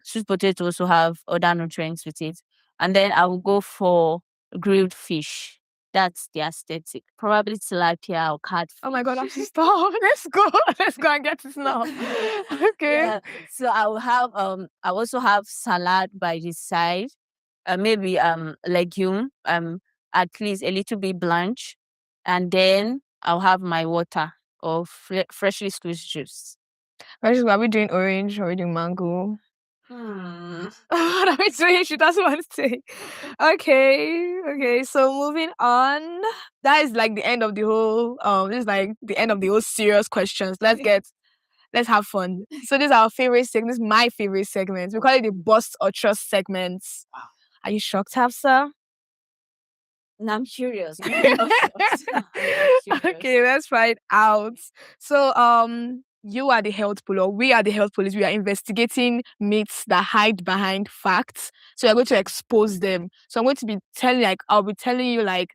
Sweet potato also have other nutrients with it. And then I will go for grilled fish. That's the aesthetic. Probably tilapia or catfish. Oh my god, I should stop. Let's go. Let's go and get this now. Okay. Yeah. So I will have I also have salad by the side. Maybe legume, at least a little bit blanch, and then I'll have my water or freshly squeezed juice. Are we doing orange or are we doing mango? What are we doing? She doesn't want to say. Okay. So moving on. That is like the end of the whole this is like the end of the whole serious questions. Let's have fun. So this is our favorite segment. This is my favorite segment. We call it the bust or trust segments. Are you shocked, Hafsa? No, I'm curious. I'm not shocked. I'm curious. Okay, let's find out. So, you are the health police, or we are the health police. We are investigating myths that hide behind facts. So we're going to expose them. So I'm going to be I'll be telling you like,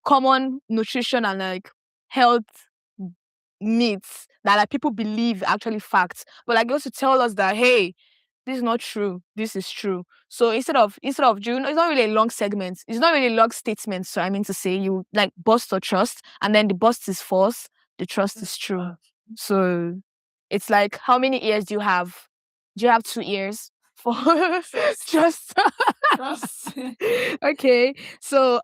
common nutrition and like health myths that like people believe actually facts, but like also tell us that hey, this is not true, this is true. So instead of it's not really a long segment, it's not really a long statement. So I mean to say you like bust or trust, and then the bust is false, the trust is true. So it's like how many ears do you have? Do you have 2 ears for trust? Okay. So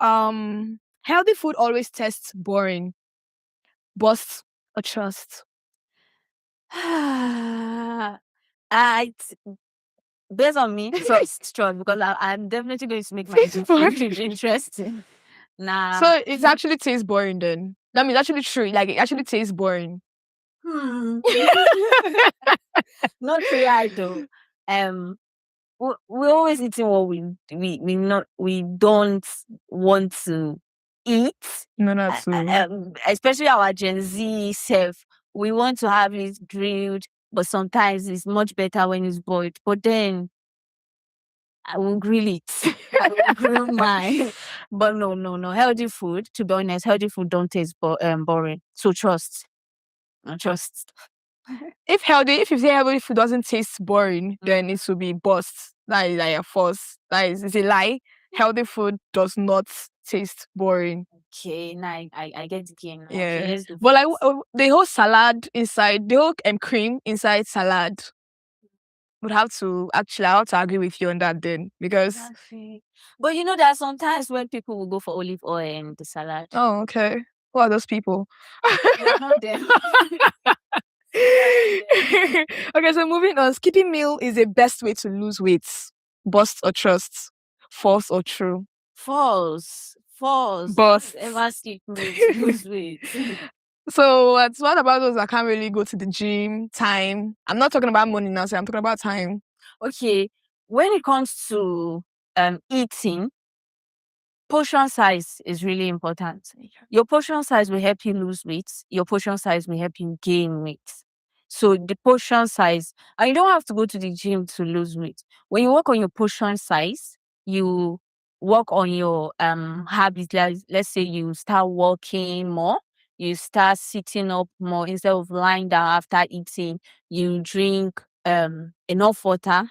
healthy food always tastes boring. Bust or trust? Based on me, trust because I'm definitely going to make my food interesting. Nah. So it actually tastes boring then. That means actually true. Like it actually tastes boring. Not really though. We're always eating what we don't want to eat. No, that's true. Especially our Gen Z self. We want to have it grilled, but sometimes it's much better when it's boiled. But then I will grill it. I will grill mine. But no. Healthy food, to be honest, healthy food don't taste boring. So trust. Trust. If you say healthy food doesn't taste boring, then it should be bust. That is like a false. That is it's a lie. Healthy food does not taste boring. Okay, now I get the game. Yeah. Okay, let's do But like this. the whole salad inside, the whole cream inside salad would have to actually I have to agree with you on that then because But you know there are sometimes when people will go for olive oil in the salad. oh okay. Who are those people? You're not them. Okay, so moving on. Skipping meal is the best way to lose weight. Bust or trust? False or true? False. Bust. Ever skip meal to lose weight. So what about those that can't really go to the gym? Time. I'm not talking about money now, so I'm talking about time. Okay, when it comes to eating, portion size is really important. Your portion size will help you lose weight. Your portion size will help you gain weight. So the portion size, and you don't have to go to the gym to lose weight. When you work on your portion size, you work on your habits. Let's say you start walking more, you start sitting up more instead of lying down after eating. You drink enough water,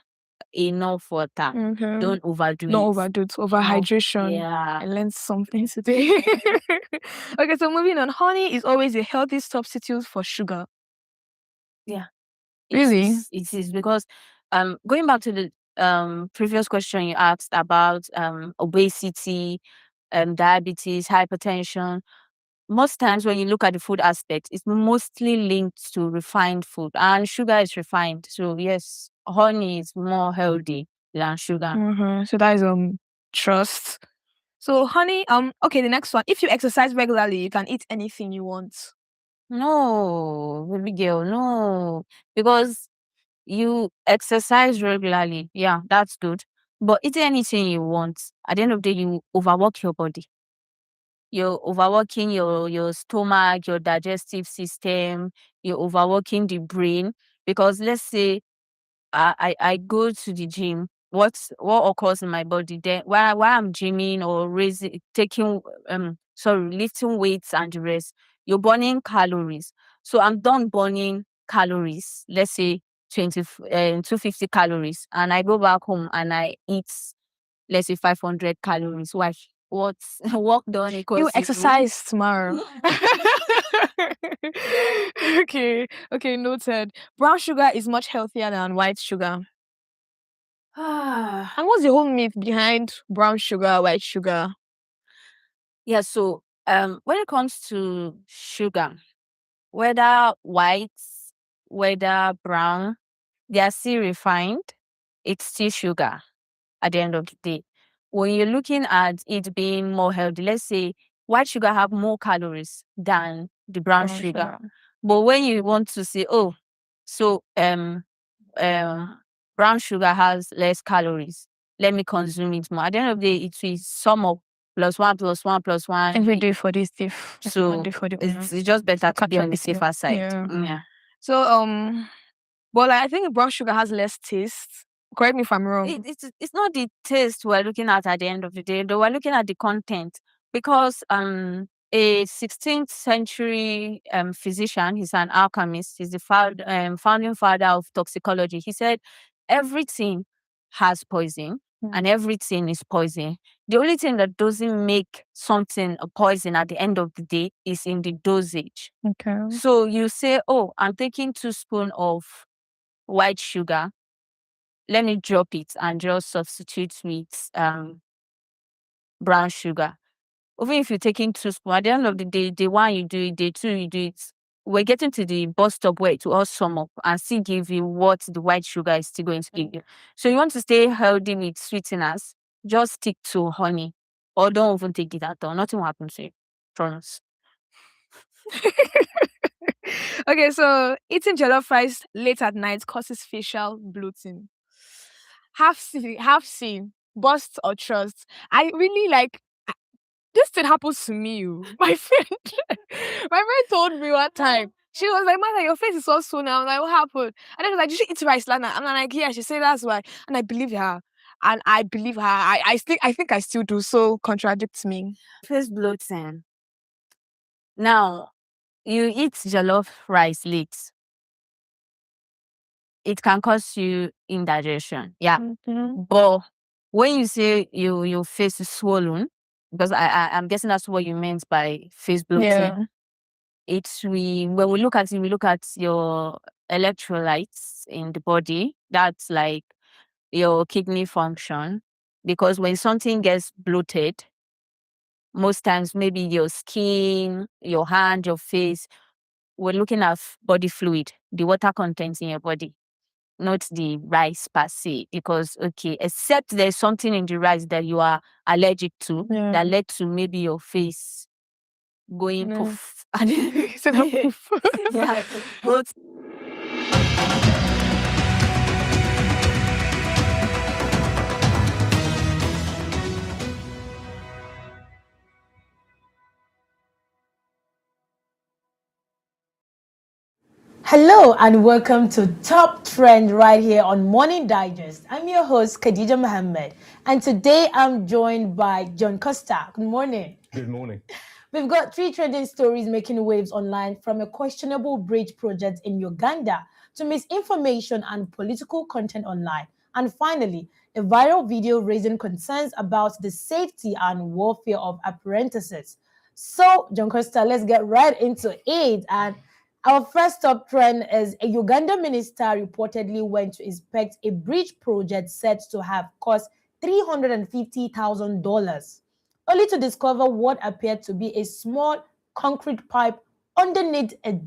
enough water. Okay. Don't overdo Don't it. overdo it. Overhydration. Yeah. I learned something today. Okay, so moving on. Honey is always a healthy substitute for sugar. Yeah. Really? It is because going back to the previous question you asked about obesity, diabetes, hypertension. Most times when you look at the food aspect, it's mostly linked to refined food, and sugar is refined. So yes, honey is more healthy than sugar. So that is trust. So honey, okay, the next one. If you exercise regularly, you can eat anything you want. No, baby girl, no. Because you exercise regularly, yeah, that's good. But eating anything you want, at the end of the day, you overwork your body. You're overworking your stomach, your digestive system, you're overworking the brain. Because let's say I go to the gym. What occurs in my body then while I'm gymming or lifting weights and the rest, you're burning calories. So I'm done burning calories, let's say 250 calories, and I go back home and I eat, let's say 500 calories. What's work done equals You to exercise tomorrow. Okay, noted. Brown sugar is much healthier than white sugar. And what's the whole myth behind brown sugar, white sugar? Yeah, so when it comes to sugar, whether white, whether brown, they are still refined. It's still sugar at the end of the day. When you're looking at it being more healthy, let's say white sugar have more calories than the brown sugar. But when you want to say, oh, so brown sugar has less calories, let me consume it more. At the end of the day, it will sum up +1 +1 +1. Every day for this diff. So for the it's just better to be on the safer side. Yeah. So well, I think brown sugar has less taste. Correct me if I'm wrong. It's not the taste we're looking at the end of the day, though. We're looking at the content, because a 16th century physician, he's an alchemist, he's the founding father of toxicology. He said everything has poison and everything is poison. The only thing that doesn't make something a poison at the end of the day is in the dosage. Okay. So you say, oh, I'm taking 2 spoons of white sugar, let me drop it and just substitute with brown sugar. Even if you're taking 2 spoons, at the end of the day, day 1 you do it, day 2 you do it. We're getting to the bus stop where it will all sum up and still give you what the white sugar is still going to give you. So you want to stay healthy with sweeteners, just stick to honey, or don't even take it at all. Nothing will happen to you. Promise. Okay, so eating jollof rice late at night causes facial bloating. Have seen, bust or trust. I really this thing happens to me. My friend, my friend told me one time. She was like, "Mother, your face is so swollen." I'm like, "What happened?" And then she was like, "Did you eat rice last night?" I'm like, "Yeah." She said, "That's why." And I believe her. And I believe her. I think I still do. So contradicts me. Face bloating. Now, you eat jollof rice late, it can cause you indigestion. Yeah. But when you say your face is swollen, because I'm guessing that's what you meant by face bloating. Yeah. When we look at it, we look at your electrolytes in the body. That's like your kidney function. Because when something gets bloated, most times maybe your skin, your hand, your face, we're looking at body fluid, the water content in your body, not the rice per se. Because except there's something in the rice that you are allergic to, that led to maybe your face going poof. Instead of poof. Yeah, but Hello and welcome to Top Trend right here on Morning Digest. I'm your host, Khadija Mohammed, and today I'm joined by John Costa. Good morning. Good morning. We've got 3 trending stories making waves online, from a questionable bridge project in Uganda to misinformation and political content online. And finally, a viral video raising concerns about the safety and welfare of apprentices. So, John Costa, let's get right into it. And our first top trend is a Uganda minister reportedly went to inspect a bridge project said to have cost $350,000, only to discover what appeared to be a small concrete pipe underneath a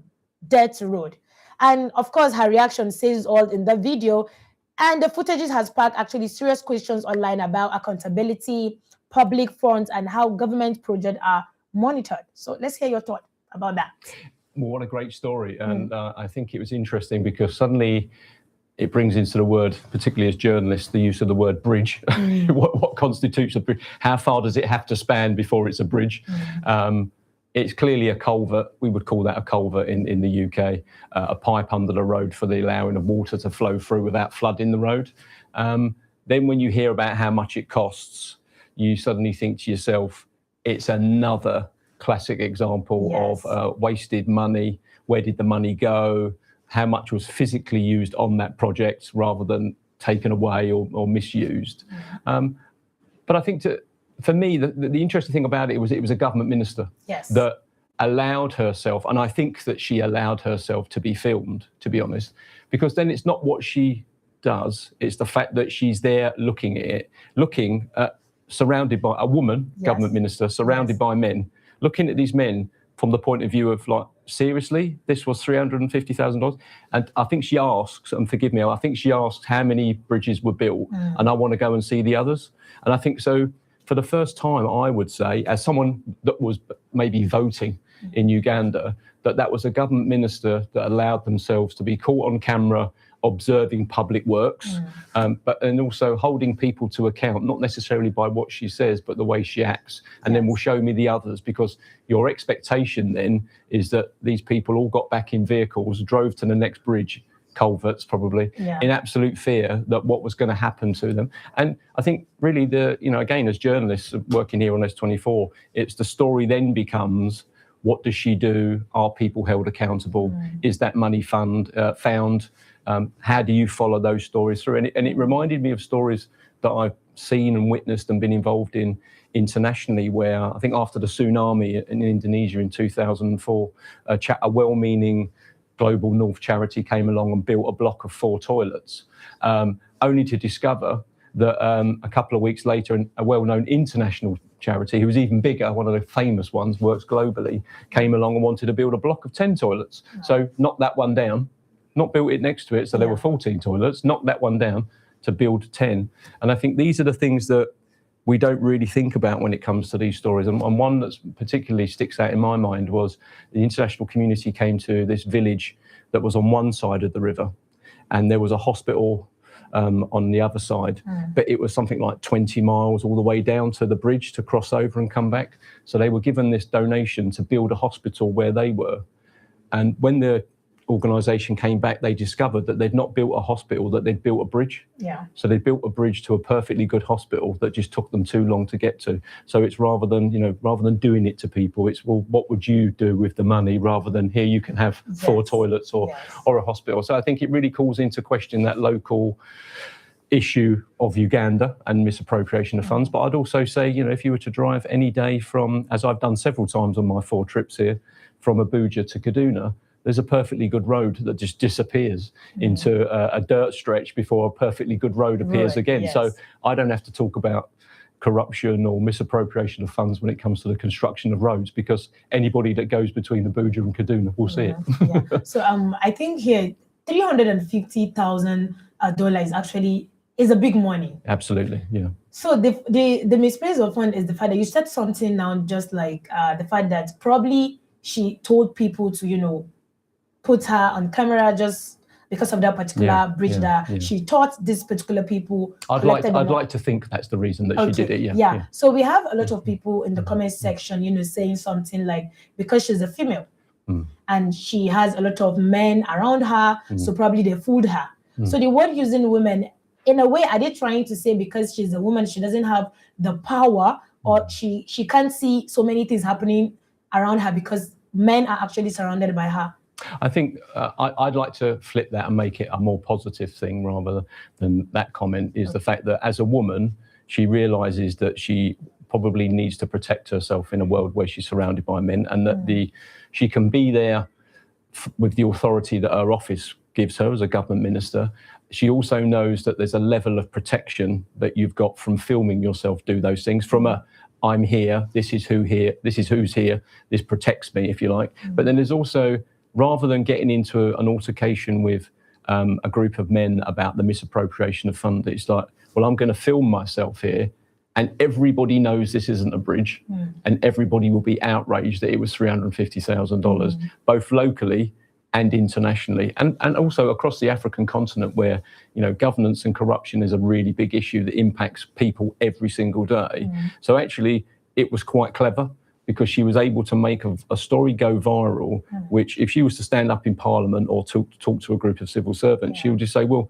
dirt road. And of course, her reaction says all in the video. And the footages has sparked actually serious questions online about accountability, public funds, and how government projects are monitored. So let's hear your thought about that. Well, what a great story. And I think it was interesting because suddenly it brings into the word, particularly as journalists, the use of the word bridge. What constitutes a bridge? How far does it have to span before it's a bridge? It's clearly a culvert. We would call that a culvert in the UK, a pipe under the road for the allowing of water to flow through without flooding the road. Then when you hear about how much it costs, you suddenly think to yourself, it's another classic example of wasted money. Where did the money go? How much was physically used on that project rather than taken away or misused? But I think for me, the interesting thing about it was a government minister that allowed herself, and I think that she allowed herself to be filmed, to be honest, because then it's not what she does, it's the fact that she's there looking at surrounded by a woman, government minister, surrounded by men, looking at these men from the point of view of like, seriously, this was $350,000? And I think she asks, and forgive me, I think she asked how many bridges were built, and I want to go and see the others. And I think so, for the first time, I would say, as someone that was maybe voting in Uganda, that was a government minister that allowed themselves to be caught on camera observing public works, and also holding people to account, not necessarily by what she says, but the way she acts. And then will show me the others, because your expectation then is that these people all got back in vehicles, drove to the next bridge, culverts probably, in absolute fear that what was going to happen to them. And I think really again, as journalists working here on S24, it's the story then becomes, what does she do? Are people held accountable? Is that money found? How do you follow those stories through? And it reminded me of stories that I've seen and witnessed and been involved in internationally, where I think after the tsunami in Indonesia in 2004, a well-meaning Global North charity came along and built a block of 4 toilets, only to discover that a couple of weeks later, a well-known international charity, who was even bigger, one of the famous ones, works globally, came along and wanted to build a block of 10 toilets. So knock that one down, not built it next to it, so there were 14 toilets, knock that one down to build 10. And I think these are the things that we don't really think about when it comes to these stories. And one that particularly sticks out in my mind was the international community came to this village that was on one side of the river, and there was a hospital on the other side, but it was something like 20 miles all the way down to the bridge to cross over and come back. So they were given this donation to build a hospital where they were. And when the organisation came back, they discovered that they'd not built a hospital, that they'd built a bridge. So they built a bridge to a perfectly good hospital that just took them too long to get to. So it's rather than doing it to people, it's, well, what would you do with the money, rather than here you can have 4 toilets or a hospital. So I think it really calls into question that local issue of Uganda and misappropriation of funds. But I'd also say, if you were to drive any day from, as I've done several times on my 4 trips here, from Abuja to Kaduna, there's a perfectly good road that just disappears into a dirt stretch before a perfectly good road appears again. So I don't have to talk about corruption or misappropriation of funds when it comes to the construction of roads, because anybody that goes between Abuja and Kaduna will see it. So I think here $350,000 actually is a big money. Absolutely, yeah. So the misplace of fund is the fact that you said something now, just like the fact that probably she told people to, put her on camera just because of that particular bridge that she thought these particular people. I'd like to think that's the reason that she did it. Yeah. So we have a lot of people in the comment section, saying something like, because she's a female, and she has a lot of men around her, so probably they fooled her. So the word using women, in a way, are they trying to say because she's a woman, she doesn't have the power, or she can't see so many things happening around her because men are actually surrounded by her? I think I'd like to flip that and make it a more positive thing rather than that comment, is the fact that as a woman, she realizes that she probably needs to protect herself in a world where she's surrounded by men, and that she can be there with the authority that her office gives her as a government minister. She also knows that there's a level of protection that you've got from filming yourself do those things, from a I'm here, this is who's here, this protects me, if you like. But then there's also, rather than getting into an altercation with a group of men about the misappropriation of funds, it's like, well, I'm going to film myself here, and everybody knows this isn't a bridge, and everybody will be outraged that it was $350,000, both locally and internationally, and also across the African continent, where governance and corruption is a really big issue that impacts people every single day. So actually, it was quite clever, because she was able to make a story go viral, which if she was to stand up in Parliament or talk to a group of civil servants, she would just say, well,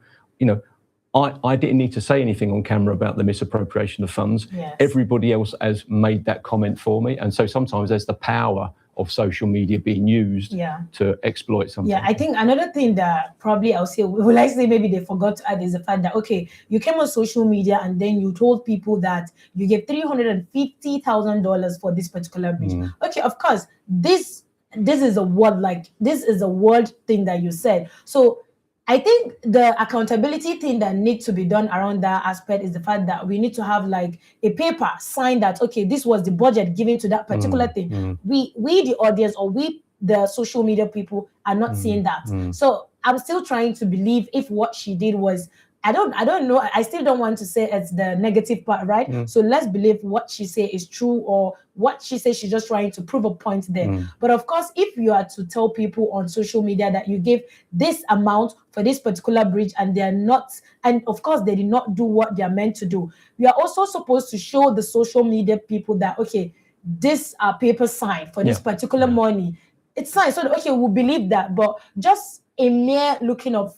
I didn't need to say anything on camera about the misappropriation of funds. Everybody else has made that comment for me. And so sometimes there's the power of social media being used to exploit something. I think another thing that probably I'll say, well, I say maybe they forgot to add, is the fact that, okay, you came on social media and then you told people that you gave $350,000 for this particular bridge. Okay, of course, this is a word, this is a word thing that you said. So I think the accountability thing that needs to be done around that aspect is the fact that we need to have a paper signed that, okay, this was the budget given to that particular thing. We the audience, or we the social media people, are not seeing that. So I'm still trying to believe if what she did was, I don't know. I still don't want to say it's the negative part, right? So let's believe what she say is true, or what she says she's just trying to prove a point there. But of course, if you are to tell people on social media that you gave this amount for this particular bridge and they're not, and of course they did not do what they're meant to do, we are also supposed to show the social media people that, okay, this paper signed for this particular money. It's signed, so okay, we'll believe that. But just a mere looking of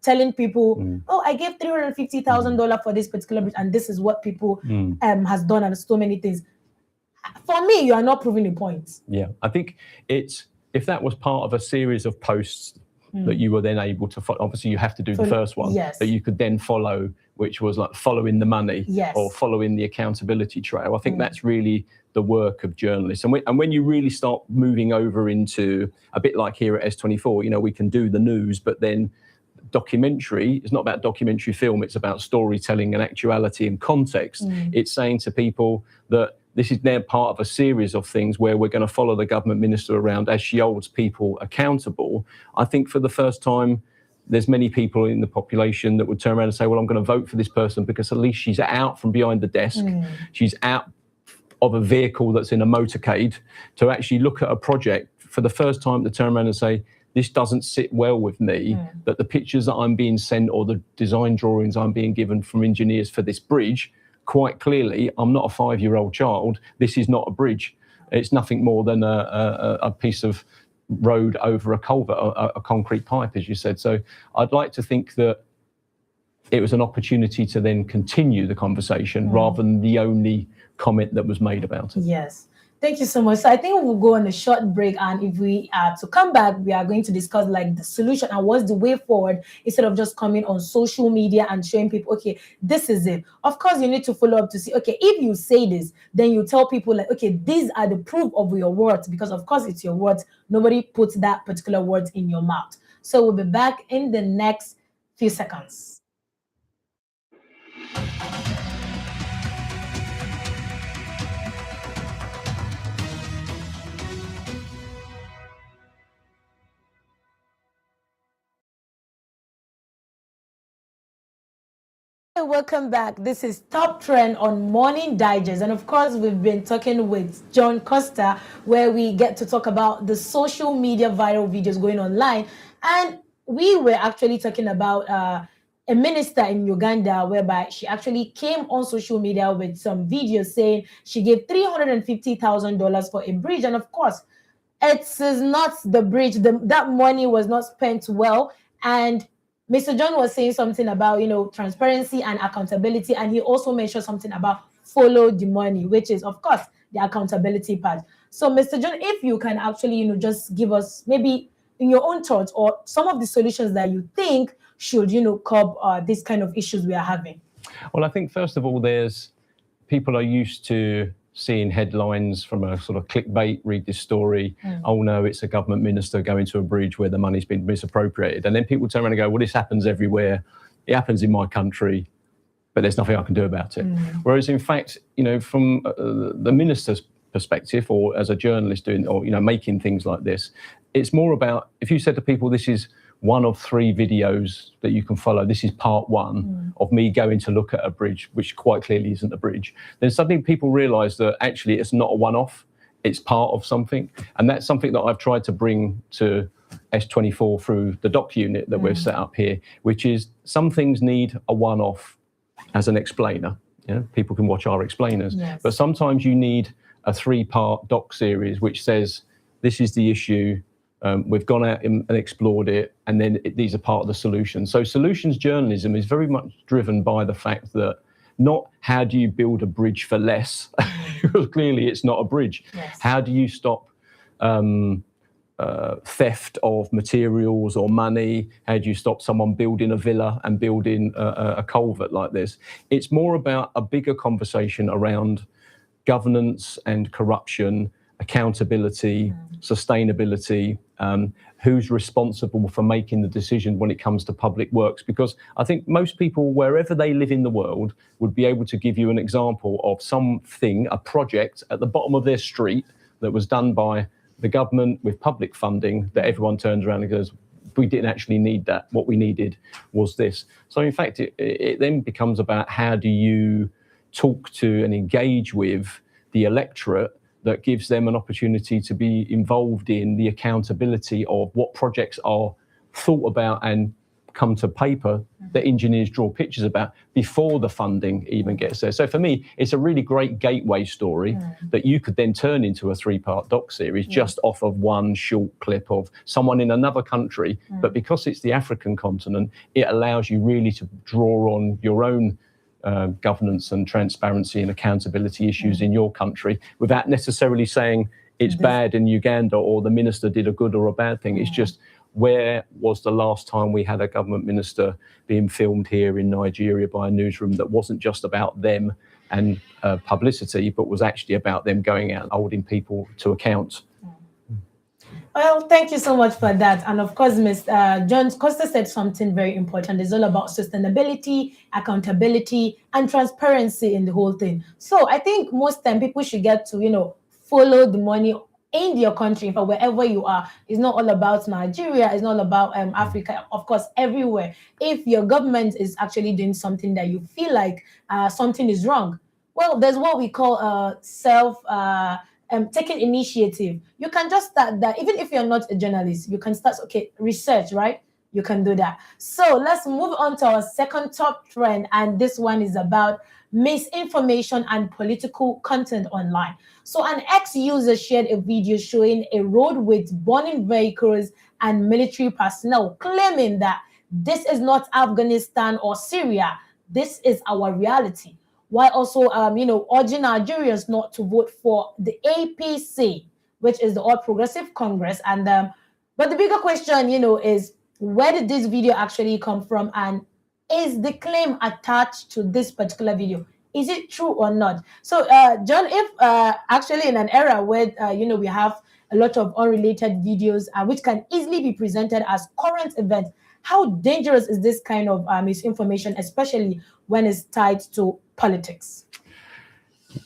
telling people, oh, I gave $350,000 for this particular bridge, and this is what people has done, and so many things. For me, you are not proving a point. Yeah, I think if that was part of a series of posts that you were then able to follow, obviously you have to do the first one, that you could then follow, which was like following the money or following the accountability trail. I think that's really the work of journalists. And when you really start moving over into a bit like here at S24, we can do the news, but then documentary is not about documentary film, it's about storytelling and actuality and context. It's saying to people that this is now part of a series of things where we're going to follow the government minister around as she holds people accountable. I think for the first time, there's many people in the population that would turn around and say, well, I'm going to vote for this person because at least she's out from behind the desk. She's out of a vehicle that's in a motorcade, to actually look at a project for the first time, to turn around and say, this doesn't sit well with me, that the pictures that I'm being sent or the design drawings I'm being given from engineers for this bridge, quite clearly, I'm not a 5-year-old child. This is not a bridge. It's nothing more than a piece of road over a culvert, a concrete pipe, as you said. So I'd like to think that it was an opportunity to then continue the conversation rather than the only comment that was made about it. Yes. Thank you so much. So I think we'll go on a short break, and if we are to come back, we are going to discuss the solution and what's the way forward, instead of just coming on social media and showing people, okay, this is it. Of course, you need to follow up to see, okay, if you say this, then you tell people okay, these are the proof of your words, because of course it's your words. Nobody puts that particular words in your mouth. So we'll be back in the next few seconds. Welcome back. This is Top Trend on Morning Digest, and of course we've been talking with John Costa, where we get to talk about the social media viral videos going online. And we were actually talking about a minister in Uganda, whereby she actually came on social media with some videos saying she gave $350,000 for a bridge. And of course, it is not the bridge. That money was not spent well. And Mr. John was saying something about, transparency and accountability. And he also mentioned something about follow the money, which is, of course, the accountability part. So, Mr. John, if you can actually, just give us maybe in your own thoughts or some of the solutions that you think should, curb these kind of issues we are having. Well, I think, first of all, people are used to seeing headlines from a sort of clickbait, read this story, oh no, it's a government minister going to a bridge where the money's been misappropriated. And then people turn around and go, well, this happens everywhere. It happens in my country, but there's nothing I can do about it. Whereas in fact, from the minister's perspective, or as a journalist doing, or, making things like this, it's more about, if you said to people, this is one of 3 videos that you can follow, this is part 1 of me going to look at a bridge, which quite clearly isn't a bridge, then suddenly people realise that actually it's not a one-off, it's part of something. And that's something that I've tried to bring to S24 through the doc unit that we've set up here, which is some things need a one-off as an explainer. People can watch our explainers. Yes. But sometimes you need a 3-part doc series which says, this is the issue, we've gone out and explored it, and then these are part of the solution. So solutions journalism is very much driven by the fact that not how do you build a bridge for less, because clearly it's not a bridge. Yes. How do you stop theft of materials or money? How do you stop someone building a villa and building a culvert like this? It's more about a bigger conversation around governance and corruption, accountability, sustainability, who's responsible for making the decision when it comes to public works. Because I think most people, wherever they live in the world, would be able to give you an example of something, a project at the bottom of their street that was done by the government with public funding that everyone turns around and goes, we didn't actually need that. What we needed was this. So in fact, it then becomes about how do you talk to and engage with the electorate that gives them an opportunity to be involved in the accountability of what projects are thought about and come to paper that engineers draw pictures about before the funding even gets there. So for me, it's a really great gateway story that you could then turn into a 3-part doc series just off of one short clip of someone in another country. But because it's the African continent, it allows you really to draw on your own governance and transparency and accountability issues in your country without necessarily saying it's bad in Uganda or the minister did a good or a bad thing. It's just, where was the last time we had a government minister being filmed here in Nigeria by a newsroom that wasn't just about them and publicity, but was actually about them going out and holding people to account? Well, thank you so much for that. And of course, Mr. John Costa said something very important. It's all about sustainability, accountability, and transparency in the whole thing. So I think most time people should get to, follow the money in your country, but wherever you are. It's not all about Nigeria. It's not all about Africa. Of course, everywhere. If your government is actually doing something that you feel like something is wrong, well, there's what we call taking initiative. You can just start that. Even if you're not a journalist, you can start, research, right? You can do that. So let's move on to our second top trend. And this one is about misinformation and political content online. So an ex-user shared a video showing a road with burning vehicles and military personnel, claiming that this is not Afghanistan or Syria. This is our reality. While also, urging Nigerians not to vote for the APC, which is the All Progressive Congress. And but the bigger question, is where did this video actually come from, and is the claim attached to this particular video? Is it true or not? So, John, if actually in an era where we have a lot of unrelated videos which can easily be presented as current events, how dangerous is this kind of misinformation, especially when it's tied to politics?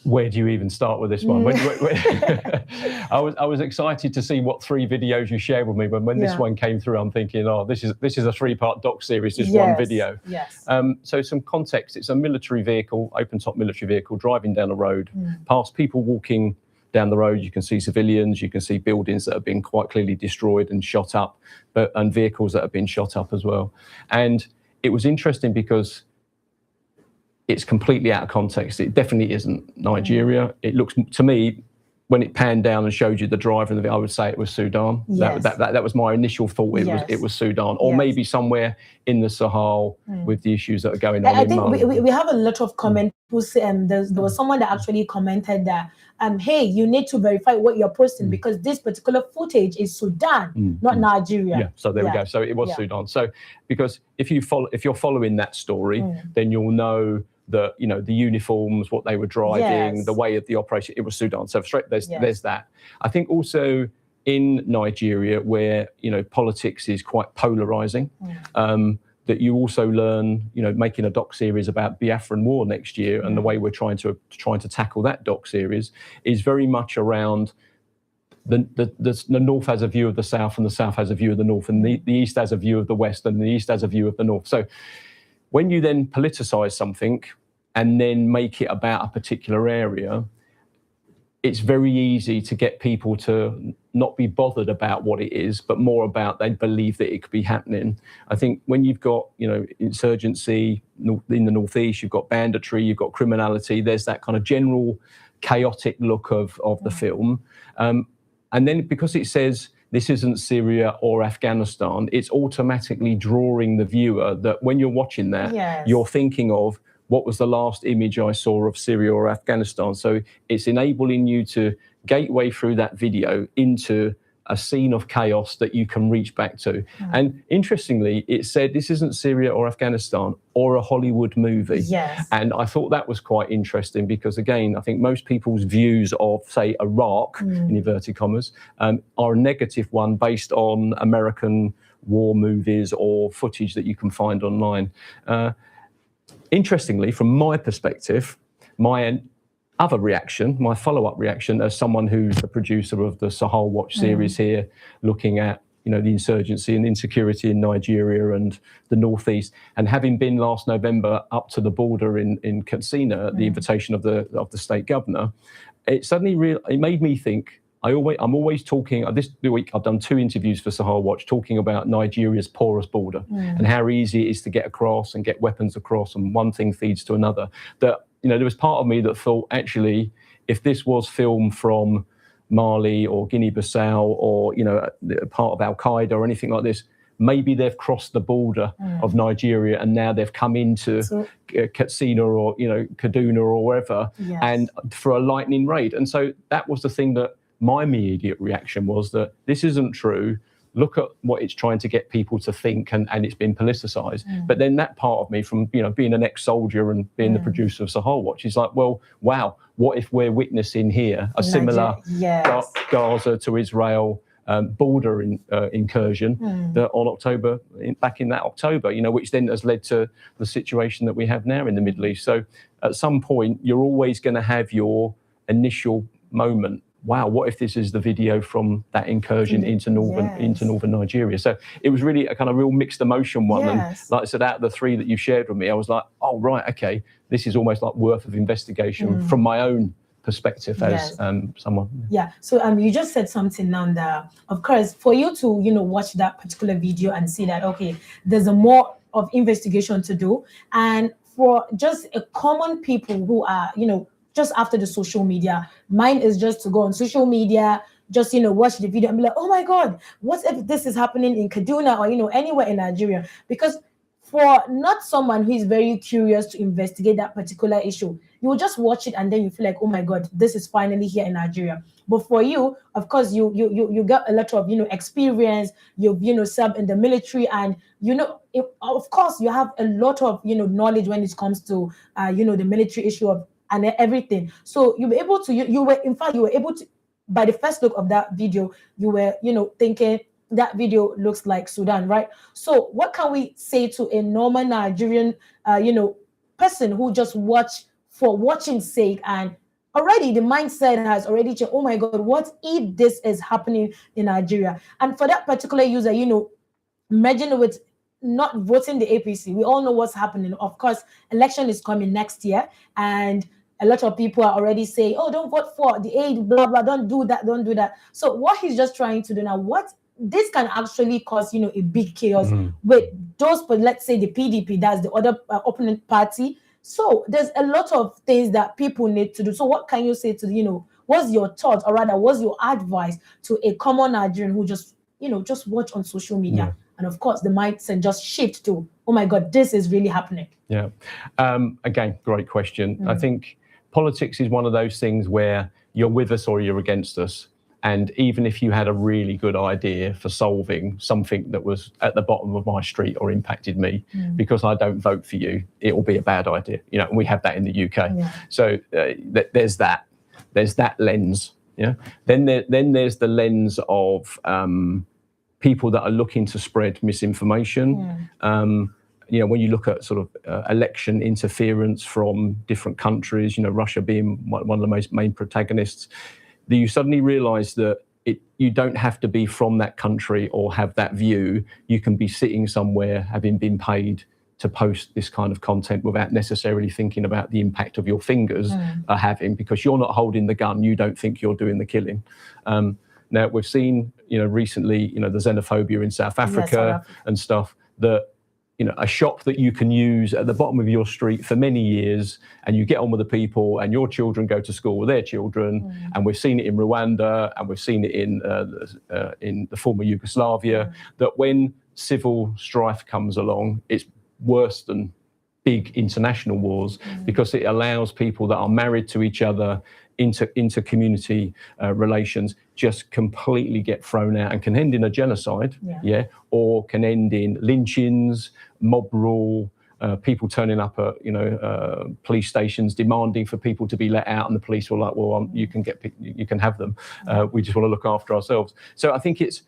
Where do you even start with this one? I was excited to see what 3 videos you shared with me, but when this one came through, I'm thinking, this is a 3-part doc series, just one video. Yes. So some context: it's a military vehicle, open-top military vehicle, driving down the road, past people walking down the road. You can see civilians, you can see buildings that have been quite clearly destroyed and shot up, and vehicles that have been shot up as well. And it was interesting because it's completely out of context. It definitely isn't Nigeria. It looks to me when it panned down and showed you the driver, I would say it was Sudan. Yes. That was my initial thought. It was Sudan, or maybe somewhere in the Sahel with the issues that are going on. I think we have a lot of comments. There was someone that actually commented that, hey, you need to verify what you're posting because this particular footage is Sudan, not Nigeria. Yeah, so there we go. So it was Sudan. So because if you're following that story, then you'll know that, you know, the uniforms, what they were driving, the way of the operation, it was Sudan. So straight there's that. I think also in Nigeria, where, you know, politics is quite polarizing, that you also learn, you know, making a doc series about Biafran War next year, and the way we're trying to tackle that doc series is very much around the North has a view of the South, and the South has a view of the North, and the East has a view of the West, and the East has a view of the North. So when you then politicize something and then make it about a particular area, it's very easy to get people to not be bothered about what it is, but more about they believe that it could be happening. I think when you've got, you know, insurgency in the Northeast, you've got banditry, you've got criminality, there's that kind of general chaotic look of the film. And then because it says this isn't Syria or Afghanistan, it's automatically drawing the viewer that when you're watching that, you're thinking of, what was the last image I saw of Syria or Afghanistan? So it's enabling you to gateway through that video into a scene of chaos that you can reach back to. And interestingly, it said this isn't Syria or Afghanistan or a Hollywood movie. And I thought that was quite interesting because, again, I think most people's views of, say, Iraq, in inverted commas, are a negative one based on American war movies or footage that you can find online. Interestingly, from my perspective, my other reaction, my follow-up reaction, as someone who's the producer of the Sahel Watch series here, looking at, you know, the insurgency and insecurity in Nigeria and the Northeast, and having been last November up to the border in Katsina at the invitation of the state governor, it suddenly it made me think. I'm always talking. This week I've done 2 interviews for Sahel Watch talking about Nigeria's porous border and how easy it is to get across and get weapons across, and one thing feeds to another. That, you know, there was part of me that thought, actually, if this was filmed from Mali or Guinea-Bissau or, you know, part of Al Qaeda or anything like this, maybe they've crossed the border of Nigeria and now they've come into Katsina or, you know, Kaduna or wherever, and for a lightning raid. And so that was the thing that my immediate reaction was, that this isn't true. Look at what it's trying to get people to think, and it's been politicized. But then that part of me, from, you know, being an ex-soldier and being the producer of Sahel Watch, is like, well, wow, what if we're witnessing here a similar Gaza to Israel border incursion that on back in that October, you know, which then has led to the situation that we have now in the Middle East. So at some point, you're always going to have your initial moment. Wow, what if this is the video from that incursion into northern Nigeria? So it was really a kind of real mixed emotion one. And like I said, out of the 3 that you shared with me, I was like, oh, right, okay, this is almost like worth of investigation from my own perspective as someone. So you just said something now that, of course, for you to, you know, watch that particular video and see that, okay, there's a more of investigation to do. And for just a common people who are, you know, just after the social media, mine is just to go on social media, just, you know, watch the video and be like, oh my God, what if this is happening in Kaduna or, you know, anywhere in Nigeria? Because for not someone who is very curious to investigate that particular issue, you will just watch it and then you feel like, oh my God, this is finally here in Nigeria. But for you, of course, you got a lot of, you know, experience. You've, you know, served in the military, and, you know, of course, you have a lot of, you know, knowledge when it comes to, you know, the military issue of and everything. So you were able to, you were able to, by the first look of that video, you were, you know, thinking that video looks like Sudan, right? So what can we say to a normal Nigerian, you know, person who just watch for watching's sake, and already the mindset has already changed? Oh my God, what if this is happening in Nigeria? And for that particular user, you know, imagine with not voting the APC. We all know what's happening. Of course, election is coming next year, and a lot of people are already saying, oh, don't vote for the aid, blah, blah, don't do that, don't do that. So what he's just trying to do now, what this can actually cause, you know, a big chaos with those, but let's say the PDP, that's the other opponent party. So there's a lot of things that people need to do. So what can you say to, you know, What's your thought, or rather, what's your advice to a common Nigerian who just watch on social media, and of course the mindset just shift to, oh my God, this is really happening? Yeah. Again, great question. I think politics is one of those things where you're with us or you're against us. And even if you had a really good idea for solving something that was at the bottom of my street or impacted me, because I don't vote for you, it will be a bad idea. And we have that in the UK. Yeah. So there's that. There's that lens. Yeah. Then there's the lens of people that are looking to spread misinformation. When you look at sort of election interference from different countries, Russia being one of the main protagonists, that you suddenly realise that you don't have to be from that country or have that view. You can be sitting somewhere having been paid to post this kind of content without necessarily thinking about the impact of your fingers are having, because you're not holding the gun. You don't think you're doing the killing. Now, we've seen, recently, the xenophobia in South Africa and stuff, that a shop that you can use at the bottom of your street for many years, and you get on with the people, and your children go to school with their children. And we've seen it in Rwanda, and we've seen it in the former Yugoslavia, that when civil strife comes along, it's worse than big international wars, because it allows people that are married to each other into community relations just completely get thrown out, and can end in a genocide, or can end in lynchings, mob rule, people turning up at police stations demanding for people to be let out, and the police were like, well, you can have them. We just want to look after ourselves. So I think it's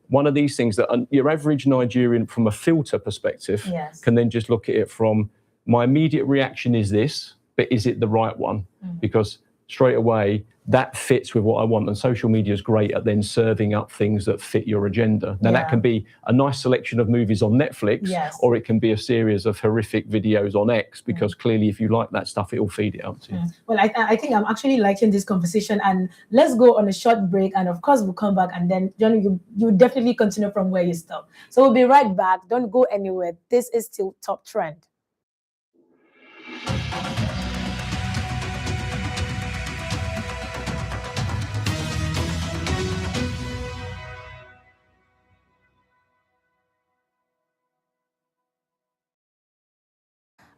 one of these things that your average Nigerian, from a filter perspective, can then just look at it from, my immediate reaction is this, but is it the right one? Because straight away, that fits with what I want. And social media is great at then serving up things that fit your agenda. Now, that can be a nice selection of movies on Netflix, or it can be a series of horrific videos on X, because clearly, if you like that stuff, it will feed it up to you. Well, I think I'm actually liking this conversation, and let's go on a short break. And of course, we'll come back, and then, John, you definitely continue from where you stop. So we'll be right back. Don't go anywhere. This is still Top Trend.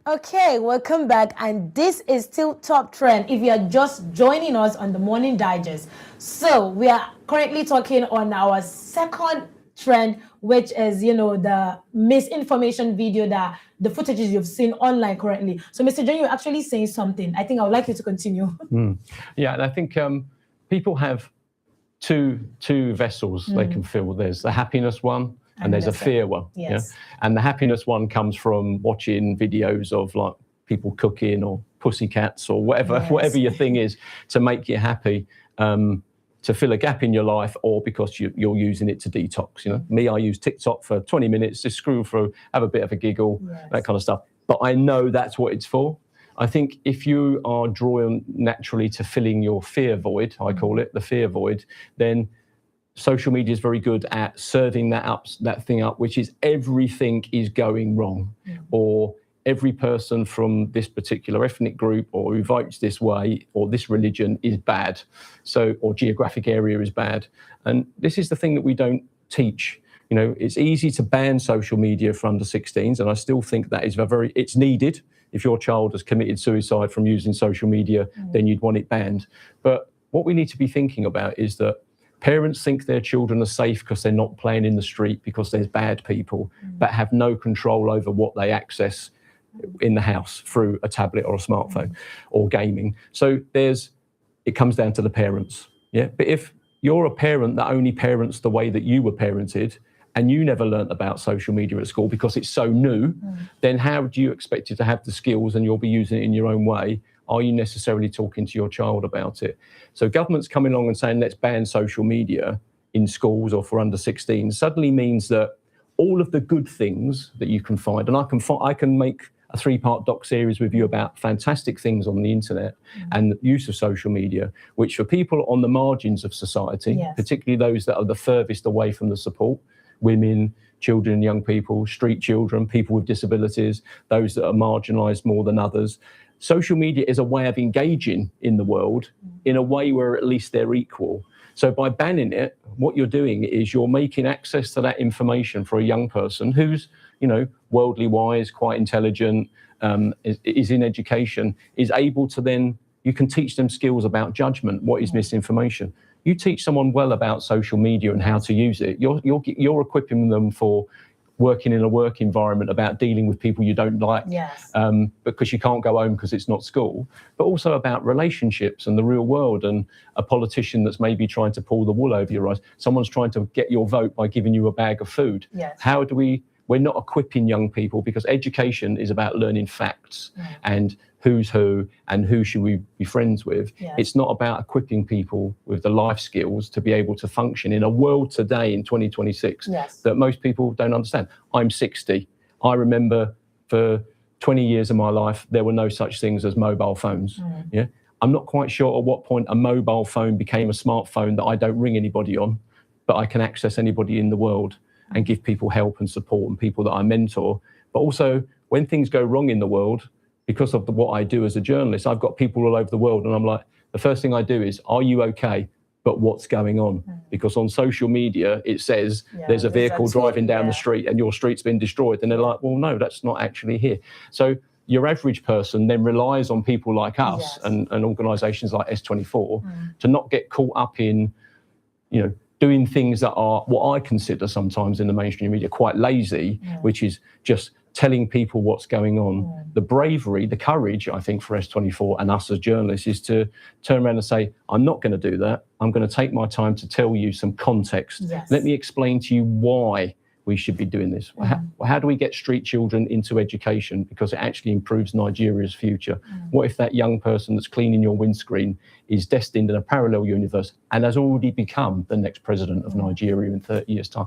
Okay, welcome back, and this is still Top Trend if you are just joining us on the Morning Digest. So we are currently talking on our second trend, which is, the misinformation video, that the footages you've seen online currently. So, Mr. John, you're actually saying something. I think I would like you to continue. Yeah, and I think people have two vessels they can fill. There's the happiness one, and there's a fear one. Yes. And the happiness one comes from watching videos of like people cooking or pussycats or whatever your thing is to make you happy, to fill a gap in your life, or because you're using it to detox. Me, I use TikTok for 20 minutes, just scroll through, have a bit of a giggle, that kind of stuff. But I know that's what it's for. I think if you are drawn naturally to filling your fear void, I call it the fear void, then social media is very good at serving that thing up, which is everything is going wrong, or every person from this particular ethnic group or who votes this way or this religion is bad, or geographic area is bad. And this is the thing that we don't teach. It's easy to ban social media for under 16s, and I still think that is it's needed. If your child has committed suicide from using social media, then you'd want it banned. But what we need to be thinking about is that parents think their children are safe because they're not playing in the street because there's bad people, but have no control over what they access in the house through a tablet or a smartphone or gaming. So it comes down to the parents. Yeah. But if you're a parent that only parents the way that you were parented, and you never learnt about social media at school because it's so new, then how do you expect it to have the skills, and you'll be using it in your own way? Are you necessarily talking to your child about it? So governments coming along and saying, let's ban social media in schools or for under 16 suddenly means that all of the good things that you can find, and I can make a 3-part doc series with you about fantastic things on the internet and the use of social media, which for people on the margins of society, particularly those that are the furthest away from the support, women, children, young people, street children, people with disabilities, those that are marginalised more than others, social media is a way of engaging in the world in a way where at least they're equal. So by banning it, what you're doing is you're making access to that information for a young person who's, worldly wise, quite intelligent, is in education, is able to then, you can teach them skills about judgment, what is misinformation. You teach someone well about social media and how to use it, you're equipping them for working in a work environment, about dealing with people you don't like, because you can't go home because it's not school, but also about relationships and the real world, and a politician that's maybe trying to pull the wool over your eyes. Someone's trying to get your vote by giving you a bag of food. How do we're not equipping young people, because education is about learning facts and who's who and who should we be friends with. It's not about equipping people with the life skills to be able to function in a world today in 2026 that most people don't understand. I'm 60. I remember for 20 years of my life, there were no such things as mobile phones. I'm not quite sure at what point a mobile phone became a smartphone that I don't ring anybody on, but I can access anybody in the world and give people help and support, and people that I mentor. But also, when things go wrong in the world, because of what I do as a journalist, I've got people all over the world, and I'm like, the first thing I do is, are you okay? But what's going on? Because on social media, it says there's a vehicle driving down the street and your street's been destroyed. And they're like, well, no, that's not actually here. So your average person then relies on people like us and organisations like S24 to not get caught up in, doing things that are what I consider sometimes in the mainstream media quite lazy, which is just telling people what's going on. The bravery, the courage, I think, for S24 and us as journalists is to turn around and say, I'm not going to do that. I'm going to take my time to tell you some context. Let me explain to you why we should be doing this. How do we get street children into education? Because it actually improves Nigeria's future. What if that young person that's cleaning your windscreen is destined in a parallel universe and has already become the next president of Nigeria in 30 years' time?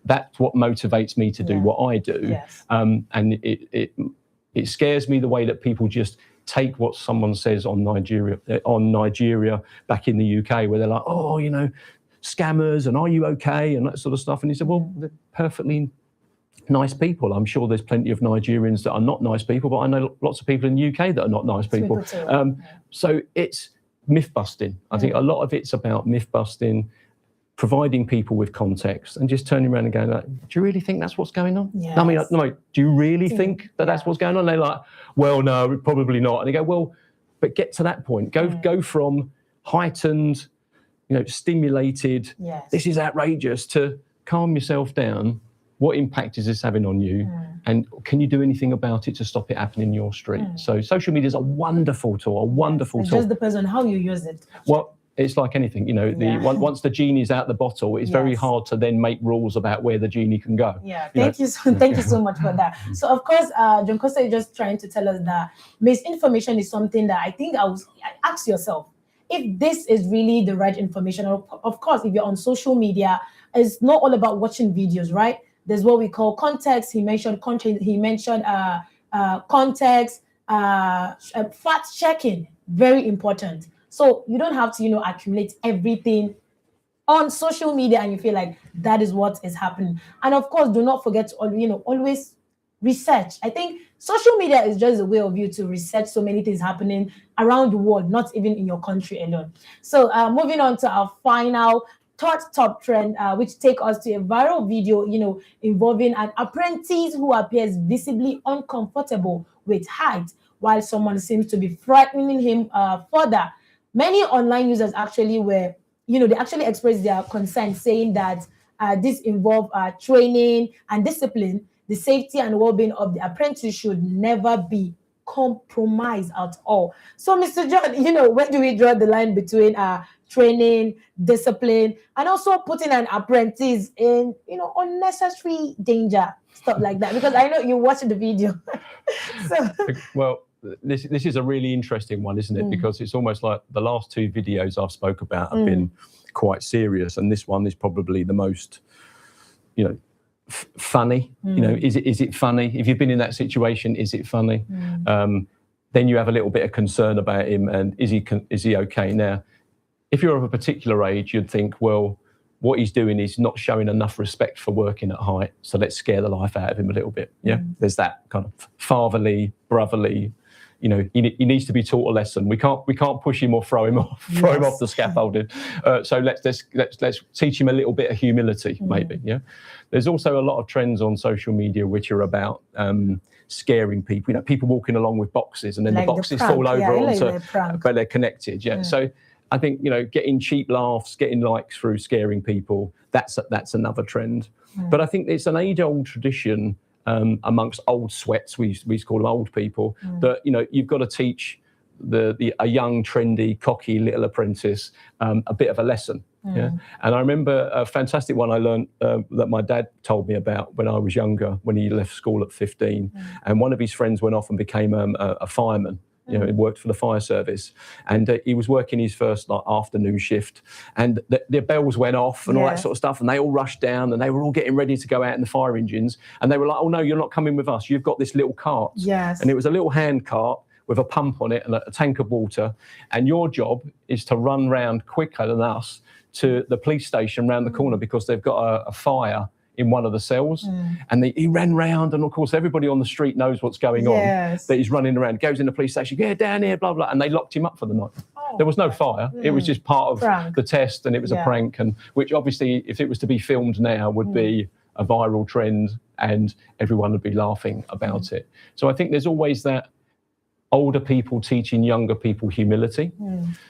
That's what motivates me to do what I do. And it scares me the way that people just take what someone says on Nigeria back in the UK, where they're like, oh, scammers, and are you okay, and that sort of stuff. And he said, well, they're perfectly nice people. I'm sure there's plenty of Nigerians that are not nice people, but I know lots of people in the UK that are not nice people. So it's myth busting. I think a lot of it's about myth busting, providing people with context, and just turning around and going like, do you really think that's what's going on? I mean, no, do you really think that that's what's going on? And they're like, well, no, probably not. And they go, well, but get to that point. Go from heightened, stimulated, this is outrageous, to calm yourself down. What impact is this having on you? And can you do anything about it to stop it happening in your street? So social media is a wonderful tool, It just depends on how you use it. Well, it's like anything, once the genie's out the bottle, it's very hard to then make rules about where the genie can go. Thank you so much for that. So of course, John Costa is just trying to tell us that misinformation is something that I think I ask yourself, if this is really the right information. Of course, if you're on social media, it's not all about watching videos, right? There's what we call context. He mentioned content. He mentioned context, fact checking, very important. So you don't have to, accumulate everything on social media and you feel like that is what is happening. And of course, do not forget to, always research. I think social media is just a way of you to research so many things happening around the world, not even in your country alone. So moving on to our final top trend, which take us to a viral video, involving an apprentice who appears visibly uncomfortable with height while someone seems to be frightening him further. Many online users actually were, they actually expressed their concern, saying that this involves training and discipline. The safety and well-being of the apprentice should never be compromised at all. So, Mr. John, where do we draw the line between training, discipline, and also putting an apprentice in, unnecessary danger, stuff like that? Because I know you watched the video. Well, this is a really interesting one, isn't it? Because it's almost like the last two videos I've spoke about have been quite serious, and this one is probably the most, funny. Is it funny? If you've been in that situation, is it funny? Then you have a little bit of concern about him, and is he okay? Now, if you're of a particular age, you'd think, well, what he's doing is not showing enough respect for working at height, so let's scare the life out of him a little bit. There's that kind of fatherly, brotherly, he needs to be taught a lesson. We can't push him or throw him off the scaffolding. So let's teach him a little bit of humility, maybe. Yeah. There's also a lot of trends on social media which are about scaring people. People walking along with boxes, and then the boxes fall over but they're connected. Yeah. So I think getting cheap laughs, getting likes through scaring people, that's another trend. But I think it's an age-old tradition amongst old sweats, we used to call them old people, that you've got to teach a young, trendy, cocky little apprentice a bit of a lesson. Yeah. And I remember a fantastic one I learned that my dad told me about when I was younger, when he left school at 15, and one of his friends went off and became a fireman. He worked for the fire service, and he was working his first afternoon shift, and the bells went off and all that sort of stuff, and they all rushed down, and they were all getting ready to go out in the fire engines, and they were like, "Oh no, you're not coming with us. You've got this little cart." Yes. And it was a little hand cart with a pump on it and a tank of water, and your job is to run round quicker than us to the police station round the corner, because they've got a fire in one of the cells. And he ran round, and of course everybody on the street knows what's going on, that he's running around, goes in the police station, down here, blah blah, and they locked him up for the night. There was no fire. It was just part of the test, and it was a prank, and which obviously, if it was to be filmed now, would be a viral trend, and everyone would be laughing about it. So I think there's always that older people teaching younger people humility.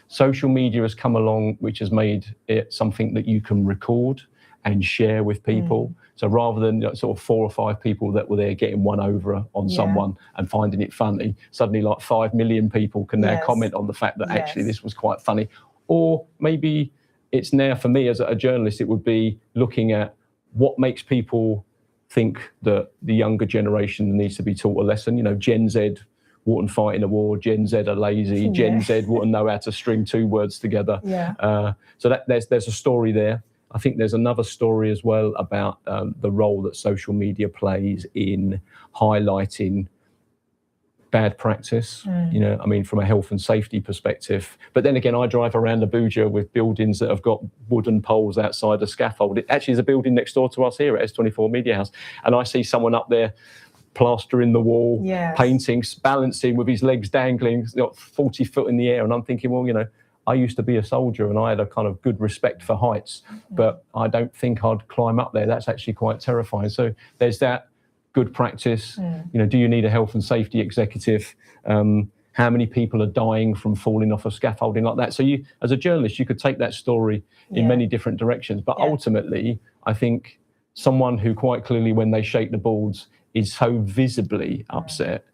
Social media has come along, which has made it something that you can record and share with people. So rather than sort of 4 or 5 people that were there getting one over on someone and finding it funny, suddenly like 5 million people can now comment on the fact that actually this was quite funny. Or maybe it's now, for me as a journalist, it would be looking at what makes people think that the younger generation needs to be taught a lesson. Gen Z wouldn't fight in a war, Gen Z are lazy, Gen Z wouldn't know how to string 2 words together. So that there's a story there. I think there's another story as well about the role that social media plays in highlighting bad practice, from a health and safety perspective. But then again, I drive around Abuja with buildings that have got wooden poles outside the scaffold. It actually is a building next door to us here at S24 Media House. And I see someone up there plastering the wall, painting, balancing with his legs dangling 40 foot in the air. And I'm thinking, well, I used to be a soldier and I had a kind of good respect for heights, but I don't think I'd climb up there. That's actually quite terrifying. So there's that good practice. Do you need a health and safety executive? How many people are dying from falling off a scaffolding like that? So you, as a journalist, you could take that story in many different directions. But ultimately, I think someone who quite clearly, when they shake the boards, is so visibly upset,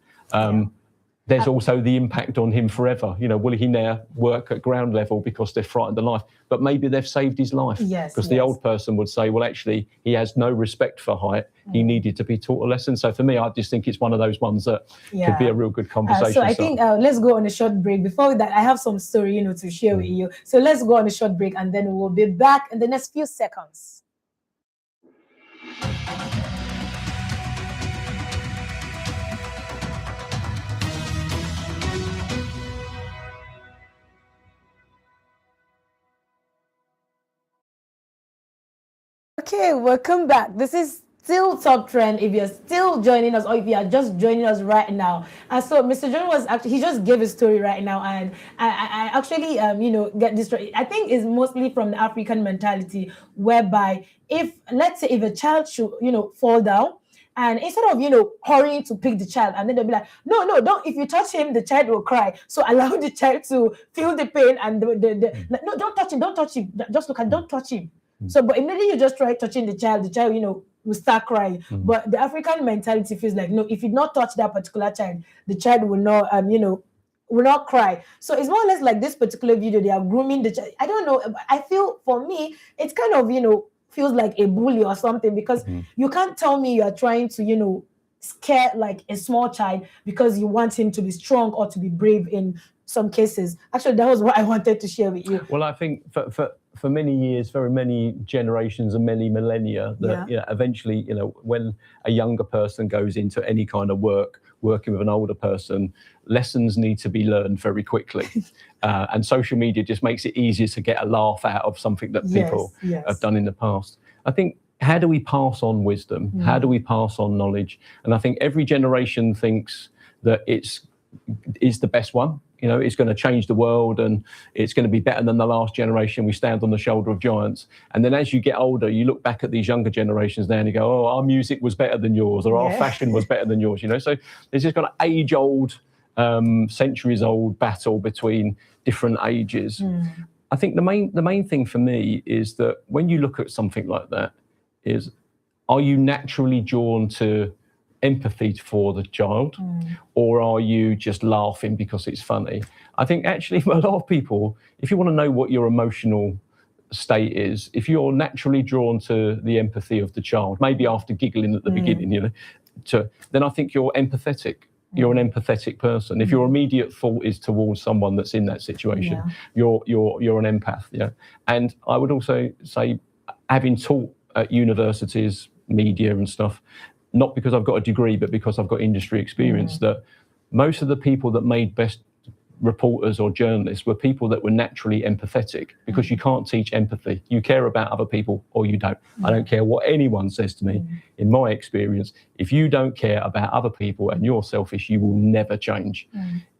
there's also the impact on him forever. Will he now work at ground level because they're frightened of life? But maybe they've saved his life. Because the old person would say, well, actually, he has no respect for height. He needed to be taught a lesson. So for me, I just think it's one of those ones that could be a real good conversation. So I think let's go on a short break. Before that, I have some story, to share with you. So let's go on a short break, and then we'll be back in the next few seconds. Okay, welcome back. This is still Top Trend. If you're still joining us, or if you are just joining us right now, and so Mr. John was actually, he just gave a story right now, and I actually get this story. I think it's mostly from the African mentality, whereby let's say if a child should fall down, and instead of hurrying to pick the child, and then they'll be like, no, don't. If you touch him, the child will cry. So allow the child to feel the pain, and no, don't touch him. Just look at, don't touch him. So, but immediately you just try touching the child, will start crying. But the African mentality feels like, no, if you not touch that particular child, the child will not, will not cry. So it's more or less like this particular video, they are grooming the child. I don't know. I feel for me, it's kind of, feels like a bully or something, because you can't tell me you are trying to, scare like a small child because you want him to be strong or to be brave in some cases. Actually, that was what I wanted to share with you. Well, I think for many years, very many generations and many millennia, that eventually, when a younger person goes into any kind of working with an older person, lessons need to be learned very quickly. And social media just makes it easier to get a laugh out of something that people have done in the past. I think, how do we pass on wisdom? How do we pass on knowledge? And I think every generation thinks that it's is the best one. You know, it's going to change the world and it's going to be better than the last generation. We stand on the shoulder of giants. And then as you get older, you look back at these younger generations now and you go, oh, our music was better than yours, or our fashion was better than yours, you know. So there's this kind of age-old, centuries-old battle between different ages. I think the main thing for me is that when you look at something like that is, are you naturally drawn to empathy for the child, or are you just laughing because it's funny? I think actually a lot of people, if you want to know what your emotional state is, if you're naturally drawn to the empathy of the child, maybe after giggling at the beginning, you know, then I think you're empathetic. You're an empathetic person. If your immediate thought is towards someone that's in that situation, you're an empath. Yeah. And I would also say, having taught at universities, media and stuff, not because I've got a degree, but because I've got industry experience, that most of the people that made best reporters or journalists were people that were naturally empathetic, because you can't teach empathy. You care about other people or you don't. I don't care what anyone says to me. In my experience, if you don't care about other people and you're selfish, you will never change.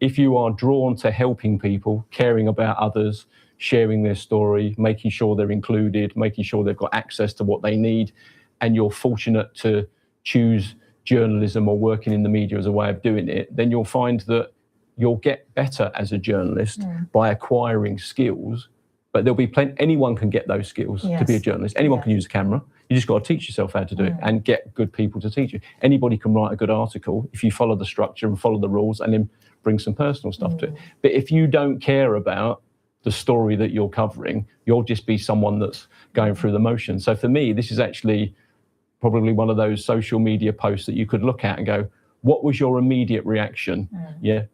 If you are drawn to helping people, caring about others, sharing their story, making sure they're included, making sure they've got access to what they need, and you're fortunate to choose journalism or working in the media as a way of doing it, then you'll find that you'll get better as a journalist by acquiring skills. But there'll be anyone can get those skills to be a journalist. Anyone can use a camera. You just got to teach yourself how to do it and get good people to teach you. Anybody can write a good article if you follow the structure and follow the rules and then bring some personal stuff to it. But if you don't care about the story that you're covering, you'll just be someone that's going through the motions. So for me, this is actually probably one of those social media posts that you could look at and go, what was your immediate reaction?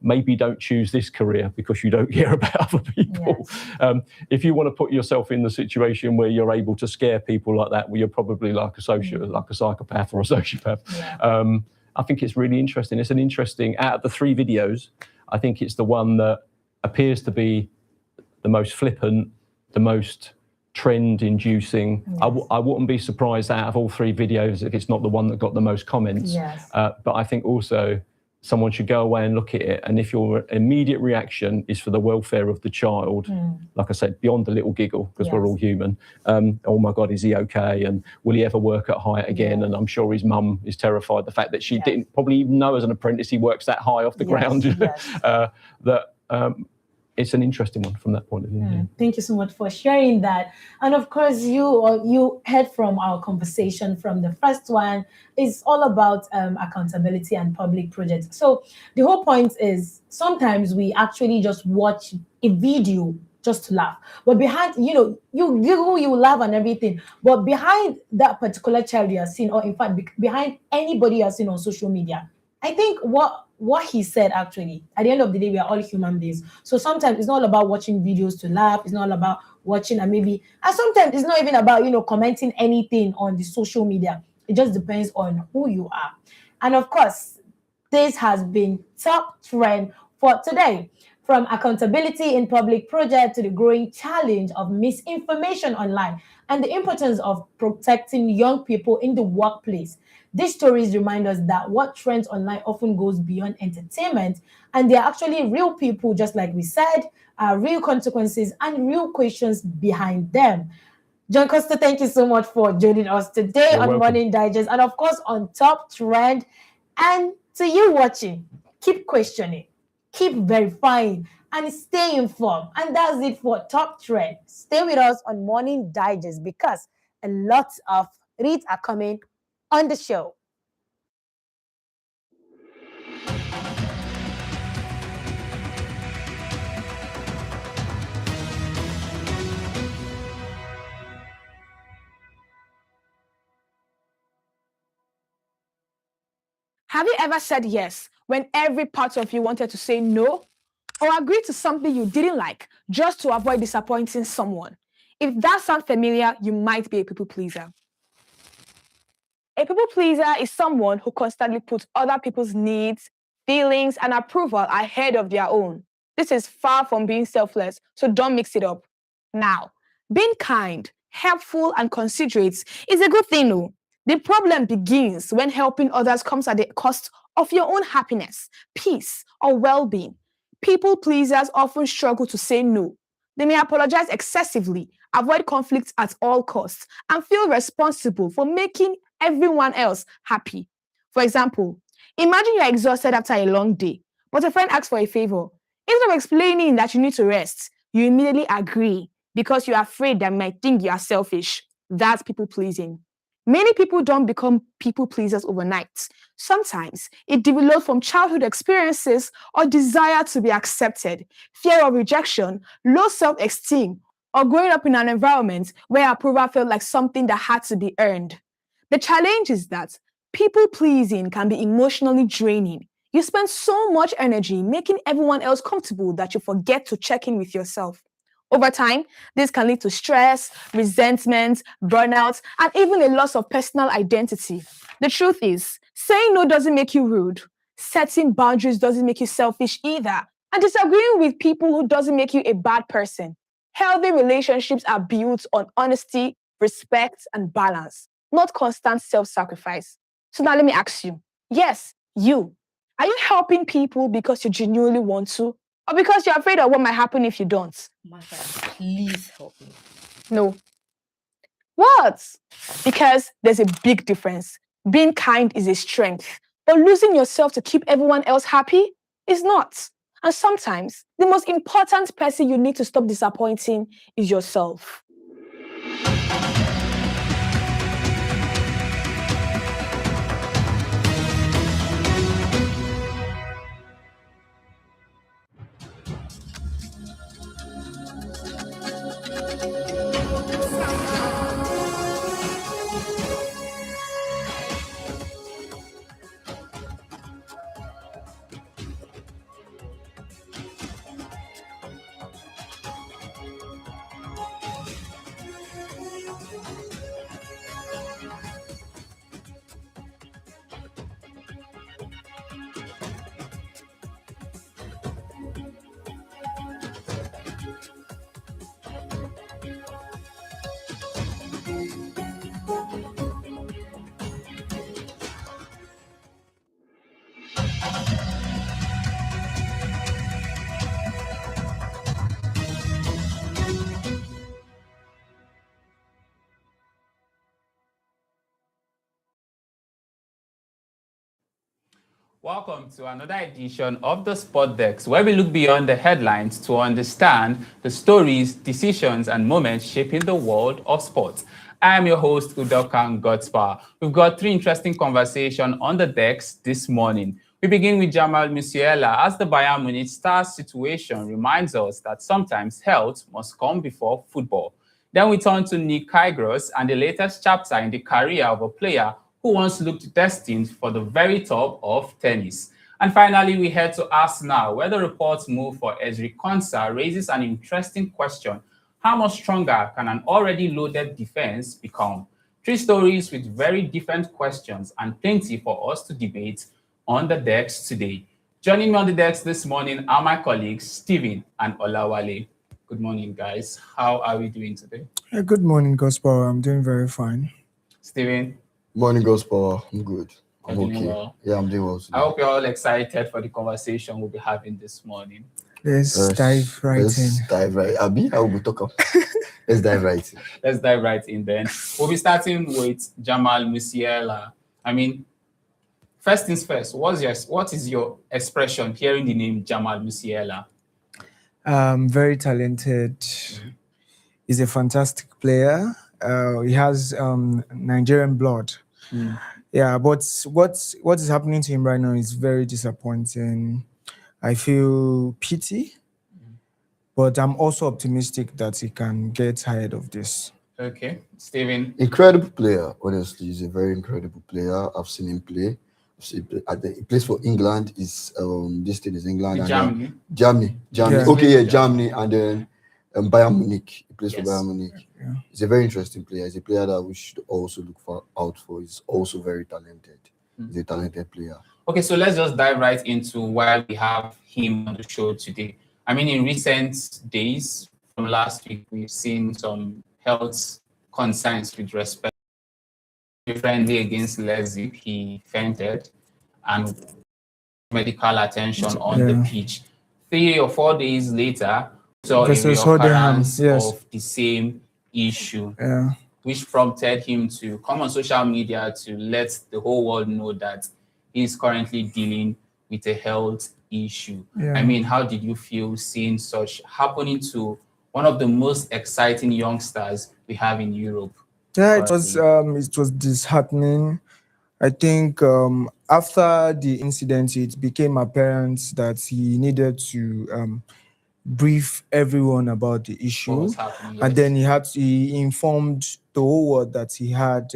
Maybe don't choose this career because you don't care about other people. If you want to put yourself in the situation where you're able to scare people like that, well, you're probably like a psychopath or a sociopath. I think it's really interesting. It's an interesting, out of the 3 videos, I think it's the one that appears to be the most flippant, the most trend-inducing. I wouldn't be surprised out of all 3 videos if it's not the one that got the most comments. But I think also someone should go away and look at it, and if your immediate reaction is for the welfare of the child, like I said, beyond the little giggle, because we're all human, oh my God, is he okay? And will he ever work at height again? And I'm sure his mum is terrified the fact that she didn't probably even know as an apprentice he works that high off the ground. It's an interesting one from that point of view. Thank you so much for sharing that. And of course, you heard from our conversation from the first one. It's all about accountability and public projects. So the whole point is sometimes we actually just watch a video just to laugh. But behind, you giggle, you laugh and everything. But behind that particular child you are seeing, or in fact, behind anybody you are seeing on social media, I think what he said, actually, at the end of the day, we are all human beings. So sometimes it's not about watching videos to laugh. It's not about watching and sometimes it's not even about, commenting anything on the social media. It just depends on who you are. And of course, this has been top trend for today. From accountability in public projects to the growing challenge of misinformation online and the importance of protecting young people in the workplace. These stories remind us that what trends online often goes beyond entertainment, and they're actually real people, just like we said, real consequences and real questions behind them. John Costa, thank you so much for joining us today on welcome. Morning Digest, and of course on Top Trend. And to you watching, keep questioning, keep verifying, and stay informed. And that's it for Top Trend. Stay with us on Morning Digest because a lot of reads are coming on the show. Have you ever said yes when every part of you wanted to say no? Or agreed to something you didn't like just to avoid disappointing someone? If that sounds familiar, you might be a people pleaser. A people pleaser is someone who constantly puts other people's needs, feelings, and approval ahead of their own. This is far from being selfless, so don't mix it up. Now, being kind, helpful, and considerate is a good thing, though. The problem begins when helping others comes at the cost of your own happiness, peace, or well-being. People pleasers often struggle to say no. They may apologize excessively, avoid conflict at all costs, and feel responsible for making everyone else happy. For example, imagine you're exhausted after a long day, but a friend asks for a favor. Instead of explaining that you need to rest, you immediately agree because you're afraid they might think you are selfish. That's people pleasing. Many people don't become people pleasers overnight. Sometimes it develops from childhood experiences or desire to be accepted, fear of rejection, low self-esteem, or growing up in an environment where approval felt like something that had to be earned. The challenge is that people pleasing can be emotionally draining. You spend so much energy making everyone else comfortable that you forget to check in with yourself. Over time, this can lead to stress, resentment, burnout, and even a loss of personal identity. The truth is, saying no doesn't make you rude. Setting boundaries doesn't make you selfish either. And disagreeing with people who doesn't make you a bad person. Healthy relationships are built on honesty, respect, and balance, not constant self-sacrifice. So now let me ask you, yes, you, are you helping people because you genuinely want to? Or because you're afraid of what might happen if you don't? Martha, please help me. No. What? Because there's a big difference. Being kind is a strength, but losing yourself to keep everyone else happy is not. And sometimes the most important person you need to stop disappointing is yourself. Welcome to another edition of the Sport Desk, where we look beyond the headlines to understand the stories, decisions, and moments shaping the world of sports. I am your host, Udokan Godspa. We've got three interesting conversations on the decks this morning. We begin with Jamal Musiala, as the Bayern Munich star situation reminds us that sometimes health must come before football. Then we turn to Nick Kyrgios and the latest chapter in the career of a player who once looked destined for the very top of tennis. And finally, we head to Arsenal, where the reports move for Ezri Konsa raises an interesting question. How much stronger can an already loaded defense become? Three stories with very different questions and plenty for us to debate on the decks today. Joining me on the decks this morning are my colleagues, Stephen and Olawale. Good morning, guys. How are we doing today? Good morning, Gospel. I'm doing very fine. Stephen? Morning, Gospel. I'm good. I'm You're doing okay. well? Yeah, I'm doing well today. I hope you're all excited for the conversation we'll be having this morning. Let's dive right in. Let's dive right. Abi, how will we talk? Let's dive right in. Let's dive right in then. We'll be starting with Jamal Musiala. I mean, first things first, what is your expression hearing the name Jamal Musiala? Very talented. He's a fantastic player. He has Nigerian blood. Yeah, but what is happening to him right now is very disappointing. I feel pity, but I'm also optimistic that he can get ahead of this. Okay, Stephen. Incredible player, honestly. He's a very incredible player. I've seen him play. He plays for England. This thing is England. Germany. Germany. Yeah. Okay, Germany, and then Bayern Munich. He plays for Bayern Munich. Yeah. He's a very interesting player. He's a player that we should also look out for. He's also very talented. He's a talented player. Okay, so let's just dive right into why we have him on the show today. I mean, in recent days, from last week, we've seen some health concerns with respect to friendly against Leipzig. He fainted, and medical attention on the pitch. 3 or 4 days later, saw a Versus Hodenham, reoccurrence yes. of the same issue, Yeah. which prompted him to come on social media to let the whole world know that he is currently dealing with a health issue. Yeah. I mean, how did you feel seeing such happening to one of the most exciting youngsters we have in Europe? Yeah, it was disheartening. I think after the incident, it became apparent that he needed to brief everyone about the issue, was happening, and yes. then he informed the whole world that he had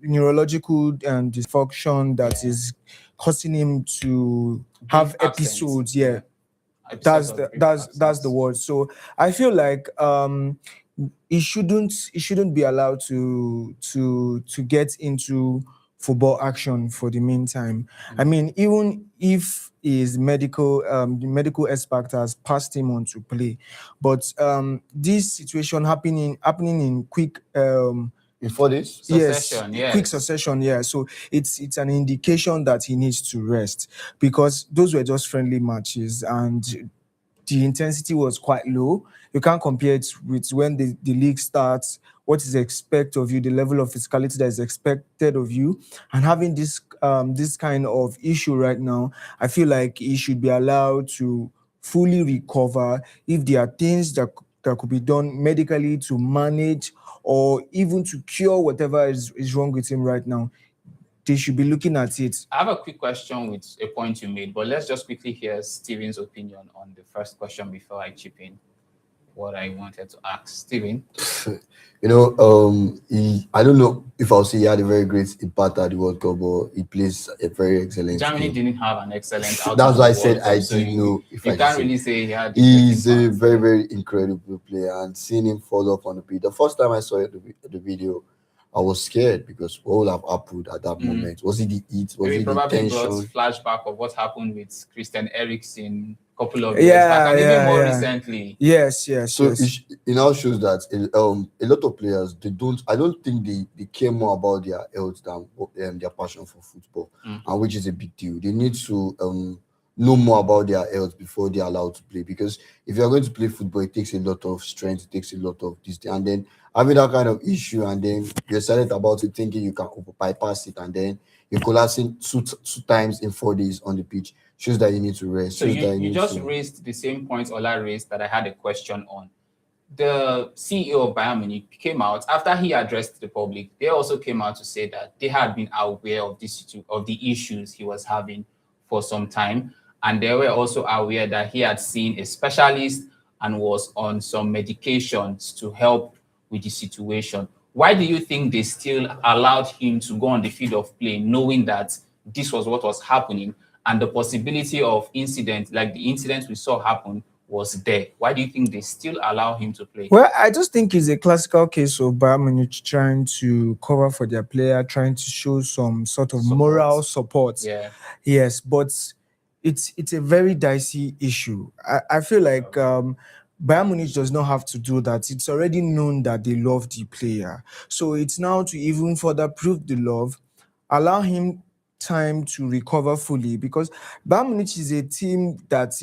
neurological dysfunction that is causing him to have episodes. Yeah, that's the word. So I feel like he shouldn't be allowed to get into football action for the meantime. I mean, even if his the medical expert has passed him on to play, but this situation happening in quick in 4 days? Succession, yes. Quick succession, yeah. So it's an indication that he needs to rest, because those were just friendly matches and the intensity was quite low. You can't compare it with when the league starts, what is expected of you, the level of physicality that is expected of you, and having this kind of issue right now. I feel like he should be allowed to fully recover. If there are things that could be done medically to manage or even to cure whatever is wrong with him right now, they should be looking at it. I have a quick question with a point you made, but let's just quickly hear Steven's opinion on the first question before I chip in what I wanted to ask. Steven? I don't know if I'll say he had a very great impact at the World Cup, but he plays a very excellent Germany game. didn't have an excellent outcome. That's why I said Cup, I so didn't know if you I can't should really say. say he had He's a very, very incredible player, and seeing him fall off on the pitch. The first time I saw the video, I was scared because what would have happened at that moment? Was it the heat? Was Maybe it the probably brought tension? flashback of what happened with Christian Eriksen a couple of years back, and even more recently. Yes. So it now shows that a lot of players, I don't think they care more about their health than their passion for football, and which is a big deal. They need to know more about their health before they're allowed to play, because if you're going to play football, it takes a lot of strength, it takes a lot of this, and then having that kind of issue, and then you're silent about it, thinking you can bypass it, and then you're collapsing two times in 4 days on the pitch, shows that you need to rest. So you just raised the same point Ola raised that I had a question on. The CEO of Bayern Munich came out after he addressed the public. They also came out to say that they had been aware of the issues he was having for some time, and they were also aware that he had seen a specialist and was on some medications to help with the situation. Why do you think they still allowed him to go on the field of play, knowing that this was what was happening and the possibility of incident like the incident we saw happen was there? Why do you think they still allow him to play? Well, I just think it's a classical case of Bayern Munich trying to cover for their player, trying to show some sort of moral support. Yeah. Yes, but it's a very dicey issue. I feel like Bayern Munich does not have to do that. It's already known that they love the player. So it's now to even further prove the love, allow him time to recover fully, because Bayern Munich is a team that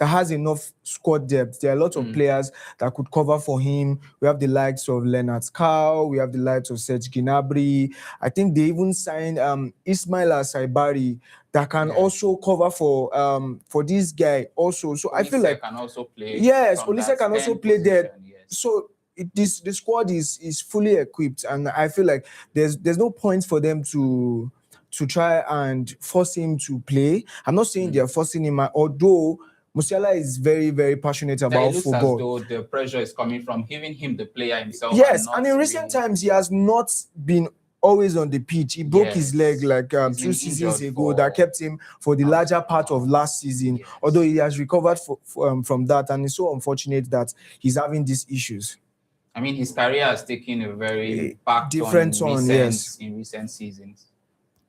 has enough squad depth. There are a lot of players that could cover for him. We have the likes of Leonard Skau, we have the likes of Serge Gnabry. I think they even signed Ismail Saibari that can also cover for this guy also. So I feel like can also play. Yes, Olise can also play there. So the squad is fully equipped, and I feel like there's no point for them to try and force him to play. I'm not saying they're forcing him, although Musiala is very, very passionate about it looks football. As though the pressure is coming from even him, the player himself. Yes, and in recent times he has not been always on the pitch. He broke his leg like 2 seasons ago. That kept him for the larger part of last season. Yes. Although he has recovered from that, and it's so unfortunate that he's having these issues. I mean, his career has taken a very different turn, yes, in recent seasons.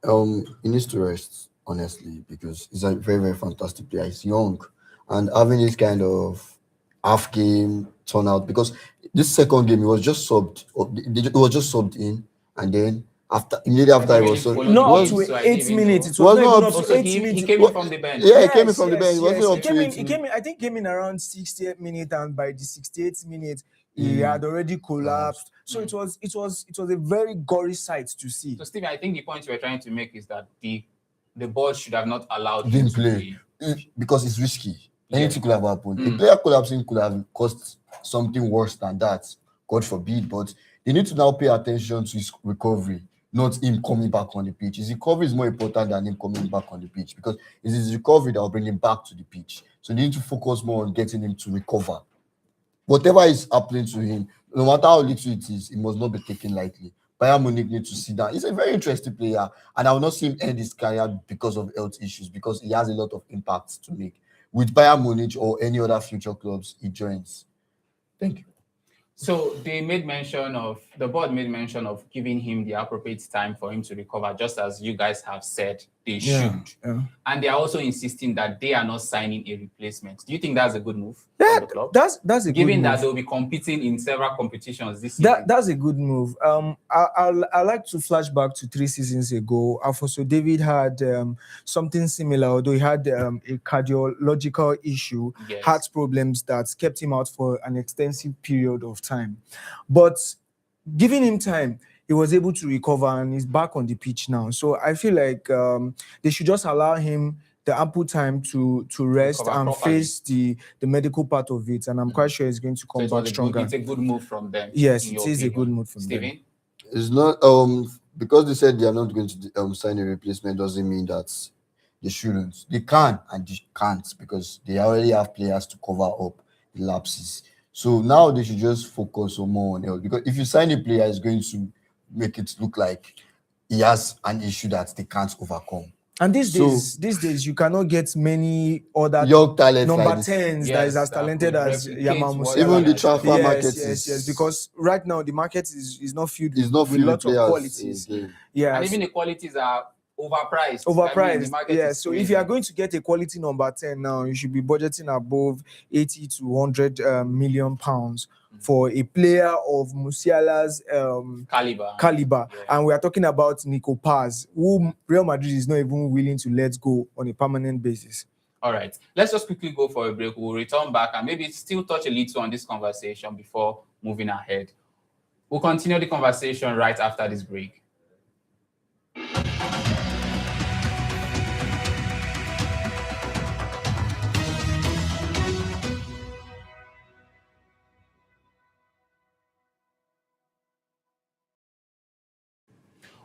He needs to rest, honestly, because he's a very, very fantastic player. He's young, and having this kind of half game turnout, because this second game he was just subbed in, and then Immediately after he was not up to 8 minutes. It was not even up to 8 minutes. He came in from the bench. Yeah, he came in from the bench. It wasn't up to He came in. I think came in around 68th minute, and by the 68th minute, he had already collapsed. So it was a very gory sight to see. So Stephen, I think the point we're trying to make is that the board should have not allowed him to play because it's risky. Anything could have happened. A player collapsing could have caused something worse than that. God forbid. But they need to now pay attention to his recovery, not him coming back on the pitch. His recovery is more important than him coming back on the pitch, because it's his recovery that will bring him back to the pitch. So they need to focus more on getting him to recover. Whatever is happening to him, no matter how little it is, it must not be taken lightly. Bayern Munich need to sit down. He's a very interesting player, and I will not see him end his career because of health issues, because he has a lot of impact to make with Bayern Munich or any other future clubs he joins. Thank you. So the board made mention of giving him the appropriate time for him to recover, just as you guys have said they should. Yeah. And they are also insisting that they are not signing a replacement. Do you think that's a good move from the club? That's a good move. Given that they'll be competing in several competitions this season. That's a good move. I like to flash back to 3 seasons ago. Alfonso David had something similar, although he had a cardiological issue, heart problems that kept him out for an extensive period of time. But giving him time, he was able to recover and he's back on the pitch now. So I feel like they should just allow him the ample time to rest and face the medical part of it. And I'm quite sure he's going to come back stronger. It's a good move from them. Yes, it is a good move from them. It's not because they said they are not going to sign a replacement doesn't mean that they shouldn't. They can and they can't, because they already have players to cover up the lapses. So now they should just focus more on health, because if you sign a player, it's going to make it look like he has an issue that they can't overcome. And these days, you cannot get many other young talents number like 10s that is as talented as Yamal Musiala. Even the transfer market yes, because right now the market is not filled with lots of players, qualities. Yeah, and even the qualities are overpriced. So if you are going to get a quality number 10 now, you should be budgeting above 80 to 100 million pounds for a player of Musiala's caliber. Yeah. And we are talking about Nico Paz, who Real Madrid is not even willing to let go on a permanent basis. All right, let's just quickly go for a break. We'll return back and maybe still touch a little on this conversation before moving ahead. We'll continue the conversation right after this break.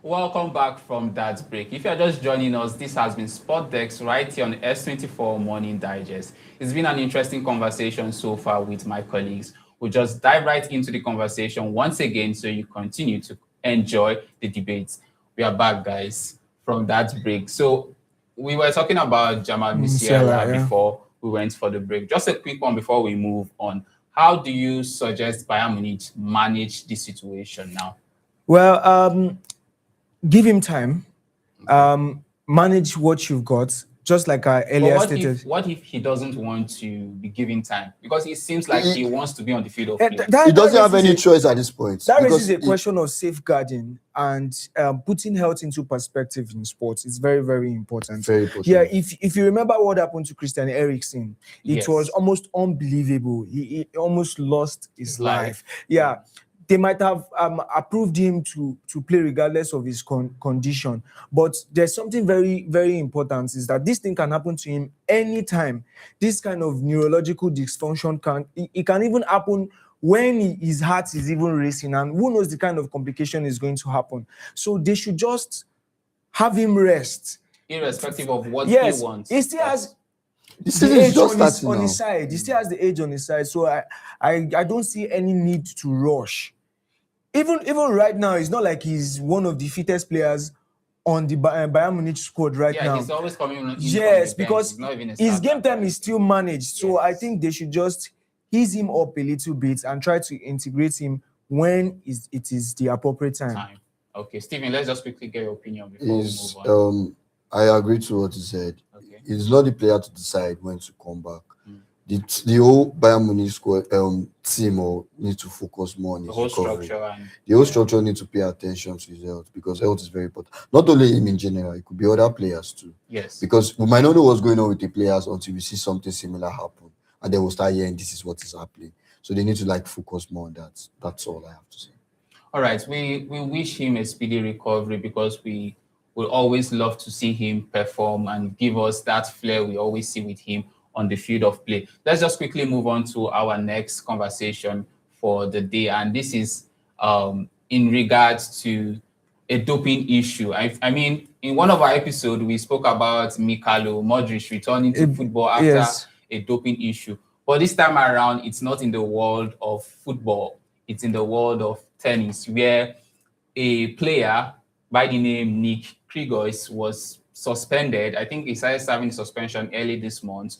Welcome back from that break. If you're just joining us, this has been Sport Decks right here on S24 Morning Digest. It's been an interesting conversation so far with my colleagues. We'll just dive right into the conversation once again so you continue to enjoy the debates. We are back, guys, from that break. So we were talking about Jamal Musiala before we went for the break. Just a quick one before we move on. How do you suggest Bayern Munich manage this situation now? Well, give him time. Manage what you've got, just like I earlier stated. What if he doesn't want to be given time? Because it seems like he wants to be on the field of play. He doesn't have any choice at this point. That raises a question of safeguarding and putting health into perspective in sports. It's very, very important. Very important. Yeah, if you remember what happened to Christian Eriksen, it was almost unbelievable. He almost lost his life. Yeah. They might have approved him to play regardless of his condition. But there's something very, very important, is that this thing can happen to him anytime. This kind of neurological dysfunction can even happen when his heart is even racing, and who knows the kind of complication is going to happen. So they should just have him rest. Irrespective of what he wants. He still has the age on his side. He still has the age on his side. So I don't see any need to rush. Even right now, it's not like he's one of the fittest players on the Bayern Munich squad now. Yeah, he's always coming. Yes, because his game time is still managed. So I think they should just ease him up a little bit and try to integrate him when it is the appropriate time. Okay, Stephen, let's just quickly get your opinion before we move on. I agree to what you said. Okay. It's not the player to decide when to come back. the whole Bayern Munich squad team or need to focus more on The his whole recovery. structure and The whole structure need to pay attention to his health because health is very important. Not only him in general, it could be other players too. yes. Because we might not know what's going on with the players until we see something similar happen, and then we'll start hearing this is what is happening. So they need to like focus more on that. That's all I have to say. All right, we wish him a speedy recovery because we will always love to see him perform and give us that flair we always see with him on the field of play. Let's just quickly move on to our next conversation for the day, and this is in regards to a doping issue. I mean, in one of our episodes, we spoke about Mikhailo Modric returning to football after yes. a doping issue. But this time around, it's not in the world of football. It's in the world of tennis, where a player by the name Nick Kyrgios was suspended. I think he started serving suspension early this month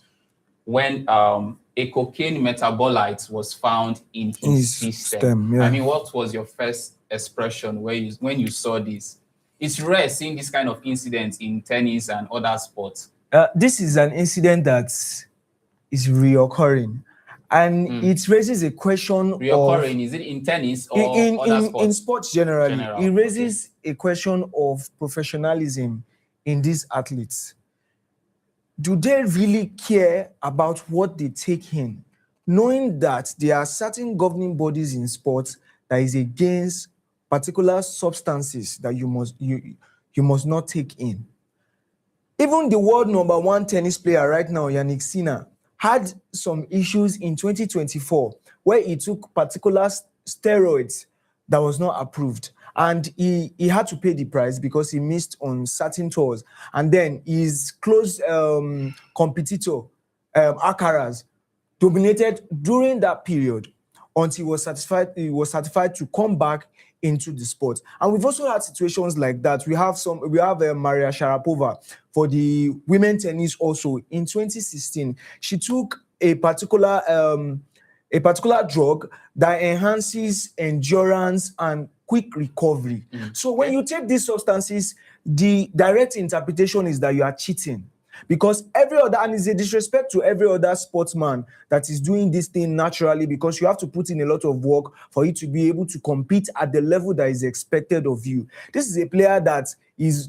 when a cocaine metabolite was found in his system. Yeah. I mean, what was your first expression when you saw this? It's rare seeing this kind of incidents in tennis and other sports. This is an incident that is reoccurring, and it raises a question Reoccurring, is it in tennis or other sports? In sports generally, it raises a question of professionalism in these athletes. Do they really care about what they take in, knowing that there are certain governing bodies in sports that is against particular substances that you must not take in? Even the world number one tennis player right now, Yannick Sinner, had some issues in 2024 where he took particular steroids that was not approved. And he had to pay the price because he missed on certain tours. And then his close competitor, Alcaraz, dominated during that period until he was certified to come back into the sport. And we've also had situations like that. We have Maria Sharapova for the women tennis also in 2016. She took a particular drug that enhances endurance and quick recovery. So when you take these substances, the direct interpretation is that you are cheating. Because and it's a disrespect to every other sportsman that is doing this thing naturally, because you have to put in a lot of work for you to be able to compete at the level that is expected of you. This is a player that is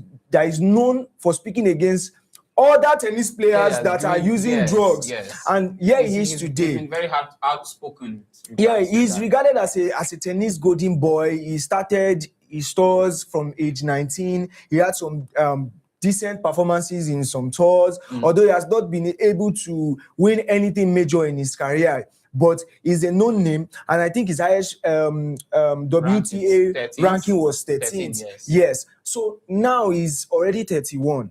known for speaking against other tennis players that are using drugs. Yes. And he is today. He's been very outspoken. Yeah, he's regarded as a tennis golden boy. He started his tours from age 19. He had some decent performances in some tours, although he has not been able to win anything major in his career. But he's a known name, and I think his highest WTA ranking was 13th. Yes. So now he's already 31,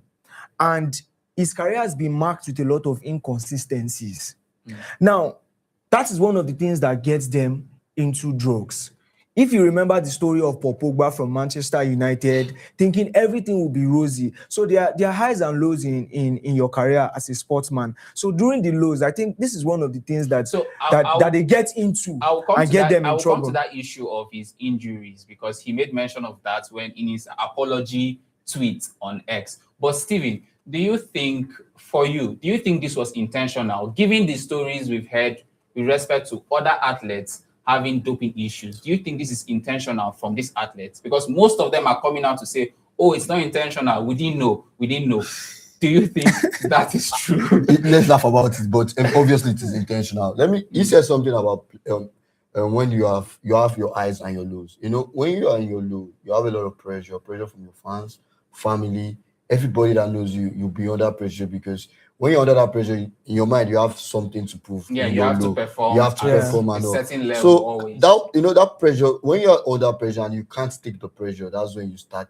and his career has been marked with a lot of inconsistencies. Now, that is one of the things that gets them into drugs. If you remember the story of Paul Pogba from Manchester United, thinking everything will be rosy. So there are highs and lows in your career as a sportsman. So during the lows, I think this is one of the things that they get into and get them in trouble. I will come to that issue of his injuries, because he made mention of that when in his apology tweet on X. But Stephen, do you think this was intentional, given the stories we've heard with respect to other athletes having doping issues? Do you think this is intentional from these athletes? Because most of them are coming out to say, oh, it's not intentional. We didn't know. Do you think that is true? Let's laugh about it, but obviously it is intentional. He said something about when you have your highs and your lows. You know, when you are in your low, you have a lot of pressure from your fans, family, everybody that knows you. You'll be under pressure, because when you're under that pressure, in your mind, you have something to prove. Yeah, you have to perform. You have to perform at a certain level. So always. that pressure, when you're under pressure and you can't take the pressure, that's when you start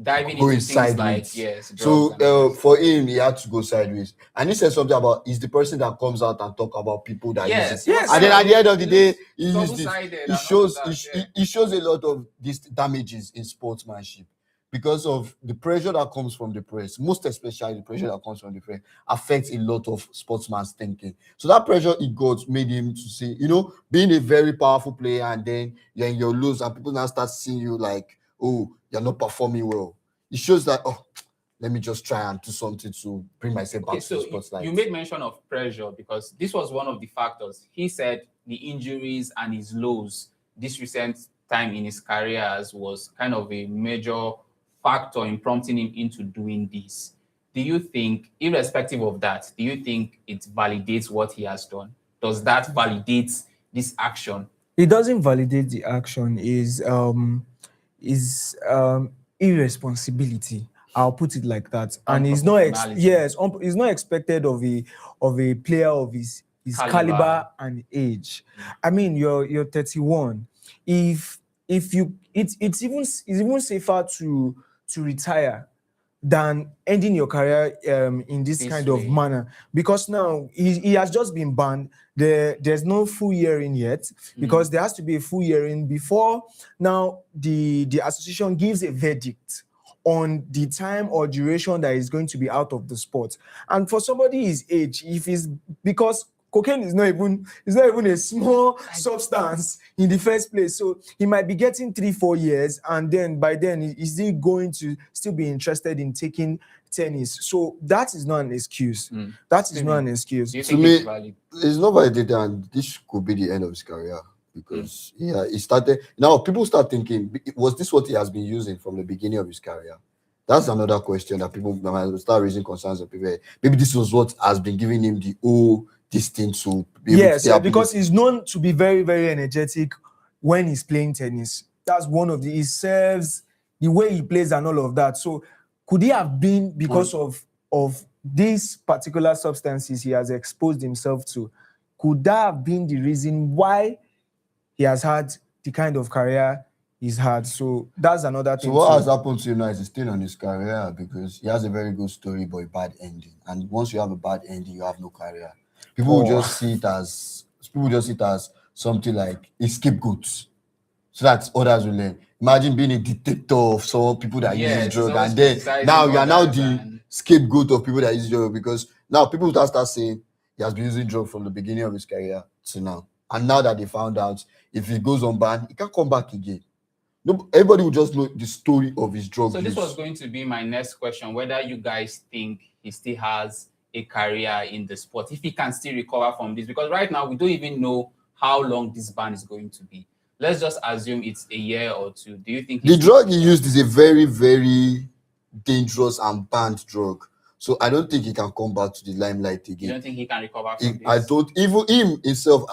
diving into things sideways. Like So for him, he had to go sideways, and he said something about he's the person that comes out and talk about people that use it. And then at the end of the day, he shows a lot of these damages in sportsmanship. Because of the pressure that comes from the press, most especially the pressure that comes from the press, affects a lot of sportsman's thinking. So that pressure he got made him to say, being a very powerful player, and then you're in your lows and people now start seeing you like, oh, you're not performing well. It shows that, let me just try and do something to bring myself back to the spotlight. You made mention of pressure because this was one of the factors. He said the injuries and his lows this recent time in his careers was kind of a major factor in prompting him into doing this. Do you think, irrespective of that, do you think it validates what he has done? Does that validate this action? It doesn't validate the action. Is irresponsibility. I'll put it like that. And it's not it's not expected of a player of his caliber and age. I mean, you're 31. If you it's even safer to retire than ending your career in this kind of manner, because now he has just been banned. There's no full hearing yet, because there has to be a full hearing before now the association gives a verdict on the time or duration that is going to be out of the sport. And for somebody his age, if it's because cocaine is not even a small substance in the first place, so he might be getting 3-4 years, and then by then is he going to still be interested in taking tennis? So that is not an excuse. That is not an excuse. To me, it's not validated, and this could be the end of his career, because he started. Now people start thinking, was this what he has been using from the beginning of his career? That's another question that people might start raising concerns of people. Maybe this was what has been giving him the this thing to be able to stay because he's known to be very, very energetic when he's playing tennis. That's one of he serves, the way he plays and all of that. So could he have been because of these particular substances he has exposed himself to? Could that have been the reason why he has had the kind of career he's had? So that's another thing. So what has happened to him now is he's still on his career, because he has a very good story but a bad ending. And once you have a bad ending, you have no career. People just see it as something like a scapegoat, so that others will learn. Imagine being a dictator of some people that use drugs, and then now you are now the scapegoat of people that use drugs, because now people start saying he has been using drugs from the beginning of his career to now, and now that they found out, if he goes on ban, he can't come back again. No, everybody will just know the story of his drug use. This was going to be my next question: whether you guys think he still has a career in the sport, if he can still recover from this, because right now we don't even know how long this ban is going to be. Let's just assume it's a year or two. Do you think the drug he used is a very, very dangerous and banned drug? So I don't think he can come back to the limelight again. You don't think he can recover from this? I don't. Even him himself,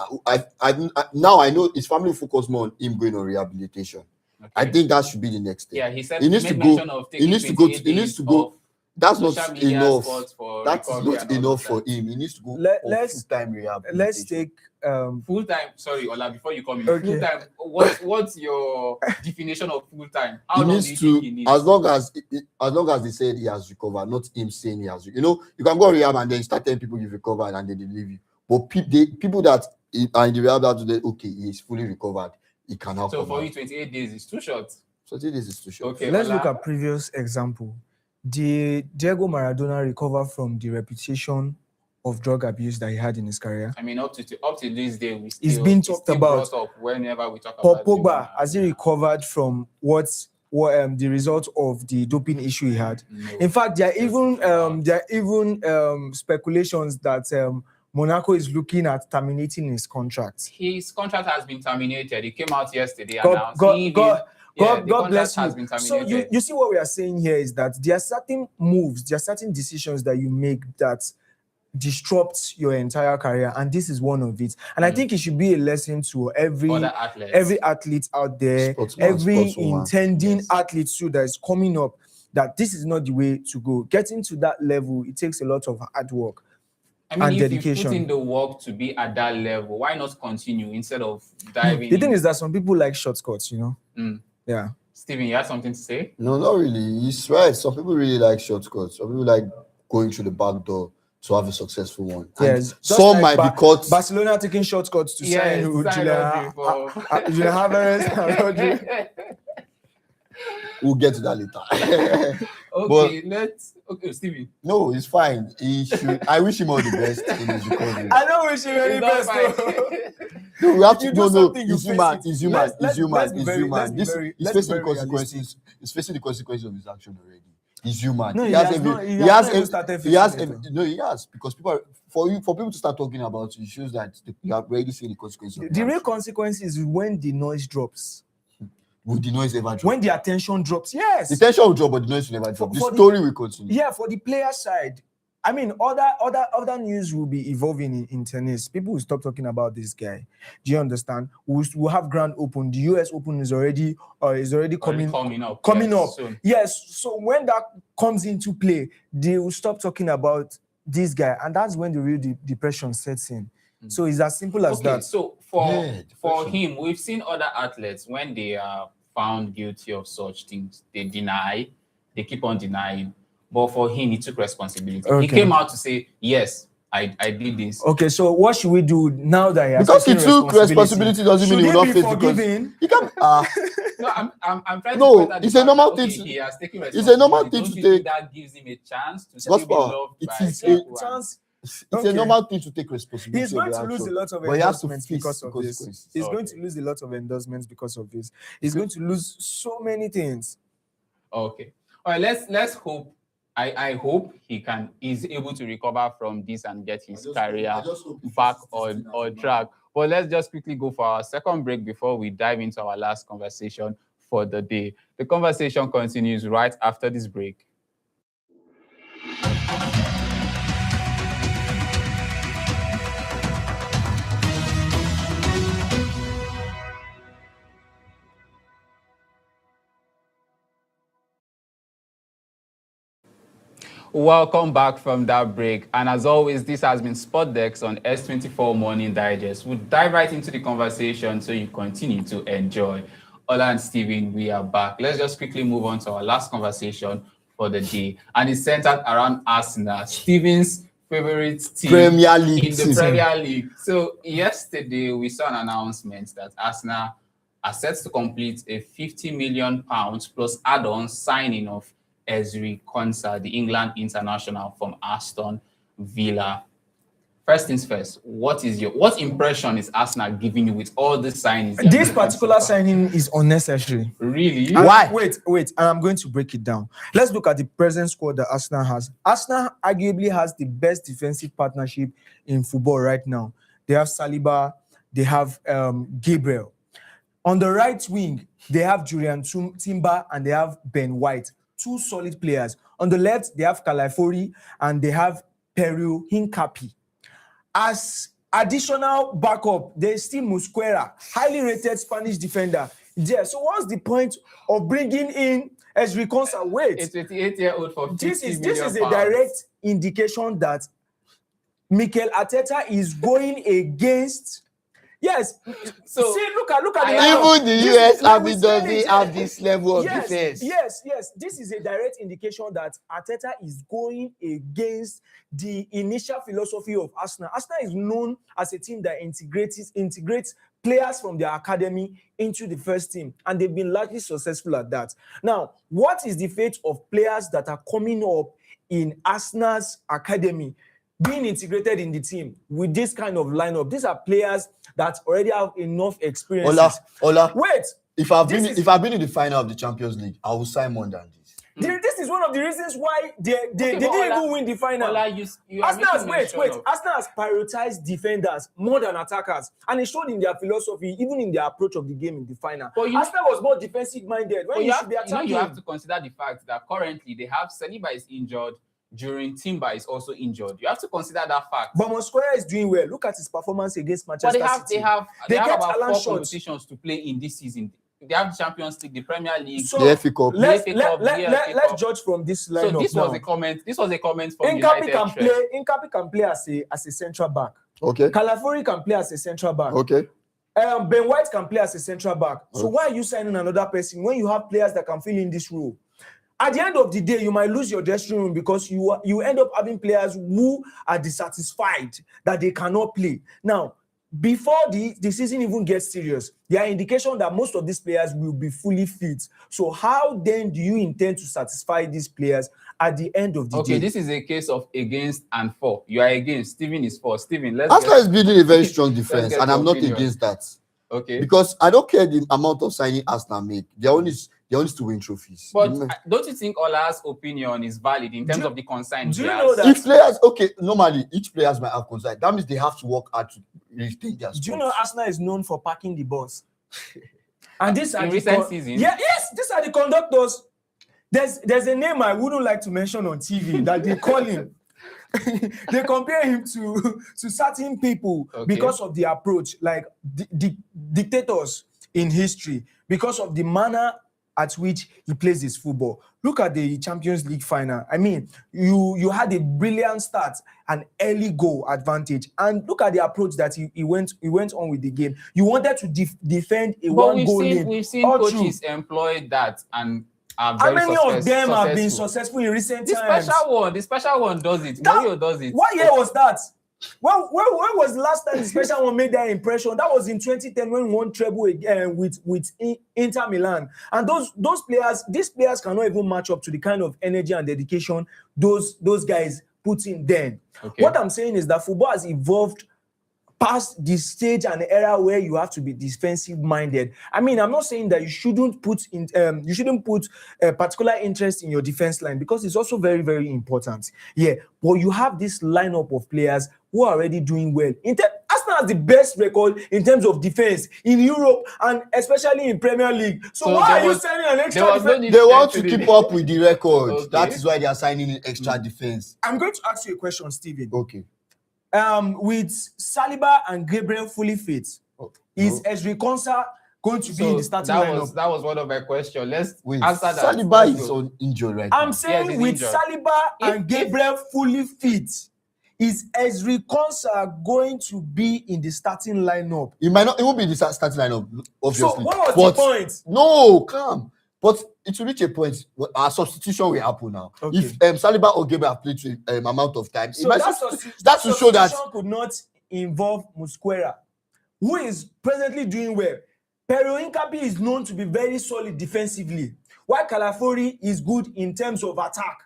now I know his family focus more on him going on rehabilitation. Okay. I think that should be the next step. Yeah, he said he needs to go. He needs to go. That's not enough. That's not enough for him. He needs to go full-time rehab. Let's take full-time. Sorry, Ola, before you come in, full-time. What's your definition of full-time? How long do you think he needs? As long as they said he has recovered, not him saying he has. You can go rehab and then start telling people you've recovered and then they leave you. But people that are in the rehab that today, okay, he's fully recovered. He cannot. So for you, 28 days is too short. 28 days is too short. Okay, let's look at previous example. Did Diego Maradona recover from the reputation of drug abuse that he had in his career? I mean, up to this day, it's been talked about. Whenever we talk about Pogba, has he recovered from what the result of the doping issue he had? No. In fact, there are even speculations that Monaco is looking at terminating his contract. His contract has been terminated. It came out yesterday. God bless you. So you see what we are saying here is that there are certain moves, there are certain decisions that you make that disrupt your entire career, and this is one of it. And I think it should be a lesson to every athlete out there, every intending athlete too that is coming up, that this is not the way to go. Getting to that level, it takes a lot of hard work. I mean, if dedication. You put in the work to be at that level, why not continue instead of diving? The thing is that some people like shortcuts, Yeah. Stephen, you have something to say? No, not really. He's right. Some people really like shortcuts. Some people like going through the back door to have a successful one. Yes. Some might be caught. Barcelona taking shortcuts to sign Julian Rodri. We'll get to that later. Okay, Stevie. No, it's fine. He should. I wish him all the best in his recovery. I don't wish him any best. No, we have to. No. He's human. He's human. He's facing the consequences. He's facing the consequences of his action already. He's human. No, he he has has every, not- he he has has not even every- started he has facing every, it. no, he has, because for people to start talking about it shows that you have already seen the consequences of The real that. consequence is when the noise drops. Will the noise ever drop? When the attention drops, yes. The tension will drop, but the noise will never drop. The for story will continue. Yeah, for the player side, I mean, other news will be evolving in tennis. People will stop talking about this guy. Do you understand? We'll have Grand Open. The US Open is already coming up. Coming yes, up. soon. Yes. So when that comes into play, they will stop talking about this guy, and that's when the real depression sets in. So it's as simple as Okay, that. so for him, we've seen other athletes when they are found guilty of such things, they deny, they keep on denying. But for him, he took responsibility. Okay. He came out to say, yes, I did this. Okay, so what should we do now that he has Because he taken took responsibility doesn't mean he will not face the forgiven? He can. No, I'm trying to No, point out the it's a fact normal that, thing okay, to- he has taken it's a normal responsibility. thing Don't to you think take. that gives him a chance to still be Gospel, loved it by is people? It's Okay. a normal thing to take responsibility. He's going of to your lose a action, lot of but he has to endorsements face because the of this. consequences. He's going to lose a lot of endorsements because of this. He's going to lose so many things. Okay. All right, let's hope. I hope he's able to recover from this and get his career back on track. But let's just quickly go for our second break before we dive into our last conversation for the day. The conversation continues right after this break. Welcome back from that break. And as always, this has been Spot Decks on S24 Morning Digest. We'll dive right into the conversation so you continue to enjoy. Ola and Steven, we are back. Let's just quickly move on to our last conversation for the day. And it's centered around Arsenal, Steven's favorite team Premier League in the team. Premier League. So yesterday, we saw an announcement that Arsenal are set to complete a £50 million plus add-on signing of Ezri Konsa, the England international from Aston Villa. First things first, what impression is Arsenal giving you with all the signings? This particular signing is unnecessary. Really? Why? Wait, and I'm going to break it down. Let's look at the present squad that Arsenal has. Arsenal arguably has the best defensive partnership in football right now. They have Saliba, they have Gabriel. On the right wing, they have Julian Timber and they have Ben White. Two solid players. On the left, they have Calafori and they have Peru Hincapi. As additional backup, there's still Mosquera, highly rated Spanish defender. Yeah, so what's the point of bringing in Ezri Konsa? Wait, a 28-year-old for this is £50 a million. direct indication that Mikel Arteta is going against. Yes. So see, look at the Even the US Army doesn't have this level of defense. Yes. This is a direct indication that Arteta is going against the initial philosophy of Arsenal. Arsenal is known as a team that integrates players from their academy into the first team, and they've been largely successful at that. Now, what is the fate of players that are coming up in Arsenal's academy being integrated in the team with this kind of lineup? These are players that already have enough experience. Ola. Wait. If I've been in the final of the Champions League, I will sign more than this. This is one of the reasons why they didn't even win the final. Arsenal has prioritized defenders more than attackers, and it showed in their philosophy, even in their approach of the game in the final. Arsenal was more defensive minded when you should be attacking. You have to consider the fact that currently they have Saliba is injured. During Timber is also injured. You have to consider that fact. But Mosquera is doing well. Look at his performance against Manchester City. They have about 4 competitions to play in this season. They have the Champions League, the Premier League, so the FA Cup. Let's judge from this lineup. So this was a comment from United. Hincapi can play as a central back. Okay. Calafori can play as a central back. Okay. Ben White can play as a central back. So why are you signing another person when you have players that can fill in this role? At the end of the day, you might lose your dressing room because you end up having players who are dissatisfied that they cannot play. Now, before the season even gets serious, there are indications that most of these players will be fully fit. So how then do you intend to satisfy these players at the end of the day? Okay, this is a case of against and for. You are against. Steven is for. Steven, Arsenal is building a very strong defense, and I'm not against that. Okay. Because I don't care the amount of signing Arsenal make. Their own is They only to win trophies. But don't you think Ola's opinion is valid in terms of the concern? Do you know that if players, okay, normally each players might have concern. That means they have to work hard to retain their spots. Do you know Arsenal is known for parking the bus? And this in recent season? Yes, these are the conductors. There's a name I wouldn't like to mention on TV that they call him. They compare him to certain people because of the approach, like dictators in history, because of the manner at which he plays his football. Look at the Champions League final. I mean, you had a brilliant start, an early goal advantage, and look at the approach that he went on with the game. You wanted to defend a one-goal lead. We've seen coaches employ that and. How many of them have been successful in recent times? The special one does it. Mourinho does it. What year was that? When was the last time the special one made that impression? That was in 2010 when we won treble with Inter Milan. And these players cannot even match up to the kind of energy and dedication those guys put in then. What I'm saying is that football has evolved past the stage and era where you have to be defensive minded. I mean, I'm not saying that you shouldn't put a particular interest in your defense line, because it's also very, very important. Yeah, but you have this lineup of players who are already doing well. Arsenal has the best record in terms of defense in Europe and especially in Premier League. So why are you signing an extra defense? They want to keep up with the record. That is why they are signing in extra defense. I'm going to ask you a question, Stephen. Okay. With Saliba and Gabriel fully fit, is Ezri Konsa going to be in the starting lineup? That was one of my questions. Let's answer that. Saliba is on injury right now. I'm saying with injured. Saliba and Gabriel fully fit, is Ezri Konsa going to be in the starting lineup? It won't be in the starting lineup, obviously. So what was the point? No, come. But it will reach a point. Our substitution will happen now. Okay. If Saliba or Gabriel have played to amount of time, so that will show that could not involve Musquera, who is presently doing well. Pero Incapi is known to be very solid defensively, while Calafori is good in terms of attack.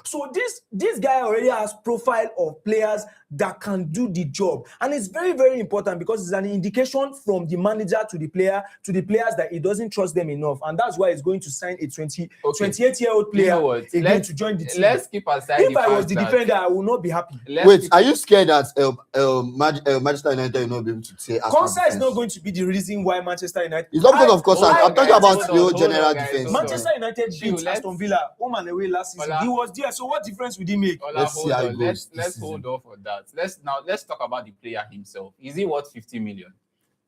So this guy already has profile of players that can do the job, and it's very, very important because it's an indication from the manager to the players that he doesn't trust them enough, and that's why he's going to sign a 28-year-old player again to join the team. Let's keep aside. If I was the defender, I would not be happy. Wait, are you scared that Manchester United will not be able to say? Konsa is not going to be the reason why Manchester United. It's not because of Konsa. I'm talking about your general defense. Manchester United beat Aston Villa home and away last season. He was there, so what difference would he make? Let's see how it goes. Let's hold off on that. Let's talk about the player himself. Is he worth 50 million?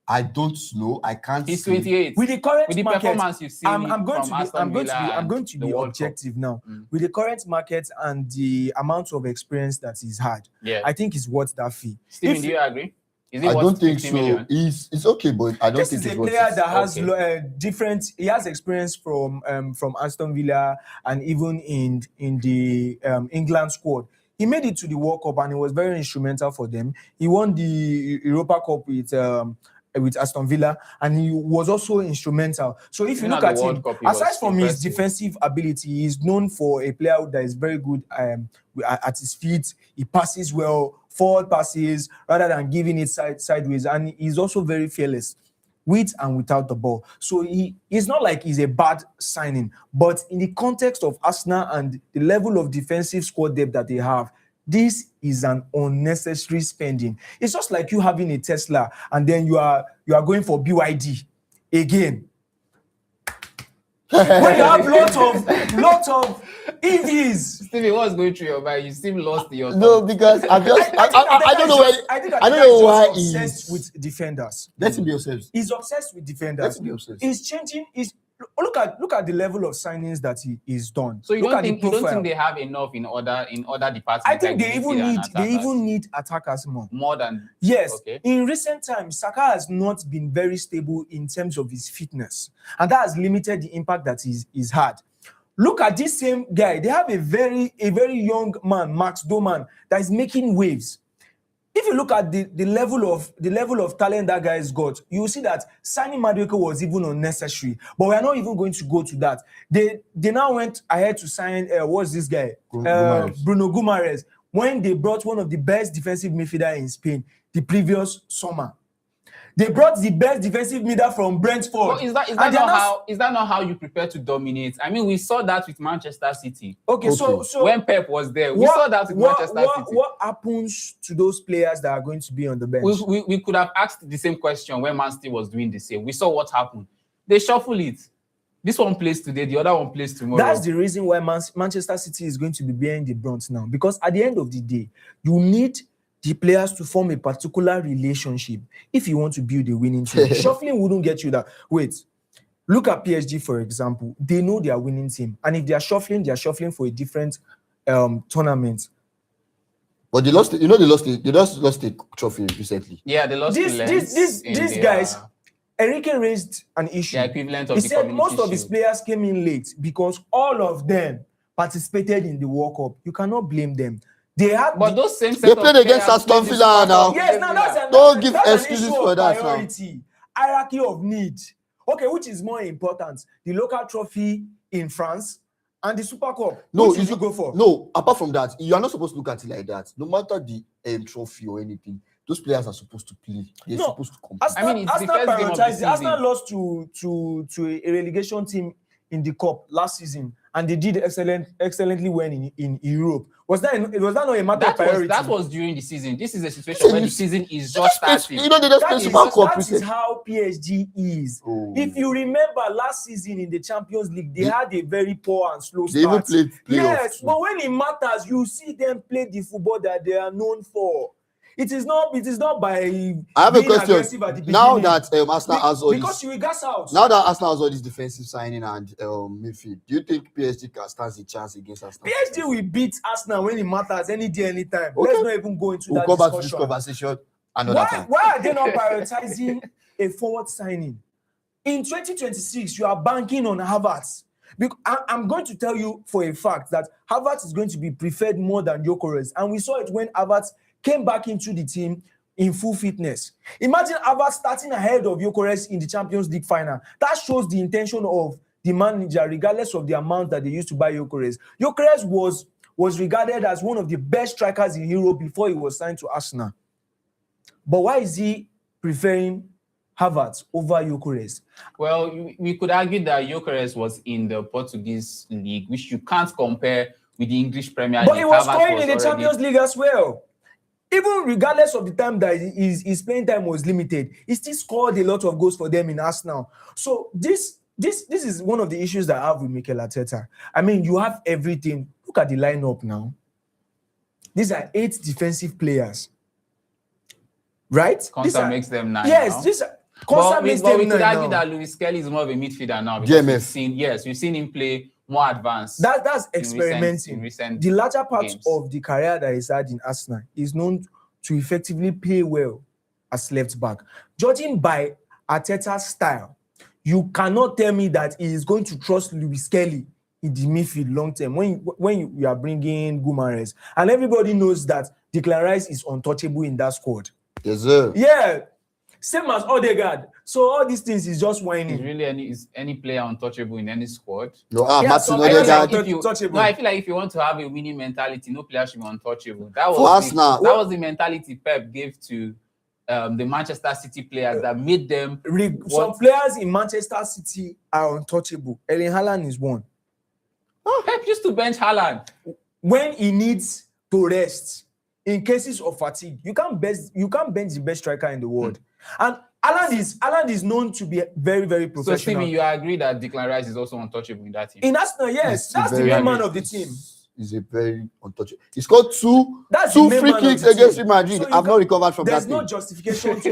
I don't know. I can't. He's 28. With the current market, performance you see, I'm going to be objective now. With the current market and the amount of experience that he's had, I think he's worth that fee. Stephen, do you agree? I don't think so. It's okay, but I don't think this is a player that has different. He has experience from Aston Villa and even in the England squad. He made it to the World Cup and he was very instrumental for them. He won the Europa Cup with Aston Villa, and he was also instrumental. So if you look at him, aside from his defensive ability, he's known for a player that is very good at his feet. He passes well, forward passes rather than giving it sideways, and he's also very fearless with and without the ball. So he's not like he's a bad signing, but in the context of Arsenal and the level of defensive squad depth that they have, this is an unnecessary spending. It's just like you having a Tesla and then you are going for BYD again. When you have lots of EVs. Stevie, what's going through your mind? You seem lost in your thoughts. No, because I don't know why. I don't know why he's obsessed with defenders. Let him be obsessed. He's obsessed with defenders. Let him be obsessed. He's changing. Look at the level of signings that he's done. So you don't think they have enough in other departments? I think they even need attackers more than yes. Okay. In recent times, Saka has not been very stable in terms of his fitness, and that has limited the impact that he's had. Look at this same guy. They have a very young man, Max Doman, that is making waves. If you look at the level of talent that guy has got, you will see that signing Madueke was even unnecessary. But we are not even going to go to that. They now went ahead to sign what's this guy? Bruno Guimaraes, when they brought one of the best defensive midfielder in Spain the previous summer. They brought the best defensive midfielder from Brentford. Well, is that not how you prepare to dominate? I mean, we saw that with Manchester City. Okay, so when Pep was there, we saw that with Manchester City. What happens to those players that are going to be on the bench? We could have asked the same question when Man City was doing the same. We saw what happened. They shuffle it. This one plays today, the other one plays tomorrow. That's the reason why Manchester City is going to be bearing the brunt now. Because at the end of the day, you need the players to form a particular relationship if you want to build a winning team. Shuffling wouldn't get you that. Wait, look at PSG, for example. They know they are winning team. And if they are shuffling for a different tournament. But they lost. They lost the trophy recently. Yeah, they lost. These guys. Enrique raised an issue. The equivalent of he the said most of his players came in late because all of them participated in the World Cup. You cannot blame them. Those same they played against Aston Villa now. Yes, now don't give excuses for that. Priority, hierarchy of need. Okay, which is more important? The local trophy in France and the Super Cup. No, which you go for? No, apart from that, you are not supposed to look at it like that. No matter the trophy or anything, those players are supposed to play. They're supposed to compete. Arsenal lost to a relegation team in the cup last season, and they did excellently well in Europe. Was that not a matter of priority? That was during the season. This is a situation where the season is just starting. That is how PSG is. Oh. If you remember last season in the Champions League, they had a very poor and slow start. They even played playoffs. Yes, but when it matters, you see them play the football that they are known for. It is not by. I have a question. Now that Arsenal has all because you will gas out. Now that Arsenal has all this defensive signing and midfield, do you think PSG can stand a chance against Arsenal? PSG will beat Arsenal when it matters any day, anytime. Okay. Let's not even go into that discussion. We'll go back to this conversation another time. Why are they not prioritizing a forward signing? In 2026, you are banking on Havertz. I'm going to tell you for a fact that Havertz is going to be preferred more than Gyökeres, and we saw it when Havertz came back into the team in full fitness. Imagine Havertz starting ahead of Gyökeres in the Champions League final. That shows the intention of the manager, regardless of the amount that they used to buy Gyökeres. Gyökeres was regarded as one of the best strikers in Europe before he was signed to Arsenal. But why is he preferring Havertz over Gyökeres? Well, we could argue that Gyökeres was in the Portuguese league, which you can't compare with the English Premier League. But he was scoring in the Champions League as well. Even regardless of the time that his playing time was limited, he still scored a lot of goals for them in Arsenal. So this is one of the issues that I have with Mikel Arteta. I mean, you have everything. Look at the lineup now. These are 8 defensive players, right? Konsa makes them 9. Yes, Konsa makes them 9. We could argue that Luis Kelly is more of a midfielder now. GMF. We've seen him play more advanced. That's experimenting. In recent the latter part games. of the career that he's had in Arsenal is known to effectively play well as left back. Judging by Arteta's style, you cannot tell me that he is going to trust Luis Kelly in the midfield long term when you are bringing Gumares. And everybody knows that Declan Rice is untouchable in that squad. Yes, sir. Yeah. Same as Odegaard. So all these things is just whining. Is really any player untouchable in any squad? No, Martin Odegaard. I feel like if you want to have a winning mentality, no player should be untouchable. That was the mentality Pep gave to the Manchester City players that made them. Some players in Manchester City are untouchable. Erling Haaland is one. Pep used to bench Haaland when he needs to rest. In cases of fatigue, you can't bench the best striker in the world. And Haaland is known to be very, very professional. So, Stevie, you agree that Declan Rice is also untouchable in that team? In Arsenal, yes. That's the main man of the team. He's a very untouchable. He scored two free kicks against Real Madrid. So I've not recovered from that. There's no justification to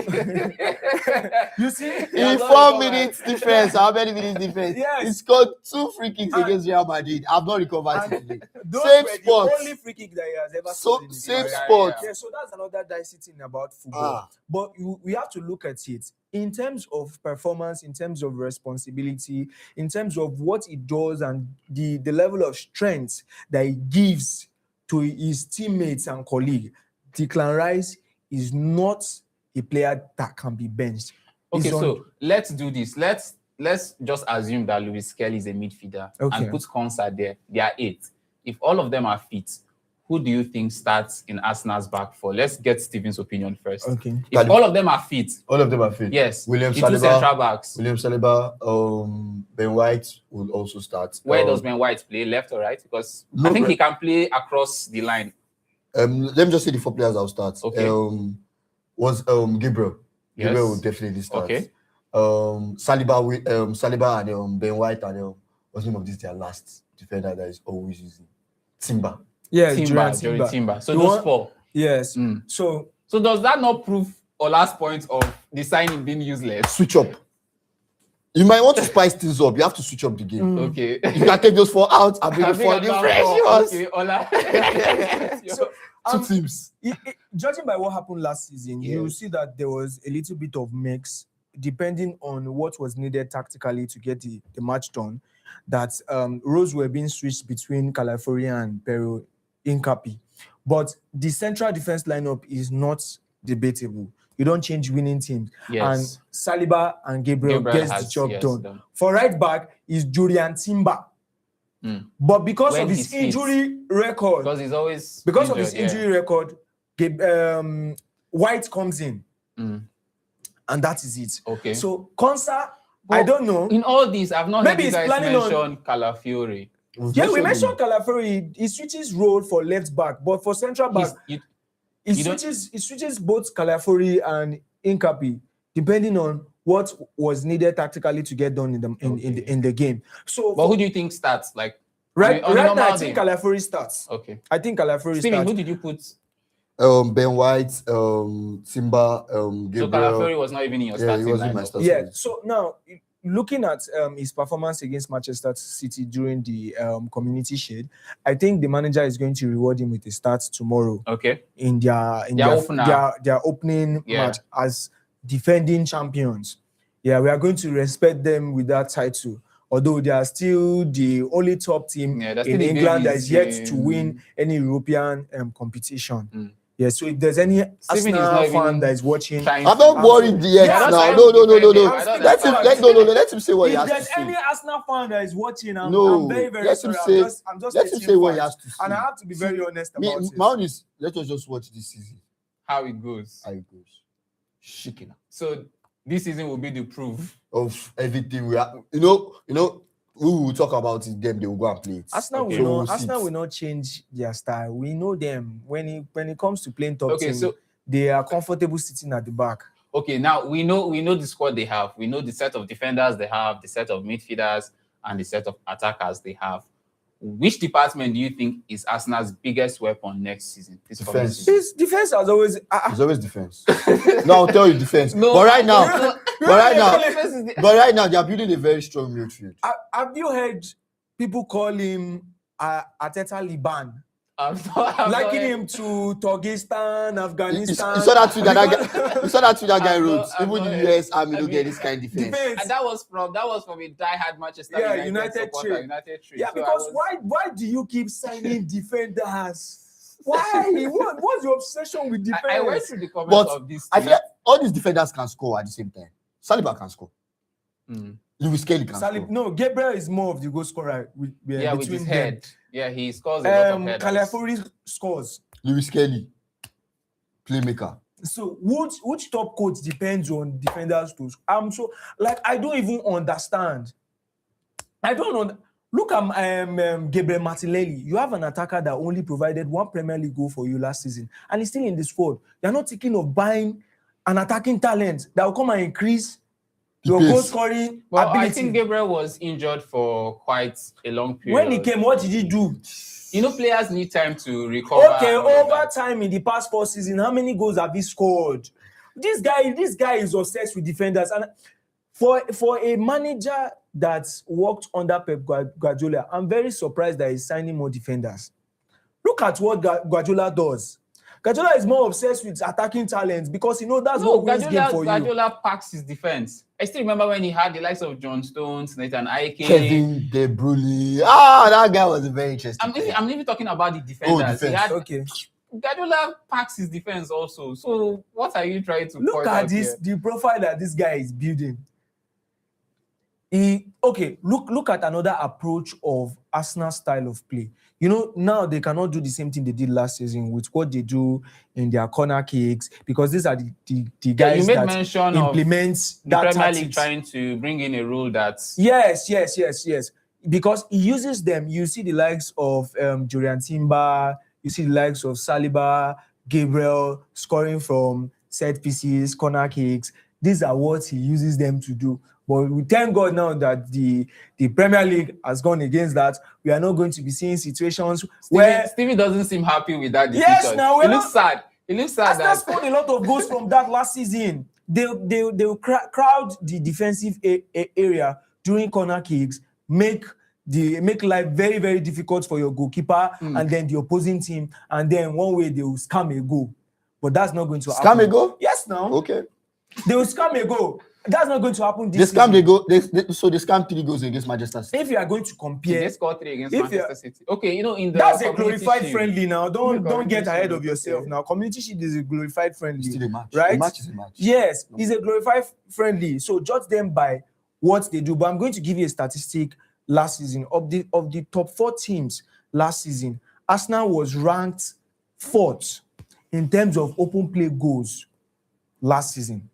you see? In 4 minutes difference, how many minutes difference? Yes. He scored 2 free kicks against Real Madrid. I've not recovered today. Same sport. The only free kick that he has ever scored. Same sport. Yeah, so that's another dicey thing about football. But we have to look at it in terms of performance, in terms of responsibility, in terms of what he does and the level of strength that he gives to his teammates and colleagues. Declan Rice is not a player that can be benched. Okay, so let's do this. Let's just assume that Luis Kelly is a midfielder and put Konsa there. They are 8. If all of them are fit, who do you think starts in Arsenal's back four? Let's get Steven's opinion first. Okay. If all of them are fit. All of them are fit. Yes. William the Saliba, two central backs. William Saliba, Ben White will also start. Where does Ben White play? Left or right? Because I think he can play across the line. Let me just say the 4 players I'll start. Okay. Gabriel. Yes. Gabriel will definitely start. Okay. Saliba and Ben White and what's the name of this? Their last defender that is always using Timber. Yeah, Timber. So those 4. Yes. So does that not prove our last point of the signing being useless? Switch up. You might want to spice things up. You have to switch up the game. Okay. You can take those 4 out and bring the 4 new fresh ones. Okay, Ola. So, Two teams. Judging by what happened last season, you see that there was a little bit of mix depending on what was needed tactically to get the match done. That roles were being switched between Calafiori and Pero Incapi. But the central defense lineup is not debatable. You don't change winning teams. Yes. And Saliba and Gabriel gets the job done. For right back is Julian Timber. But because of his injury record, because he's always of his injury record, White comes in, and that is it. Okay. So Konsa, I don't know. In all these, I've not heard Maybe you he's guys planning mention Calafiori. Yeah, we mentioned Calafiori. He switches role for left back, but for central back, he switches both Calafiori and Incapi depending on what was needed tactically to get done in the game. So, but who do you think starts? Like right now, I think Calafiori starts. Okay, I think Calafiori Steven, starts. who did you put? Ben White, Simba, Gabriel. So Calafiori was not even in your starting lineup. Yeah. So now, looking at his performance against Manchester City during the Community Shield, I think the manager is going to reward him with a start tomorrow. Okay. In their opening match as defending champions. Yeah, we are going to respect them with that title. Although they are still the only top team in England that is yet to win any European competition. Yeah, so if there's any Arsenal fan that is watching, I'm not worried yet now. No. Let him say what he has to say. If there's any Arsenal fan that is watching, I'm very, very sorry. I'm just let him say what he has to say. And I have to be very honest about it. My own is, let us just watch this season. How it goes. Shaking. So this season will be the proof of everything we are. You know, we will talk about it. Them, they will go and play it. Arsenal will not change their style. We know them when it comes to playing top team. So they are comfortable sitting at the back. Okay, now we know the squad they have. We know the set of defenders they have, the set of midfielders, and the set of attackers they have. Which department do you think is Arsenal's biggest weapon next season? Defense. Defense has always. It's always defense. No, I'll tell you defense. No, but right now, they are building a very strong midfield. Have you heard people call him Arteta Liban? Liking him to Turkestan, Afghanistan. You saw that tweet that guy wrote. Even the US Army don't get this kind of defense. And that was from a diehard Manchester United supporter. Yeah, so because why do you keep signing defenders? Why? What's your obsession with defenders? I went through the comments of this. I feel like all these defenders can score at the same time. Saliba can score. Lewis Kelly can score. No, Gabriel is more of the goal scorer. With his head. Them. Yeah, he scores a lot of headers. Calafiori scores. Lewis Kelly, playmaker. So which top coach depends on defenders to? I don't even understand. I don't know. Look at Gabriel Martinelli. You have an attacker that only provided 1 Premier League goal for you last season, and he's still in the squad. You're not thinking of buying an attacking talent that will come and increase your goal scoring ability. I think Gabriel was injured for quite a long period. When he came, what did he do? Players need time to recover. Okay, over time in the past 4 seasons, how many goals have he scored? This guy is obsessed with defenders. And for a manager that's worked under Pep Guardiola, I'm very surprised that he's signing more defenders. Look at what Guardiola does. Guardiola is more obsessed with attacking talents because that's what wins game for you. Guardiola packs his defense. I still remember when he had the likes of John Stones, Nathan Ake, Kevin De Bruyne. That guy was very interesting. I'm even talking about the defenders. Defense. Guardiola packs his defense also. So what are you trying to look point at out this? The profile that this guy is building. Look at another approach of Arsenal style of play. Now they cannot do the same thing they did last season with what they do in their corner kicks, because these are the guys you made that mention implement of the that Premier League tactics. trying to bring in a rule that Yes. Because he uses them. You see the likes of Julian Timber, you see the likes of Saliba, Gabriel scoring from set pieces, corner kicks. These are what he uses them to do. But we thank God now that the Premier League has gone against that. We are not going to be seeing situations where Stevie doesn't seem happy with that decision. Yes, now He looks sad. Arsenal that scored a lot of goals from that last season. They will crowd the defensive area during corner kicks, make life very, very difficult for your goalkeeper and then the opposing team, and then one way they will scam a goal. But that's not going to happen. Scam a goal? Yes, now. Okay. They will scam a goal. That's not going to happen They this scam season. they go. So they scam 3 goals against Manchester City. If you are going to compare, they scored 3 against Manchester City. Okay, in the that's a Community glorified Shield. friendly now. Don't get ahead of yourself now. Community Shield is a glorified friendly. It's still a match. Right? A match is a match. Yes, it's a glorified friendly. So judge them by what they do. But I'm going to give you a statistic last season of the top 4 teams last season. Arsenal was ranked 4th in terms of open play goals last season.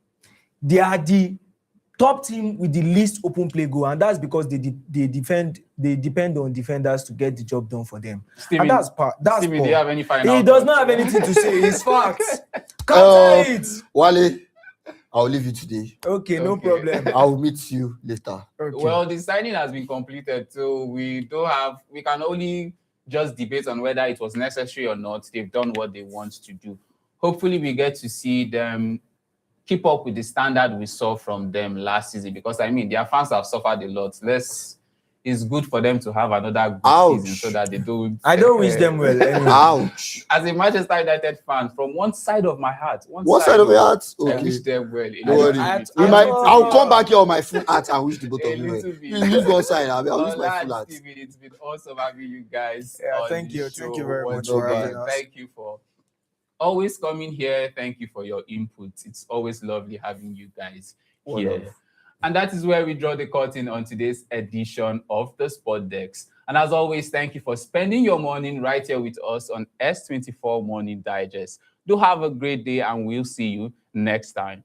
They are the top team with the least open play goal, and that's because they depend on defenders to get the job done for them. Steven, and that's Steven, do you have any final He does thoughts? not have anything to say. It's facts. Counter it. Wale, I'll leave you today. Okay, no problem. I'll meet you later. Okay. Well, the signing has been completed, so we can only just debate on whether it was necessary or not. They've done what they want to do. Hopefully, we get to see them keep up with the standard we saw from them last season, because their fans have suffered a lot. It's good for them to have another good season so that they don't. I don't wish them well. Anyway. Ouch. As a Manchester United fan, from one side of my heart, what side of your heart? I wish them well. Don't worry. I'll come back here on my full heart and wish the both of you well. You use one side, I'll use my full heart. It's been awesome having you guys. Yeah, thank you. Thank you very much for having us. Thank you for always coming here. Thank you for your input. It's always lovely having you guys here. And that is where we draw the curtain on today's edition of the Sport Desk. And as always, thank you for spending your morning right here with us on S24 Morning Digest. Do have a great day, and we'll see you next time.